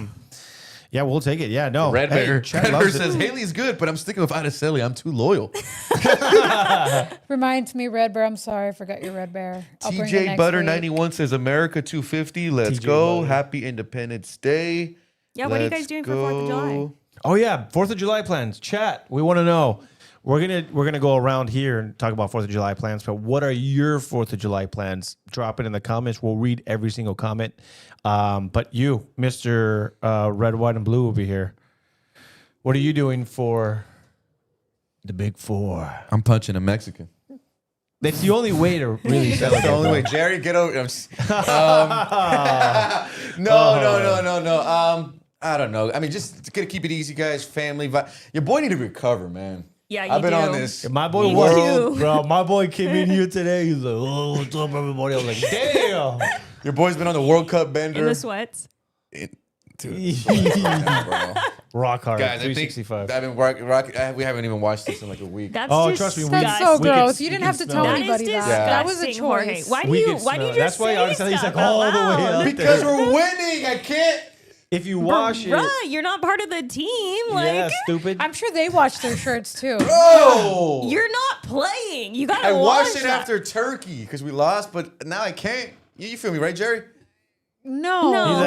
yeah, we'll take it. Yeah, no. Red Bear. Chad Red Bear loves it. says Haley's good, but I'm sticking with Araceli. I'm too loyal. Reminds me, Red Bear. I'm sorry, I forgot your Red Bear. I'll bring it TJ next Butter week. 91 says America 250. Let's TJ go. Butter. Happy Independence Day. Yeah, what are you Let's guys doing for 4th of July? go. Oh yeah, 4th of July plans. Chat. We want to know. We're gonna go around here and talk about 4th of July plans. But what are your 4th of July plans? Drop it in the comments. We'll read every single comment. But you, Mr. Red, White, and Blue, will be here. What are you doing for the Big 4? I'm punching a Mexican. That's the only way to really That's celebrate. the only way. Jerry, get over. No. I don't know. I mean, just gonna keep it easy, guys. Family vibe. Your boy need to recover, man. Yeah, you I've been do. on this. My boy Me was, too. bro. My boy came in here today. He's like, "Oh, what's up, everybody?" I was like, "Damn." Your boy's been on the World Cup In bender. the sweats. Dude, bro. Rock hard. Guys, I 365. think I've been we haven't even watched this in like a week. That's Oh, just trust me, we- That's so We can- gross. we You didn't can have to smell tell it. anybody That is that. That was a disgusting, Jorge. choice. Why do We you can just smell it. say That's why honestly, he's stuff like all out the way loud? up. Because we're winning. I can't. If you wash it, Bruh, you're not part of the team. Like, yeah, stupid. I'm sure they watch their shirts too. Oh, you're not playing. You gotta I wash watched it that. after Turkey because we lost, but now I can't. You feel me, right, Jerry? No. No.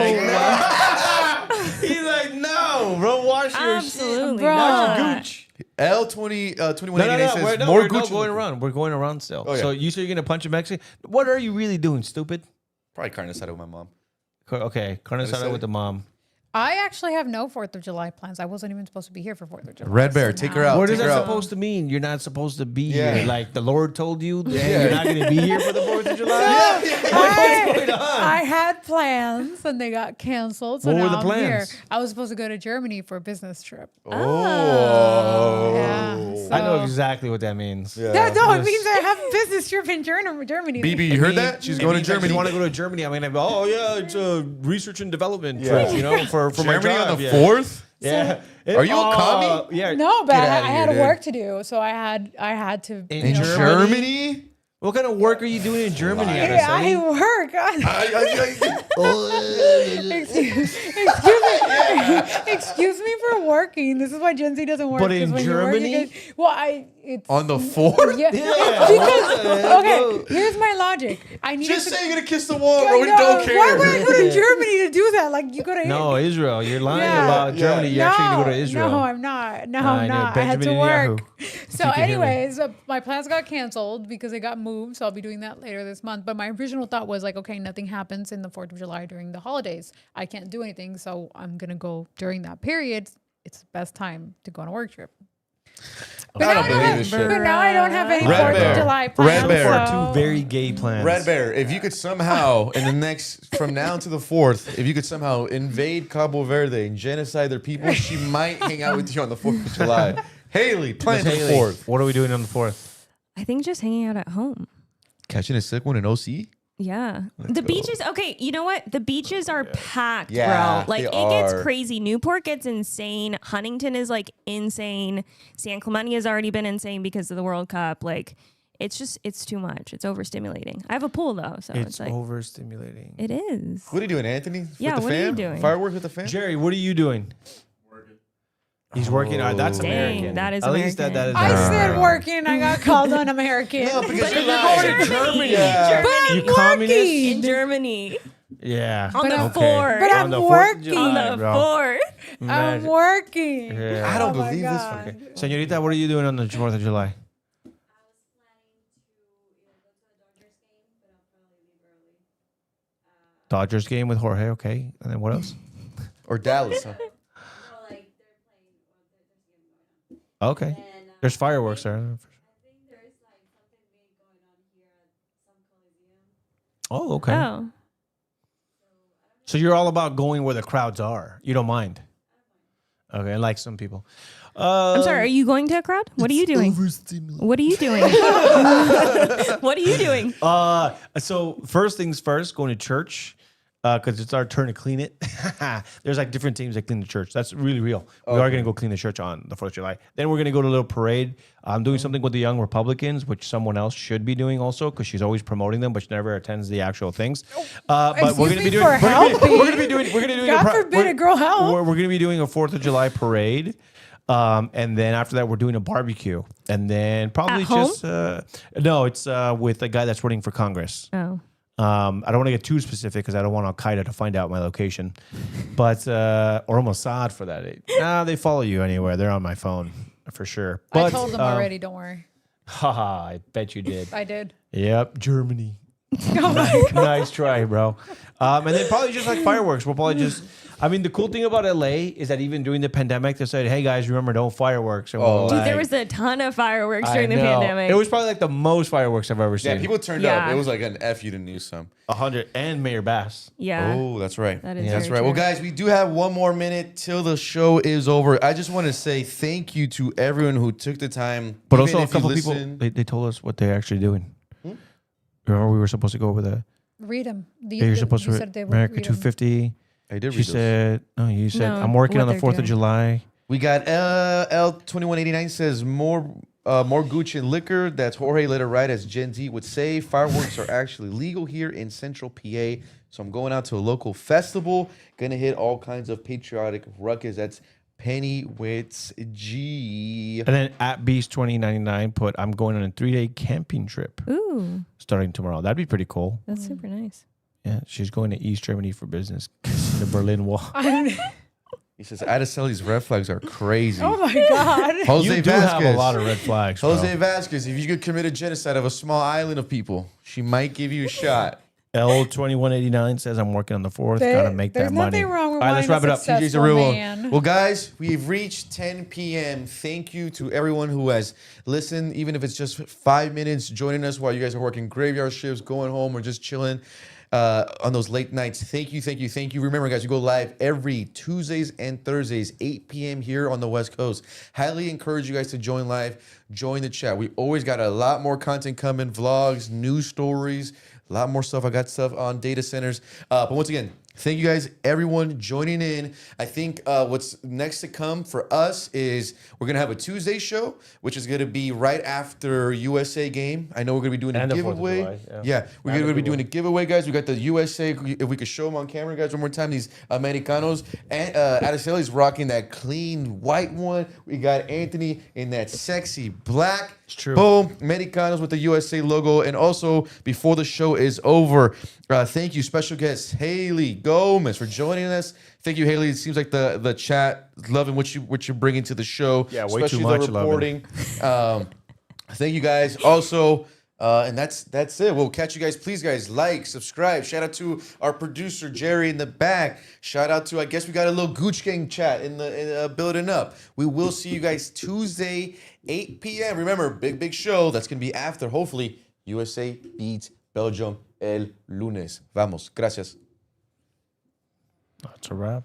He's like, no, bro, wash your shit. Absolutely Bro. Wash your not. gooch. L20 21 No, no, no, says we're, more we're Gucci. going around. We're going around still. Oh, yeah. So you say you're gonna punch a Mexican? What are you really doing, stupid? Probably carne asada with my mom. Okay, carne asada asada. with the mom. I actually have no 4th of July plans. I wasn't even supposed to be here for 4th of July. Red Bear, so take now- her out. What is take that her out. supposed to mean? You're not supposed to be Yeah. here. Like the Lord told you that you're not going to be here for the 4th of July? What's going on? I had plans and they got canceled. So What were now the I'm here. plans? I was supposed to go to Germany for a business trip. Oh. Yeah. I know So- exactly what that means. Yeah. That, no, it means I have a business trip in Germany. BB, you heard that? She's going to Germany. You want to go to Germany? I mean, oh yeah, it's a research and development Yeah. trip, you know, for my Germany job. on the yeah. 4th? Yeah. Are you a commie? Yeah. No, but Get I outta here, had dude. work to do, so I had to. In In Germany? Germany? What kind of work are you doing in Germany? Yeah, I Araceli? work. Excuse me for working. This is why Gen Z doesn't work. But in 'cause when you work, you Germany? get- well, it's On the 4th? yeah. Yeah. Because, okay, Go. here's my logic. I need Just to. say you're going to kiss the wall, Yeah, bro. We no, don't care. Why would I go to Germany to do that? Like you go to No, Israel. You're lying Yeah. about Germany. You actually need to go to Israel. No, I'm not. No, I I'm know, not. I had to Benjamin work. Netanyahu. So, you can hear me. anyways, my plans got canceled because they got moved. So I'll be doing that later this month. But my original thought was like, okay, nothing happens in the 4th of July during the holidays. I can't do anything, so I'm gonna go during that period. It's the best time to go on a work trip. But I now don't believe this shit. But now I don't have any Red 4th Bear. of July Red plans. Bear. For so- two very gay plans. Red Bear, if you could somehow, in the next, from now to the 4th, if you could somehow invade Cabo Verde and genocide their people, she might hang out with you on the 4th of July. Haley, plan Miss for the Haley, 4th. what are we doing on the 4th? I think just hanging out at home. Catching a sick one in OC? Yeah. The beaches, okay, you know what? The beaches are packed, Yeah, bro. Like, they it gets are. crazy. Newport gets insane. Huntington is, like, insane. San Clemente has already been insane because of the World Cup. Like, it's just, it's too much. It's overstimulating. I have a pool, though, so it's, like, overstimulating. it is. What are you doing, Anthony? Yeah, with the what are you fam? doing? Fireworks with the fam? Jerry, what are you doing? He's working. That's Dang, American. that is At least that is. I American. said working. I got called un-American. No, because But you're in lying. Germany. Yeah. But I'm You communist? working. In Germany. Yeah. On the I'm- 4th. But I'm On the 4th of working. July, On the bro. 4th. I'm Imagine. working. Yeah. I don't Oh my believe this. God. Okay. Señorita, what are you doing on the 4th of July? Dodgers game with Jorge, okay. And then what else? Or Dallas, huh? Okay. There's fireworks there. Oh, okay. Oh. So you're all about going where the crowds are. You don't mind. Okay, like some people. I'm sorry. Are you going to a crowd? What are you doing? What are you doing? What are you doing? So first things first, going to church. Because it's our turn to clean it. There's like different teams that clean the church. That's really real. We are going to go clean the church on the 4th of July. Then we're going to go to a little parade. I'm doing something with the Young Republicans, which someone else should be doing also, because she's always promoting them, but she never attends the actual things. But we're going to be doing. We're going to be doing. God forbid a girl help. We're going to be doing a 4th of July parade. And then after that, we're doing a barbecue. And then probably At home? just no, it's with a guy that's running for Congress. Oh. I don't want to get too specific because I don't want Al Qaeda to find out my location, but or Mossad for that. They follow you anywhere. They're on my phone for sure. But, I told them already. Don't worry. Haha, I bet you did. I did. Yep, Germany. Oh my God. Nice try, bro. And then probably just like fireworks. We'll probably just. I mean, the cool thing about LA is that even during the pandemic, they said, "Hey guys, remember, don't fireworks." And we're Dude, like, there was a ton of fireworks during the I know. pandemic. It was probably like the most fireworks I've ever seen. Yeah, people turned Yeah. up. It was like an F you to Newsome. 100 and Mayor Bass. yeah. Oh, that's right. That is That's very right. Well, true. guys, we do have one more minute till the show is over. I just want to say thank you to everyone who took the time. But even also a if you couple people, listen- they told us what they're actually doing. Remember we were supposed to go over the, Read them. you're supposed to read America 250. I did read She those. said, no, you said, No, I'm working what on the they're 4th of doing. July. We got L2189 says more Gucci and liquor. That's Jorge let it ride, as Gen Z would say. Fireworks are actually legal here in Central PA. So I'm going out to a local festival. Gonna hit all kinds of patriotic ruckus. That's Pennywitz G. And then at Beast2099 put, I'm going on a 3-day camping trip Ooh, starting tomorrow. That'd be pretty cool. that's super nice. Yeah, she's going to East Germany for business. The Berlin Wall. He says Adeseli's red flags are crazy. Oh my God. Jose You do Vasquez. have a lot of red flags, bro. Jose Vasquez, if you could commit a genocide of a small island of people, she might give you a shot. L2189 says, I'm working on the 4th. Gotta make that There's money. nothing wrong with All right, let's wrap it up. TJ's a real one. Well, guys, we've reached 10 p.m. Thank you to everyone who has listened, even if it's just 5 minutes, joining us while you guys are working graveyard shifts, going home, or just chilling on those late nights. Thank you, thank you, thank you. Remember, guys, we go live every Tuesdays and Thursdays, 8 p.m. here on the West Coast. Highly encourage you guys to join live, join the chat. We always got a lot more content coming, vlogs, news stories, a lot more stuff. I got stuff on data centers. But once again, thank you guys, everyone joining in. I think what's next to come for us is we're going to have a Tuesday show, which is going to be right after USA game. I know we're going to be doing a And the 4th of giveaway. July, Yeah, we're going to be doing a giveaway, guys. We got the USA. If we could show them on camera, guys, one more time, these Americanos. And Adeseli's rocking that clean white one. We got Anthony in that sexy black. It's true. Boom. Americanos with the USA logo. And also, before the show is over, thank you, special guest Haley Gomez, for joining us. Thank you, Haley. It seems like the chat loving what you're bringing to the show. Yeah, way too especially much the reporting. Thank you, guys. Also, and that's it. We'll catch you guys. Please, guys, like, subscribe. Shout out to our producer Jerry in the back. Shout out to, I guess we got a little Gooch Gang chat in the building up. We will see you guys Tuesday, 8 p.m. Remember, big show. That's gonna be after, hopefully, USA beats Belgium el lunes. Vamos. Gracias. That's a wrap.